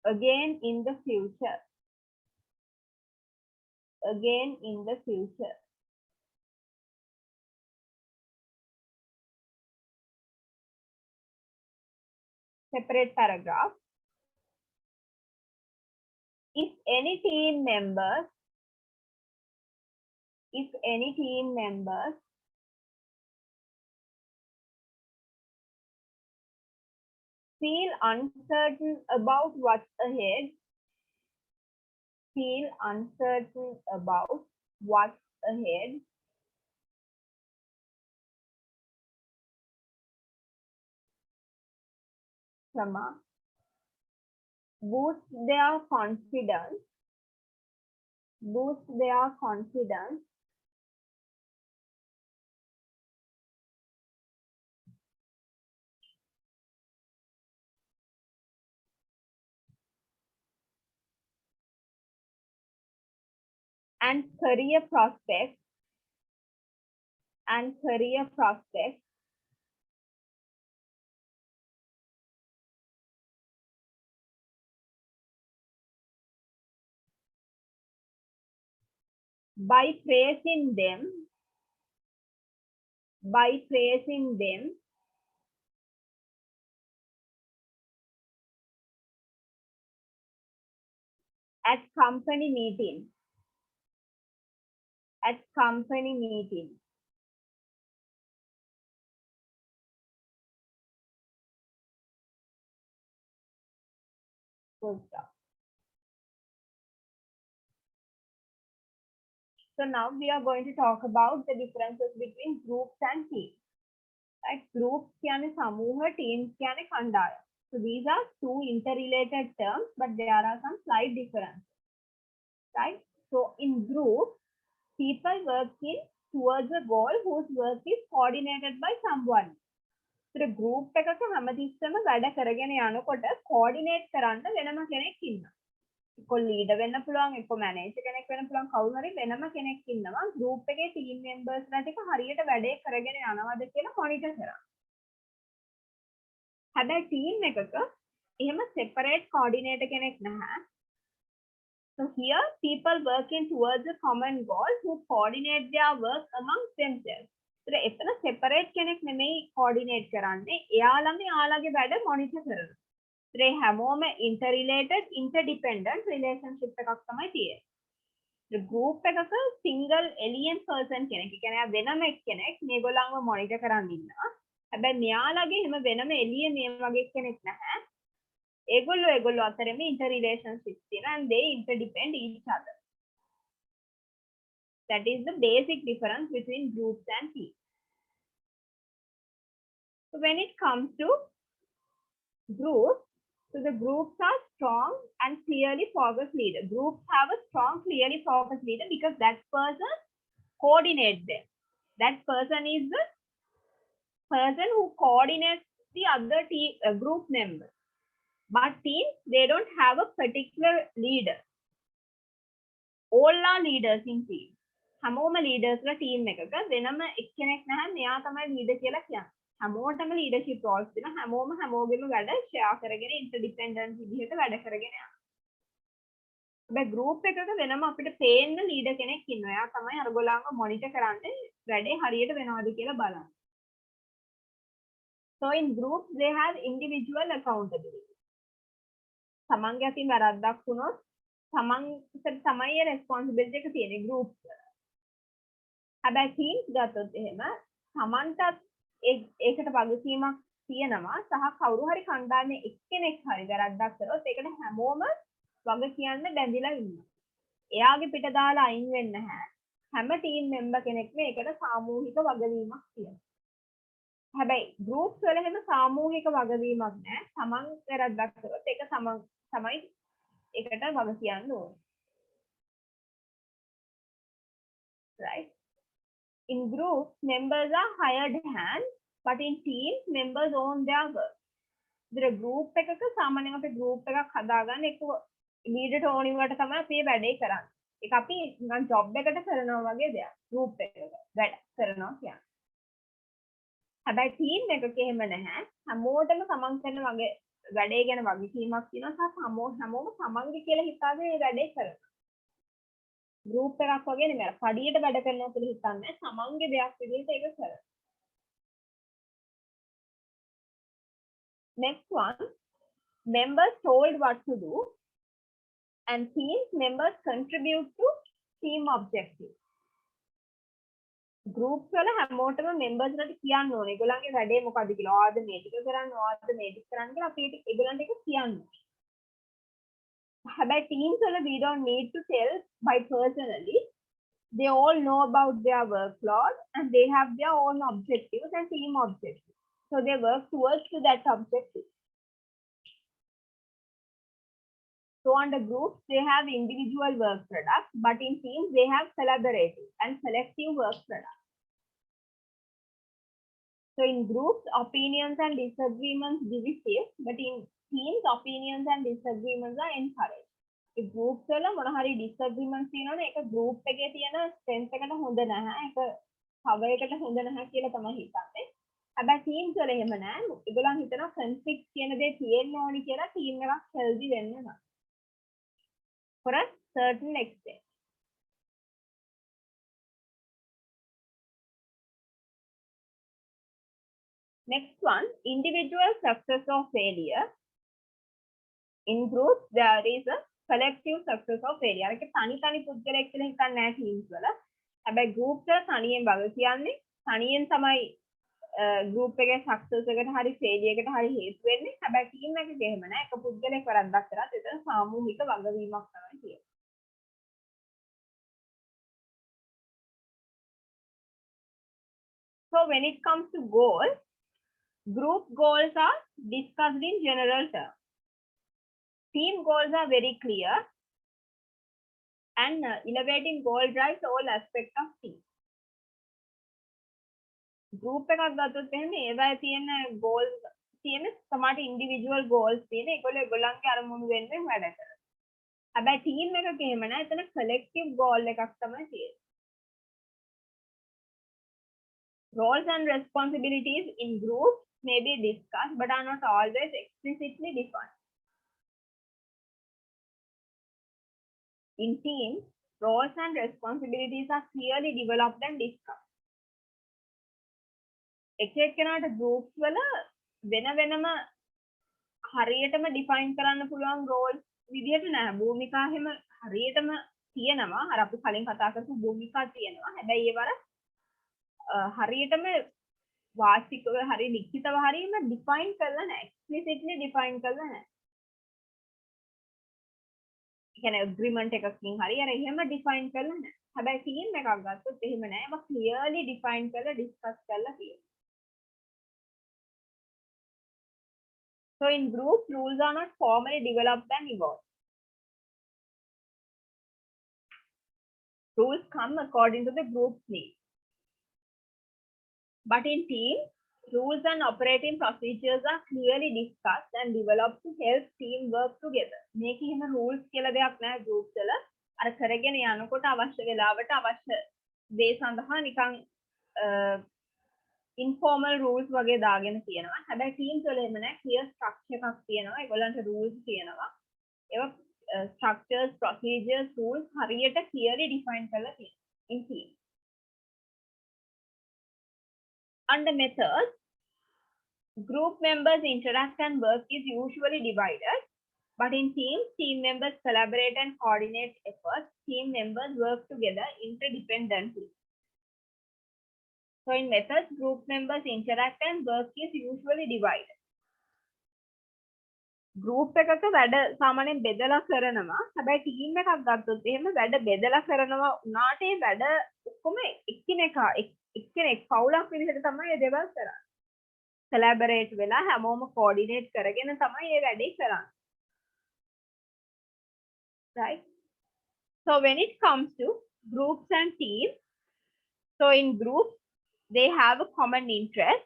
again in the future. Again in the future. Separate paragraph. If any team members feel uncertain about what's ahead, boost their confidence, and career prospects by praising them at company meetings. Full stop. So now we are going to talk about the differences between groups and teams. Right? Groups කියන්නේ සමූහ, teams කියන්නේ කණ්ඩායම්. So these are two interrelated terms, but there are some slight differences. Right? So in groups, people working towards a goal whose work is coordinated by someone. So the group එකක හැමතිස්සෙම වැඩ කරගෙන යනකොට coordinate කරන්න වෙනම කෙනෙක් ඉන්නවා. එක්ක leader වෙන්න පුළුවන්, එක්ක manager කෙනෙක් වෙන්න පුළුවන්, කවුරු හරි වෙනම කෙනෙක් ඉන්නවා. group එකේ team members ලා ටික හරියට වැඩේ කරගෙන යනවද කියලා monitor කරන්න. හැබැයි team එකක එහෙම separate coordinator කෙනෙක් නැහැ. So here people working towards a common goal who coordinate their work amongst themselves. So එතන separate කෙනෙක් නෙමෙයි coordinate කරන්නේ. එයාලම එයාලගේ වැඩ monitor කරනවා. they හැමෝම interrelated interdependent relationship එකක් තමයි තියෙන්නේ. the group එකක single alien person කෙනෙක්. ඒ කියන්නේ වෙනම එක්කෙනෙක් මේගොල්ලන්ව monitor කරන් ඉන්නවා. හැබැයි මෙයාලගේ එහෙම වෙනම alien මේ වගේ කෙනෙක් නැහැ. ඒගොල්ලෝ අතරෙම interrelationships තියෙනවා and they interdepend each other. That is the basic difference between groups and teams. So when it comes to groups, so the groups are strong and clearly focused leader. Groups have a strong, clearly focused leader because that person coordinates them. That person is the person who coordinates the other group members. But teams, they don't have a particular leader. All are leaders in teams. හැමෝම leaders ලා team එකක වෙනම එක්කෙනෙක් නැහැ මෙයා තමයි leader කියලා කියන්නේ. හැමෝටම leadership roles තියෙනවා. හැමෝම හැමෝගෙම වැඩ share කරගෙන interdependent විදිහට වැඩ කරගෙන යනවා. හැබැයි group එකක වෙනම අපිට පේන්න leader කෙනෙක් ඉන්නවා. එයා තමයි අරගොල්ලන්ව monitor කරන්නේ වැඩේ හරියට වෙනවද කියලා බලන්න. So in groups they have individual accountability. තමන්ගේ අතින් වැරද්දක් වුණොත් තමන්ට තමයි responsibility එක තියෙන්නේ group වල. හැබැයි teams ගත්තොත් එහෙම තමන්ටත් ඒකට වගකීමක් තියෙනවා සහ කවුරු හරි කණ්ඩායමේ එක්කෙනෙක් හරි වැරද්දක් කරොත් ඒකට හැමෝම වග කියන්න බැඳිලා ඉන්නවා. එයාගේ පිට දාලා අයින් වෙන්නේ නැහැ. හැම team member කෙනෙක්ම ඒකට සාමූහික වගවීමක් තියෙනවා. හැබැයි groups වල හැම සාමූහික වගවීමක් නැහැ. තමන් වැරද්දක් කරොත් ඒක තමයි ඒකට වග කියන්න ඕනේ. Right? In groups, members are hired hand, but in teams, members own their work. The group එකක සාමාන්‍යයෙන් අපි group එකක් හදාගන්න එක leader ඕනි වට තමයි අපි වැඩේ කරන්නේ. ඒක අපි නිකන් job එකකට කරනවා වගේ දෙයක්. group එකක වැඩ කරනවා කියන්නේ. හැබැයි team එකක එහෙම නැහැ. හැමෝටම සමන් කරන වගේ වැඩේ ගැන වගකීමක් තියෙනවා. සහ හැමෝම සමන්ගේ කියලා හිතාගෙන මේ වැඩේ කරනවා. group එකක් වගේ නෙමෙයි. පඩියට වැඩ කරනවා කියලා හිතන්නේ සමන්ගේ දෙයක් විදිහට ඒක කරනවා. Next one, members told what to do and teams members contribute to team objectives. Groups වල හැමෝටම members ලාට කියන්න ඕනේ. ඒගොල්ලන්ගේ වැඩේ මොකද්ද කියලා. ඔයාද මේ ටික කරන්න, ඔයාද මේ ටික කරන්න කියලා අපි ඒගොල්ලන්ට ඒක කියන්න ඕනේ. But teams we don't need to tell by personally. They all know about their workload and they have their own objectives and team objectives. So they work towards to that objective. So under groups, they have individual work products, but in teams, they have collaborative and selective work products. So in groups, opinions and disagreements divisive, but in teams, opinions and disagreements are encouraged. If groups වල මොන හරි disagreements තියෙනවනේ ඒක group එකේ තියෙන strength එකට හොඳ නැහැ. ඒක power එකට හොඳ නැහැ කියලා තමයි හිතන්නේ. හැබැයි teams වල එහෙම නැහැ. ඒගොල්ලන් හිතනවා conflict කියන දේ තියෙන්න ඕනි කියලා team එකක් healthy වෙන්න ඕන. For a certain extent. Next one, individual success or failure. In groups, there is a collective success or failure. ඒක තනි පුද්ගලයෙක් කියලා හිතන්නේ නැහැ teams වල. හැබැයි groups වල තනියෙන් වග කියන්නේ තනියෙන් තමයි group එකේ success එකට හරි failure එකට හරි හේතු වෙන්නේ. හැබැයි team එකක එහෙම නෑ. එක පුද්ගලයෙක් වරද්දක් කරත් එතන සාමූහික වගවීමක් තමයි තියෙන්නේ. So when it comes to goals, group goals are discussed in general terms. Team goals are very clear and elevating goal drives all aspects of team. Group එකක් ගත්තොත් එහෙනම් ඒවයි තියෙන goals තියෙන සමහර individual goals තියෙන ඒගොල්ලෝ ඒගොල්ලන්ගේ අරමුණු වෙනුවෙන් වැඩ කරනවා. හැබැයි team එකක එහෙම නෑ එතන collective goal එකක් තමයි තියෙන්නේ. Roles and responsibilities in groups may be discussed but are not always explicitly defined. In teams, roles and responsibilities are clearly developed and discussed. එක්කෙනාට groups වල වෙන වෙනම හරියටම define කරන්න පුළුවන් roles විදිහට නෑ. භූමිකා හැම හරියටම තියෙනවා. අර අපි කලින් කතා කරපු භූමිකා තියෙනවා. හැබැයි ඒවර හරියටම වාචිකව හරි ලිඛිතව හරියම define කරලා නැහැ. explicitly define කරලා නැහැ. ඒ කියන්නේ agreement එකකින් හරි අර එහෙම define කරලා නැහැ. හැබැයි team එකක් ගත්තොත් එහෙම නැහැ. ඒක clearly define කරලා discuss කරලා තියෙනවා. So in group, rules are not formally developed and evolved. Rules come according to the group's needs. But in teams, rules and operating procedures are clearly discussed and developed to help team work together. මේක එහෙම rules කියලා දෙයක් නැහැ groups වල. අර කරගෙන යනකොට අවශ්‍ය වෙලාවට අවශ්‍ය දේ සඳහා නිකන් informal rules වගේ දාගෙන තියෙනවා. හැබැයි teams වල එහෙම නැහැ. clear structure එකක් තියෙනවා. ඒගොල්ලන්ට rules තියෙනවා. ඒවා structures, procedures, rules හරියට clearly define කරලා තියෙනවා in teams. Under methods, group members interact and work is usually divided, but in teams, team members collaborate and coordinate efforts. Team members work together interdependently. So in methods, group members interact and work is usually divided. Group එකක වැඩ සාමාන්‍යයෙන් බෙදලා කරනවා. හැබැයි team එකක් ගත්තොත් එහෙම වැඩ බෙදලා කරනවා උනාට ඒ වැඩ ඔක්කොම එක්කෙනෙක් පවුලක් විදිහට තමයි ඒ දේවල් කරන්නේ. collaborate වෙලා හැමෝම coordinate කරගෙන තමයි මේ වැඩේ කරන්නේ. Right? So when it comes to groups and teams, so in groups they have a common interest,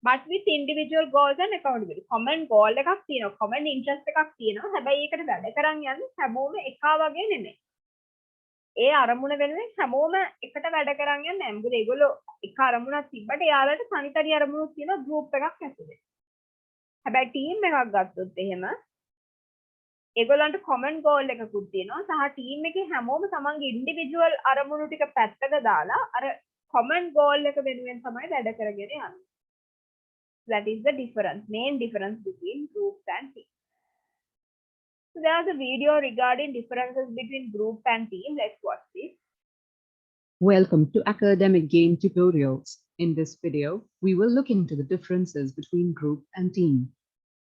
but with individual goals and accountability. Common goal එකක් තියෙනවා, common interest එකක් තියෙනවා. හැබැයි ඒකට වැඩ කරන් යන්නේ හැමෝම එකා වගේ නෙමෙයි. ඒ අරමුණ වෙනුවෙන් හැමෝම එකට වැඩ කරන් යන්නේ නැහැ. මොකද ඒගොල්ලෝ එක අරමුණක් තිබ්බට යාළුවට තනි අරමුණක් තියෙනවා group එකක් ඇතුලේ. හැබැයි team එකක් ගත්තොත් එහෙම ඒගොල්ලන්ට common goal එකකුත් තියෙනවා. සහ team එකේ හැමෝම තමන්ගේ individual අරමුණු ටික පැත්තක දාලා අර common goal එක වෙනුවෙන් තමයි වැඩ කරගෙන යන්නේ. That is the difference, main difference between groups and teams. So there's a video regarding differences between group and team. Let's watch this. Welcome to Academic Gain Tutorials. In this video, we will look into the differences between group and team.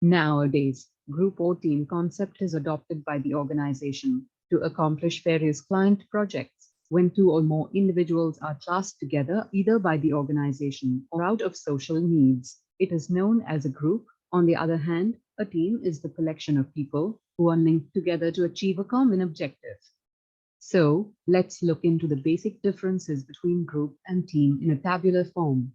Nowadays, group or team concept is adopted by the organization to accomplish various client projects. When two or more individuals are classed together either by the organization or out of social needs, it is known as a group. On the other hand, a team is the collection of people who are linked together to achieve a common objective. So, let's look into the basic differences between group and team in a tabular form.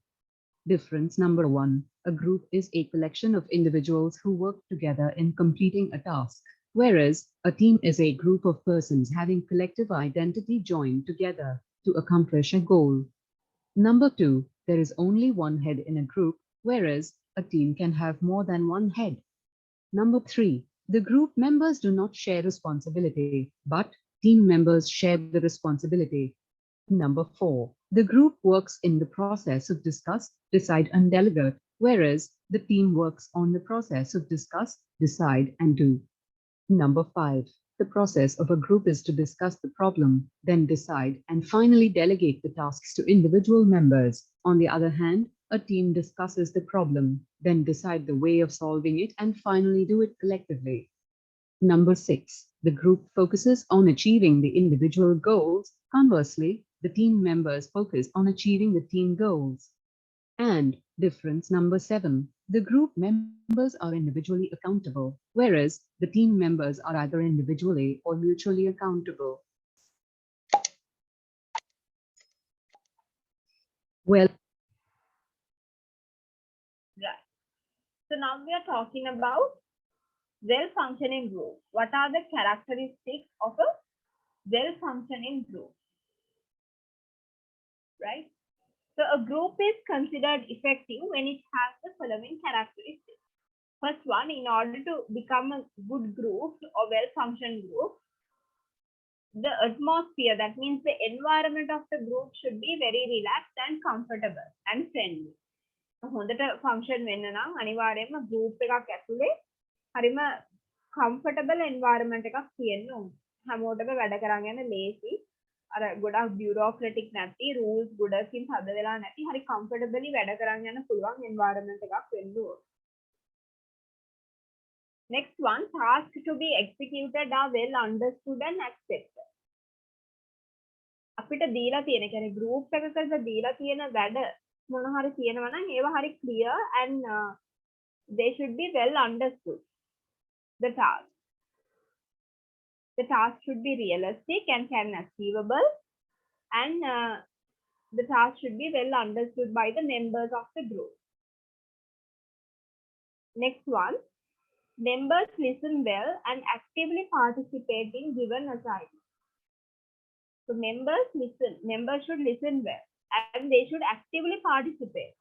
Difference number 1. A group is a collection of individuals who work together in completing a task, whereas a team is a group of persons having collective identity joined together to accomplish a goal. Number 2. There is only one head in a group, whereas a team can have more than one head. Number 3. The group members do not share responsibility, but team members share the responsibility. Number 4. The group works in the process of discuss, decide and delegate, whereas the team works on the process of discuss, decide and do. Number 5. The process of a group is to discuss the problem, then decide and finally delegate the tasks to individual members. On the other hand, A team discusses the problem, then decide the way of solving it, and finally do it collectively. Number 6, the group focuses on achieving the individual goals. Conversely, the team members focus on achieving the team goals. And difference number 7, the group members are individually accountable, whereas the team members are either individually or mutually accountable. Well, Right. So now we are talking about well-functioning group. What are the characteristics of a well-functioning group? Right? So a group is considered effective when it has the following characteristics. First one, in order to become a good group or well-functioned group, the atmosphere, that means the environment of the group should be very relaxed and comfortable and friendly. හොඳට function වෙන්න නම් අනිවාර්යයෙන්ම group එකක් ඇතුලේ හරිම comfortable environment එකක් තියෙන්න ඕනේ. හැමෝටම වැඩ කරන් යන ලේසි, අර ගොඩක් bureaucratic නැති, rules ගොඩකින් හද වෙලා නැති, හරි comfortably වැඩ කරන් යන පුළුවන් environment එකක් වෙන්න ඕනේ. Next one, tasks to be executed are well understood and accepted. අපිට දීලා තියෙන කියන්නේ group එකකට දීලා තියෙන වැඩ මොන හරි කියනවා නම් ඒවා හරි clear and they should be well understood. The task should be realistic and can achievable, and the task should be well understood by the members of the group. Next one, members listen well and actively participate in given assignments. So members should listen well and they should actively participate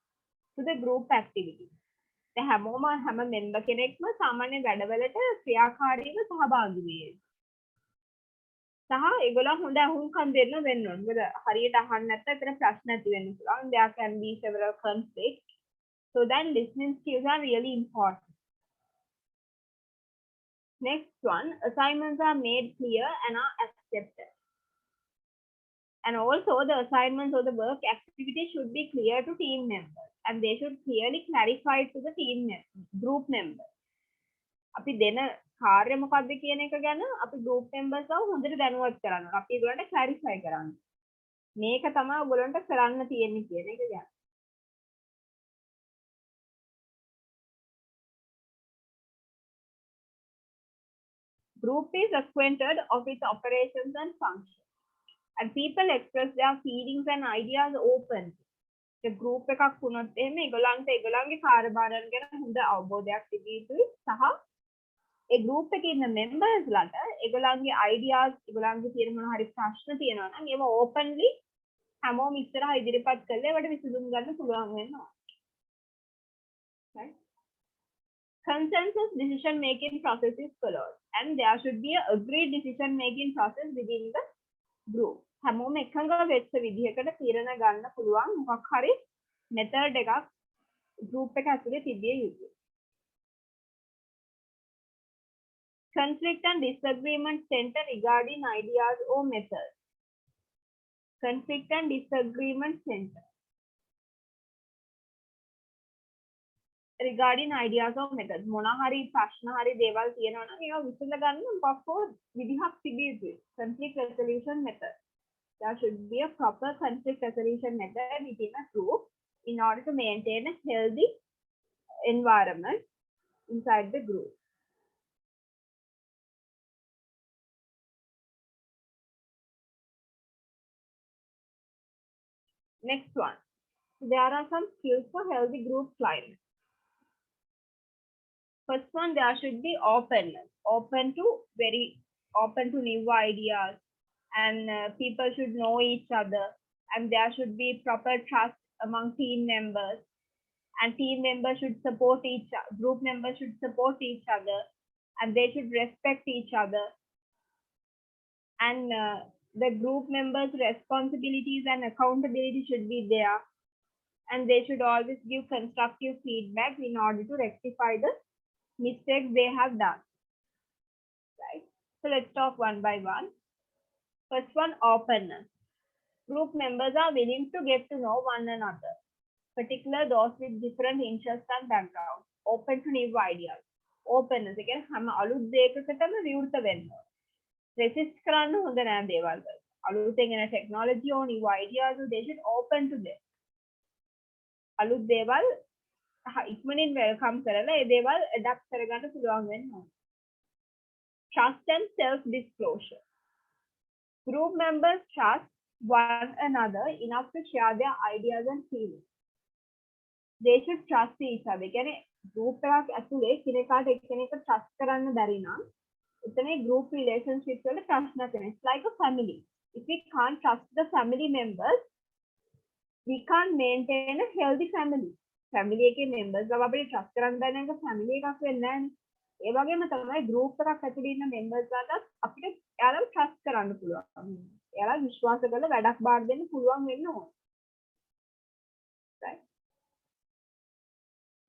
to the group activities. The හැම member කෙනෙක්ම සාමාන්‍ය වැඩවලට ක්‍රියාකාරීව සහභාගී වෙයි. සහ ඒගොල්ලෝ හොඳ අහුම්කම් දෙන්න වෙන්න ඕනේ. මොකද හරියට අහන්න නැත්නම් එතන ප්‍රශ්න ඇති වෙන්න පුළුවන්. There can be several conflicts. So then listening skills are really important. Next one, assignments are made clear and are accepted. And also the assignments or the work activity should be clear to team members and they should clearly clarify to the group members. අපි දෙන කාර්ය මොකක්ද කියන එක ගැන අපි group members ව හොඳට දැනුවත් කරන්න ඕන. අපි ඒගොල්ලන්ට clarify කරන්න. මේක තමයි ඔයගොල්ලන්ට කරන්න තියෙන්නේ කියන එක ගැන. Group is acquainted of its operations and functions. And people express their feelings and ideas openly. The group එකක් වුණොත් එහෙම ඒගොල්ලන්ට ඒගොල්ලන්ගේ කාර්යභාරයන් ගැන හොඳ අවබෝධයක් තිබිය යුතුයි. සහ ඒ group එකේ ඉන්න members ලට ඒගොල්ලන්ගේ ideas, ඒගොල්ලන්ගේ තියෙන මොන හරි ප්‍රශ්න තියෙනවා නම් ඒව openly හැමෝම ඉස්සරහා ඉදිරිපත් කරලා ඒවට විසඳුම් ගන්න පුළුවන් වෙනවා. Right? Consensus decision making process is followed and there should be a agreed decision making process within the group. හැමෝම එකඟ වෙච්ච විදිහකට තීරණ ගන්න පුළුවන් මොකක් හරි method එකක් group එක ඇතුලේ තිබිය යුතුයි. Conflict and disagreement center regarding ideas or methods. Conflict and disagreement center regarding ideas or methods. මොන හරි ප්‍රශ්න හරි දේවල් තියෙනවා නම් ඒවා විසඳ ගන්න මොකක් හෝ විදිහක් තිබිය යුතුයි. Conflict resolution method. There should be a proper conflict resolution method within a group in order to maintain a healthy environment inside the group. Next one. There are some skills for healthy group climate. First one, there should be openness, open to new ideas, and people should know each other, and there should be proper trust among team members, and team members should support group members should support each other, and they should respect each other, and the group members' responsibilities and accountability should be there, and they should always give constructive feedback in order to rectify the mistakes they have done. Right? So let's talk one by one. First one, openness. Group members are willing to get to know one another. particular those with different interests and backgrounds, open to new ideas. Openness again හැම අලුත් දෙයකටම විවෘත වෙන්න. resist කරන්න හොඳ නෑ දේවල් වලට. අලුතෙන් එන technology or new ideas, they should open to them. අලුත් දේවල් ඉක්මනින් welcome කරලා ඒ දේවල් adapt කරගන්න පුළුවන් වෙන්න ඕන. Trust and self disclosure. Group members trust one another enough to share their ideas and feelings. They should trust each other. කියන්නේ group එකක් ඇතුලේ කෙනෙක්ට එක්කෙනෙක්ට trust කරන්න බැරි නම් එතන group relationship වල ප්‍රශ්න තියෙනවා. It's like a family. If we can't trust the family members, we can't maintain a healthy family. Family එකේ members ව අපිට trust කරන්න බැරි නම් family එකක් වෙන්නේ නැහැ. ඒ වගේම තමයි group එකක් ඇතුලේ ඉන්න members වලට අපිට එයාලව trust කරන්න පුළුවන්. එයාලා විශ්වාස කරලා වැඩක් බාර දෙන්න පුළුවන් වෙන්න ඕන. Right?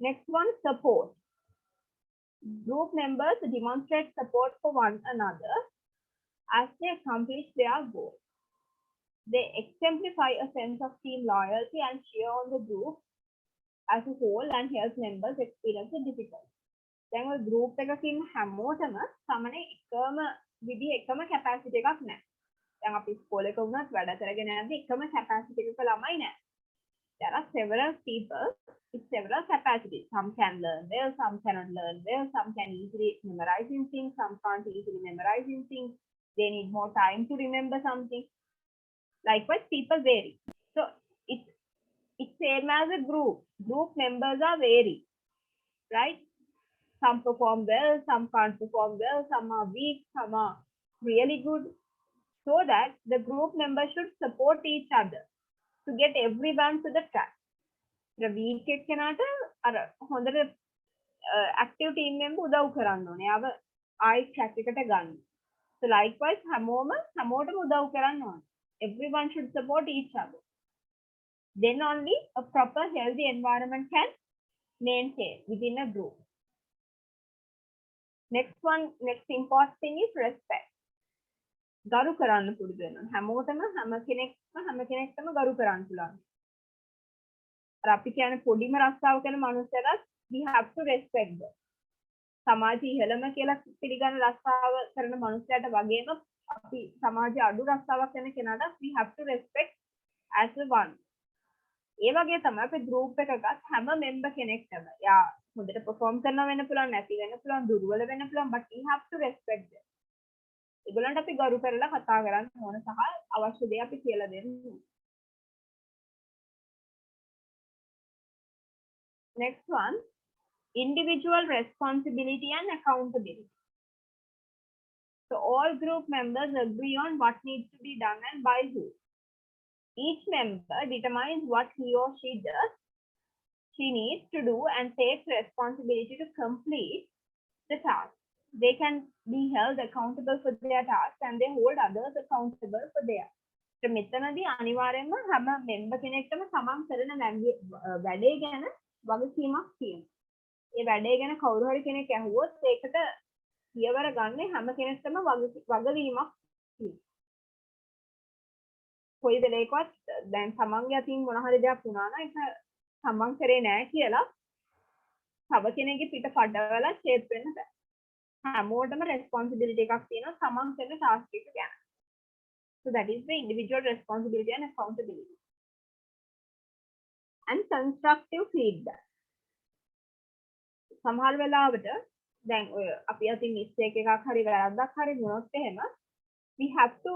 Next one, support. Group members demonstrate support for one another as they accomplish their goal. They exemplify a sense of team loyalty and cheer on the group as a whole and help members experience the difficulty. දැන් ඔය group එකක ඉන්න හැමෝටම සමනේ එකම විදිහ එකම capacity එකක් නැහැ. දැන් අපි ස්කෝල් එක වුණත් වැඩ කරගෙන යද්දි එකම capacity එකක ළමයි නැහැ. There are several people with several capacities. Some can learn well, some cannot learn well, some can easily memorizing things, some can't easily memorizing things. They need more time to remember something. Likewise, people vary. So it's same as a group. Group members are vary, right? Some perform well, some can't perform well, some are weak, some are really good. So that the group members should support each other to get everyone to the track. The weak එකනට අර හොඳට active team member උදව් කරන්න ඕනේ. ආව ආයි track එකට ගන්න. So likewise හැමෝටම උදව් කරන්න ඕනේ. Everyone should support each other. Then only a proper healthy environment can maintain within a group. Next important thing is respect. ගරු කරන්න පුරුදු වෙනවා. හැමෝටම හැම කෙනෙක්ටම ගරු කරන්න පුළුවන්. අර අපි කියන්නේ පොඩිම රස්සාව කරන මනුස්සයලත් we have to respect them. සමාජ ඉහළම කියලා පිළිගන්න රස්සාව කරන මනුස්සයට වගේම අපි සමාජ අඩු රස්සාවක් කරන කෙනාට we have to respect as a one. ඒ වගේ තමයි අපි group එකක හැම member කෙනෙක්ටම යා හොඳට perform කරනවා වෙන්න පුළුවන්, නැති වෙන්න පුළුවන්, දුර්වල වෙන්න පුළුවන්, but we have to respect them. ඒගොල්ලන්ට අපි ගරු කරලා කතා කරන්න ඕන සහ අවශ්‍ය දේ අපි කියලා දෙන්න ඕන. Next one, individual responsibility and accountability. So all group members agree on what needs to be done and by who. Each member determines what he or she needs to do and takes responsibility to complete the task. They can be held accountable for their task and they hold others accountable for theirs. So මෙතනදී අනිවාර්යයෙන්ම හැම member කෙනෙක්ටම සමන් කරන වැඩේ ගැන වගකීමක් තියෙනවා. ඒ වැඩේ ගැන කවුරු හරි කෙනෙක් ඇහුවොත් ඒකට පියවර ගන්න හැම කෙනෙක්ටම වගවීමක් තියෙනවා. කොයි වෙලේකවත් දැන් සමන්ගේ අතින් මොන හරි දෙයක් වුණා නම් ඒක සමන් කරේ නැහැ කියලා තව කෙනෙක්ගේ පිට කඩවලා ෂේප් වෙන්න බෑ. හැමෝටම responsibility එකක් තියෙනවා සමන් කරන task එක ගැන. So that is the individual responsibility and accountability. And constructive feedback. සමහර වෙලාවට දැන් ඔය අපි අතින් mistake එකක් හරි වැරද්දක් හරි වුණොත් එහෙම we have to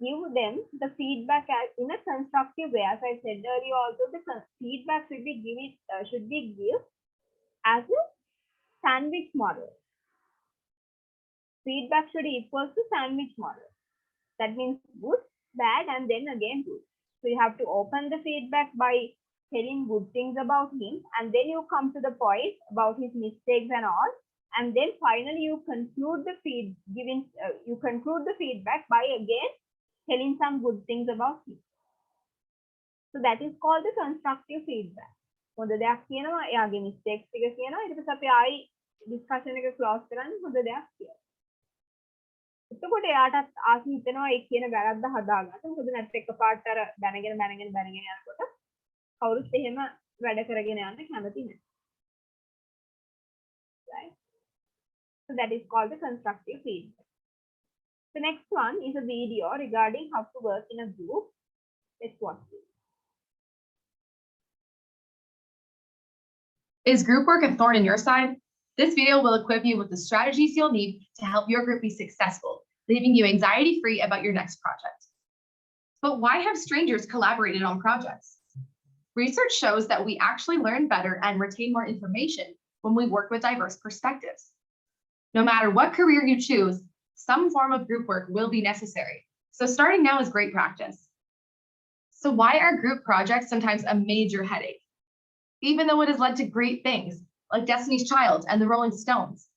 give them the feedback in a constructive way. As I said earlier also, the feedback should be given as a sandwich model. Feedback should equal to sandwich model. That means good, bad, and then again good. So you have to open the feedback by telling good things about him, and then you come to the point about his mistakes and all, and then finally you conclude the feedback by again telling some good things about him. So that is called the constructive feedback. හොඳ දෙයක් කියනවා, එයාගේ mistakes ටික කියනවා, ඊට පස්සේ අපි ආයි discussion එක close කරන්නේ හොඳ දෙයක් කියලා. එතකොට එයාටත් ආසි හිතෙනවා ඒ කියන වැරද්ද හදාගන්න. මොකද නැත්නම් එකපාරට අර දැනගෙන යනකොට කවුරුත් එහෙම වැඩ කරගෙන යන්න කැමති නැහැ. Right? So that is called the constructive feedback. The next one is a video regarding how to work in a group. Let's watch this. Is group work a thorn in your side? This video will equip you with the strategies you'll need to help your group be successful, leaving you anxiety-free about your next project. But why have strangers collaborated on projects? Research shows that we actually learn better and retain more information when we work with diverse perspectives. No matter what career you choose, some form of group work will be necessary. So starting now is great practice. So why are group projects sometimes a major headache? Even though it has led to great things like Destiny's Child and the Rolling Stones.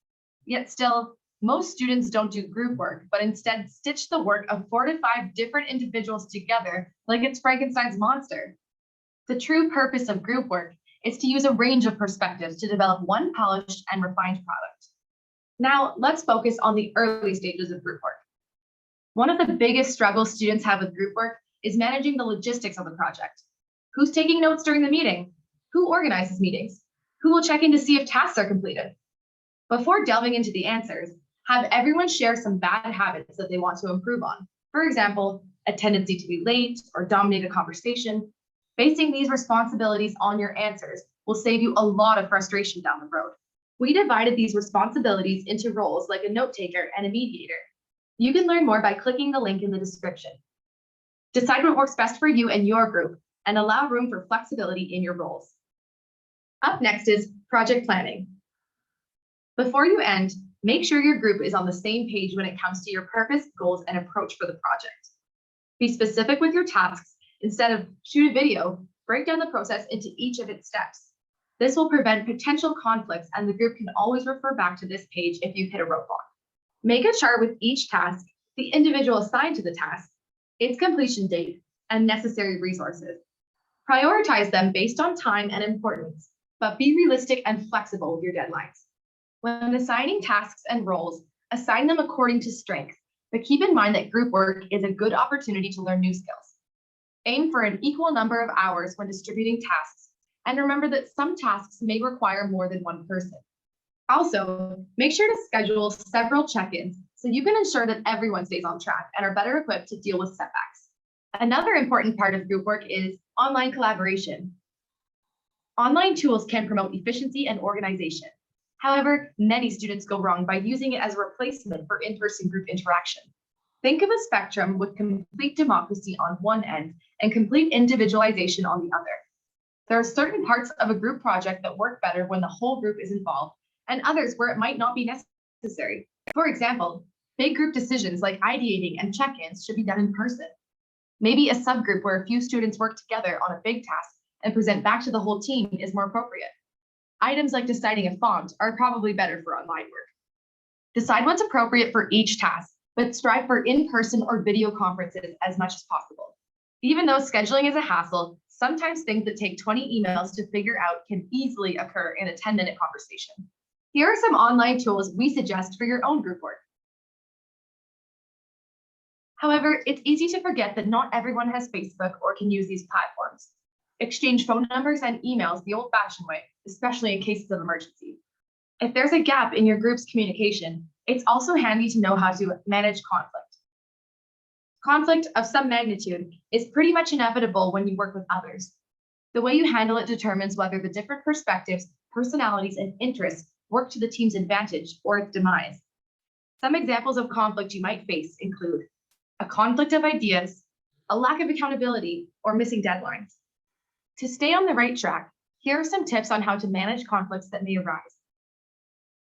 Yet still, most students don't do group work, but instead stitch the work of 4 to 5 different individuals together like it's Frankenstein's monster. The true purpose of group work is to use a range of perspectives to develop one polished and refined product. Now, let's focus on the early stages of group work. One of the biggest struggles students have with group work is managing the logistics of the project. Who's taking notes during the meeting? Who organizes meetings? Who will check in to see if tasks are completed? Before delving into the answers, have everyone share some bad habits that they want to improve on. For example, a tendency to be late or dominate a conversation. Basing these responsibilities on your answers will save you a lot of frustration down the road. We divided these responsibilities into roles like a note taker and a mediator. You can learn more by clicking the link in the description. Decide what works best for you and your group and allow room for flexibility in your roles. Up next is project planning. Before you end, make sure your group is on the same page when it comes to your purpose, goals, and approach for the project. Be specific with your tasks. Instead of shoot a video, break down the process into each of its steps. This will prevent potential conflicts, and the group can always refer back to this page if you hit a roadblock. Make a chart with each task, the individual assigned to the task, its completion date, and necessary resources. Prioritize them based on time and importance, but be realistic and flexible with your deadlines. When assigning tasks and roles, assign them according to strength, but keep in mind that group work is a good opportunity to learn new skills. Aim for an equal number of hours when distributing tasks, and remember that some tasks may require more than one person. Also, make sure to schedule several check-ins so you can ensure that everyone stays on track and are better equipped to deal with setbacks. Another important part of group work is online collaboration. Online tools can promote efficiency and organization. However, many students go wrong by using it as a replacement for in-person group interaction. Think of a spectrum with complete democracy on one end and complete individualization on the other. There are certain parts of a group project that work better when the whole group is involved, and others where it might not be necessary. For example, big group decisions like ideating and check-ins should be done in person. Maybe a subgroup where a few students work together on a big task and present back to the whole team is more appropriate. Items like deciding a font are probably better for online work. Decide what's appropriate for each task, but strive for in-person or video conferences as much as possible. Even though scheduling is a hassle, sometimes things that take 20 emails to figure out can easily occur in a 10-minute conversation. Here are some online tools we suggest for your own group work. However, it's easy to forget that not everyone has Facebook or can use these platforms. Exchange phone numbers and emails the old-fashioned way, especially in cases of emergency. If there's a gap in your group's communication, it's also handy to know how to manage conflict. Conflict of some magnitude is pretty much inevitable when you work with others. The way you handle it determines whether the different perspectives, personalities, and interests work to the team's advantage or its demise. Some examples of conflict you might face include a conflict of ideas, a lack of accountability, or missing deadlines. To stay on the right track, here are some tips on how to manage conflicts that may arise.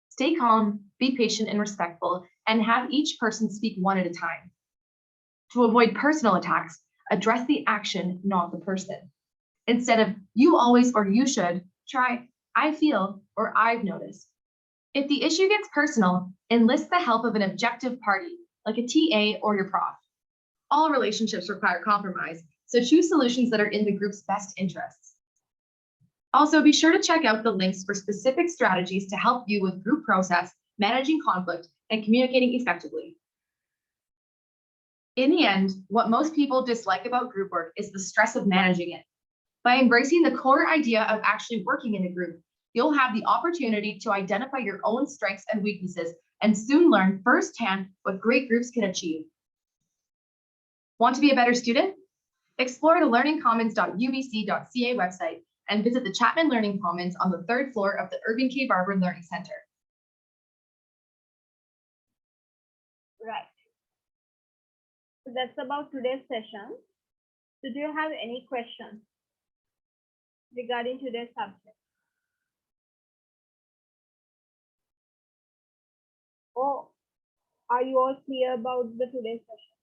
Stay calm, be patient and respectful, and have each person speak one at a time. To avoid personal attacks, address the action, not the person. Instead of you always or you should, try I feel or I've noticed. If the issue gets personal, enlist the help of an objective party, like a TA or your prof. All relationships require compromise, so choose solutions that are in the group's best interests. Also, be sure to check out the links for specific strategies to help you with group process, managing conflict, and communicating effectively. In the end, what most people dislike about group work is the stress of managing it. By embracing the core idea of actually working in a group, you'll have the opportunity to identify your own strengths and weaknesses and soon learn firsthand what great groups can achieve. Want to be a better student? Explore the learningcommons.ubc.ca website and visit the Chapman Learning Commons on the 3rd floor of the Irving K. Barber Learning Center. Right. So that's about today's session. So do you have any questions regarding today's subject? Or are you all clear about the today's session?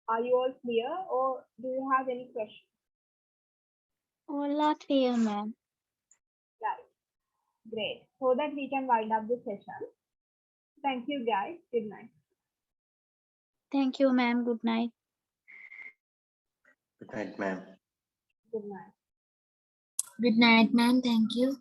Are you all clear or do you have any questions? All are clear, ma'am. Right. Great. So that we can wind up the session. Thank you guys. Good night. Thank you, ma'am. Good night. Good night, ma'am. Good night. Good night, ma'am. Thank you.